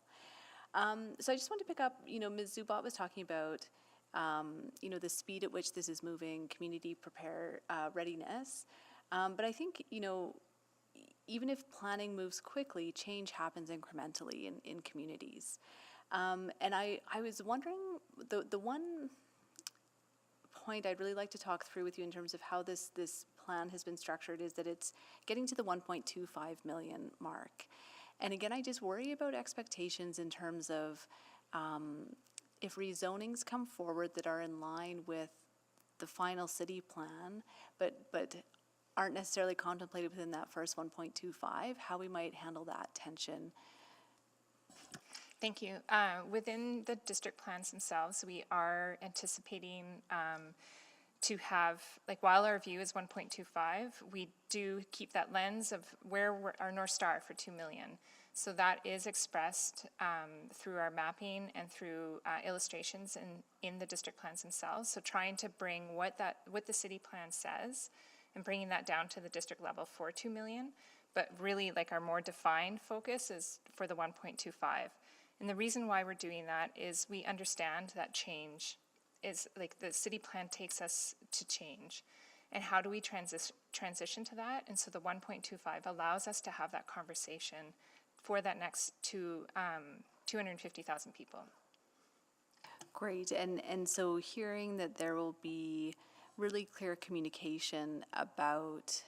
S: So I just want to pick up, Ms. Zubat was talking about, the speed at which this is moving, community readiness. But I think, even if planning moves quickly, change happens incrementally in communities. And I was wondering, the one point I'd really like to talk through with you in terms of how this plan has been structured is that it's getting to the 1.25 million mark. And again, I just worry about expectations in terms of if rezonings come forward that are in line with the final city plan, but aren't necessarily contemplated within that first 1.25, how we might handle that tension.
Q: Thank you. Within the district plans themselves, we are anticipating to have, while our view is 1.25, we do keep that lens of where our North Star for 2 million. So that is expressed through our mapping and through illustrations in the district plans themselves. So trying to bring what the city plan says and bringing that down to the district level for 2 million, but really our more defined focus is for the 1.25. And the reason why we're doing that is we understand that change is the city plan takes us to change. And how do we transition to that? And so the 1.25 allows us to have that conversation for that next 250,000 people.
S: Great. And so hearing that there will be really clear communication about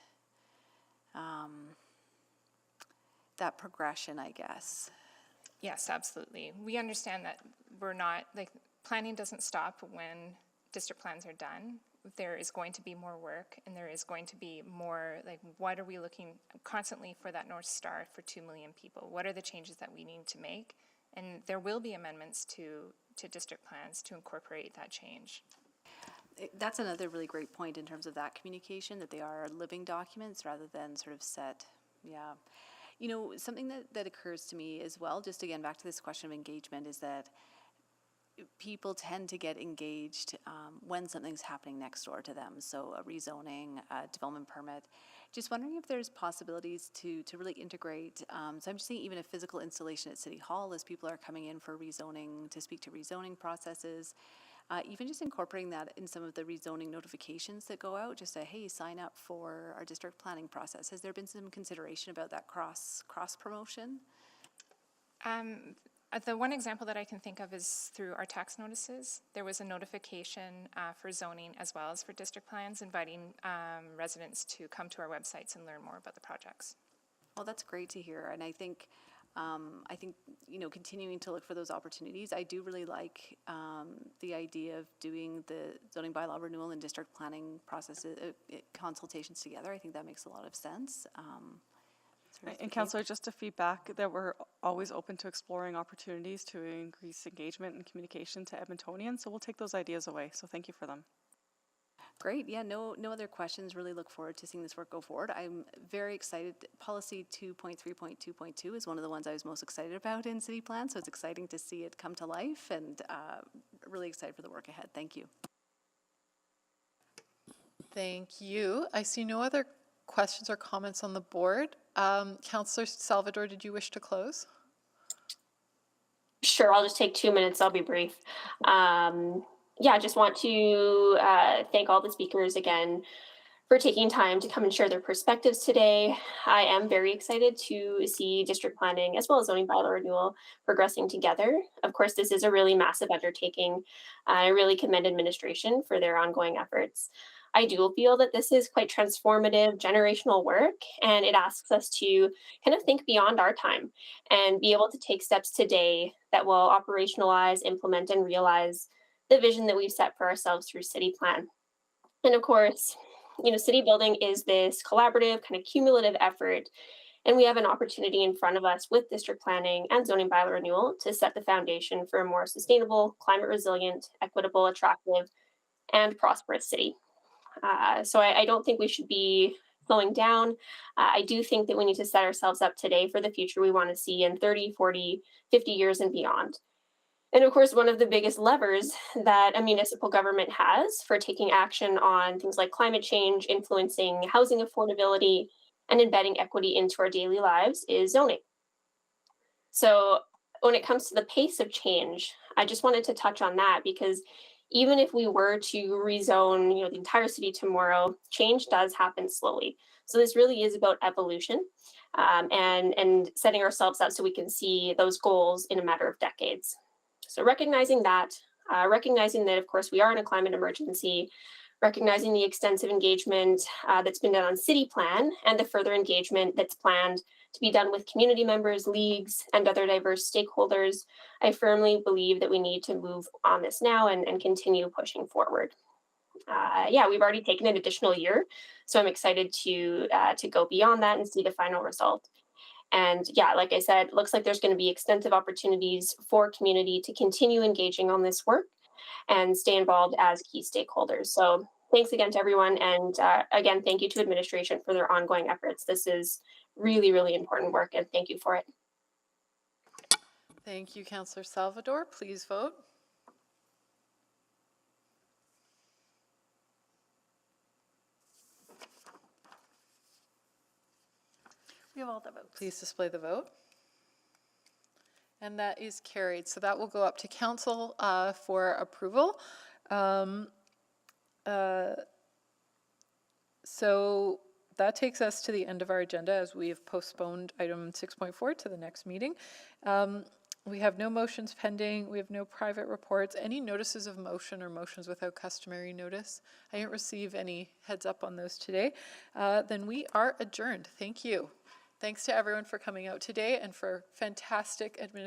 S: that progression, I guess.
Q: Yes, absolutely. We understand that we're not, planning doesn't stop when district plans are done. There is going to be more work, and there is going to be more, what are we looking constantly for that North Star for 2 million people? What are the changes that we need to make? And there will be amendments to district plans to incorporate that change.
S: That's another really great point in terms of that communication, that they are living documents rather than sort of set, something that occurs to me as well, just again, back to this question of engagement, is that people tend to get engaged when something's happening next door to them. So a rezoning, a development permit, Just wondering if there's possibilities to really integrate, so I'm just thinking even a physical installation at City Hall as people are coming in for rezoning, to speak to rezoning processes, even just incorporating that in some of the rezoning notifications that go out, just say, hey, sign up for our district planning process. Has there been some consideration about that cross promotion?
Q: The one example that I can think of is through our tax notices. There was a notification for zoning as well as for district plans, inviting residents to come to our websites and learn more about the projects.
S: Well, that's great to hear, and I think continuing to look for those opportunities. I do really like the idea of doing the zoning bylaw renewal and district planning processes, consultations together. I think that makes a lot of sense.
E: And Councillor, just to feedback that we're always open to exploring opportunities to increase engagement and communication to Edmontonians, so we'll take those ideas away. So thank you for them.
S: Great. Yeah, no other questions. Really look forward to seeing this work go forward. I'm very excited. Policy 2.3.2.2 is one of the ones I was most excited about in City Plan, so it's exciting to see it come to life, and really excited for the work ahead. Thank you.
A: Thank you. I see no other questions or comments on the board. Councillor Salvador, did you wish to close?
K: Sure, I'll just take 2 minutes. I'll be brief. I just want to thank all the speakers again for taking time to come and share their perspectives today. I am very excited to see district planning as well as zoning bylaw renewal progressing together. Of course, this is a really massive undertaking. I really commend administration for their ongoing efforts. I do feel that this is quite transformative, generational work, and it asks us to kind of think beyond our time and be able to take steps today that will operationalize, implement, and realize the vision that we've set for ourselves through City Plan. And of course, city building is this collaborative, kind of cumulative effort, and we have an opportunity in front of us with district planning and zoning bylaw renewal to set the foundation for a more sustainable, climate resilient, equitable, attractive, and prosperous city. So I don't think we should be slowing down. I do think that we need to set ourselves up today for the future we want to see in 30, 40, 50 years and beyond. And of course, one of the biggest levers that a municipal government has for taking action on things like climate change, influencing housing affordability, and embedding equity into our daily lives is zoning. So when it comes to the pace of change, I just wanted to touch on that because even if we were to rezone, the entire city tomorrow, change does happen slowly. So this really is about evolution and setting ourselves up so we can see those goals in a matter of decades. So recognizing that, of course, we are in a climate emergency, recognizing the extensive engagement that's been done on City Plan and the further engagement that's planned to be done with community members, leagues, and other diverse stakeholders, I firmly believe that we need to move on this now and continue pushing forward. We've already taken an additional year, so I'm excited to go beyond that and see the final result. And like I said, it looks like there's going to be extensive opportunities for community to continue engaging on this work and stay involved as key stakeholders. So thanks again to everyone. And again, thank you to administration for their ongoing efforts. This is really, really important work, and thank you for it.
A: Thank you, Councillor Salvador. Please vote.
P: We have all the votes.
A: Please display the vote. And that is carried. So that will go up to council for approval. So that takes us to the end of our agenda as we have postponed item 6.4 to the next meeting. We have no motions pending. We have no private reports. Any notices of motion or motions without customary notice? I didn't receive any heads up on those today. Then we are adjourned. Thank you. Thanks to everyone for coming out today and for fantastic administration.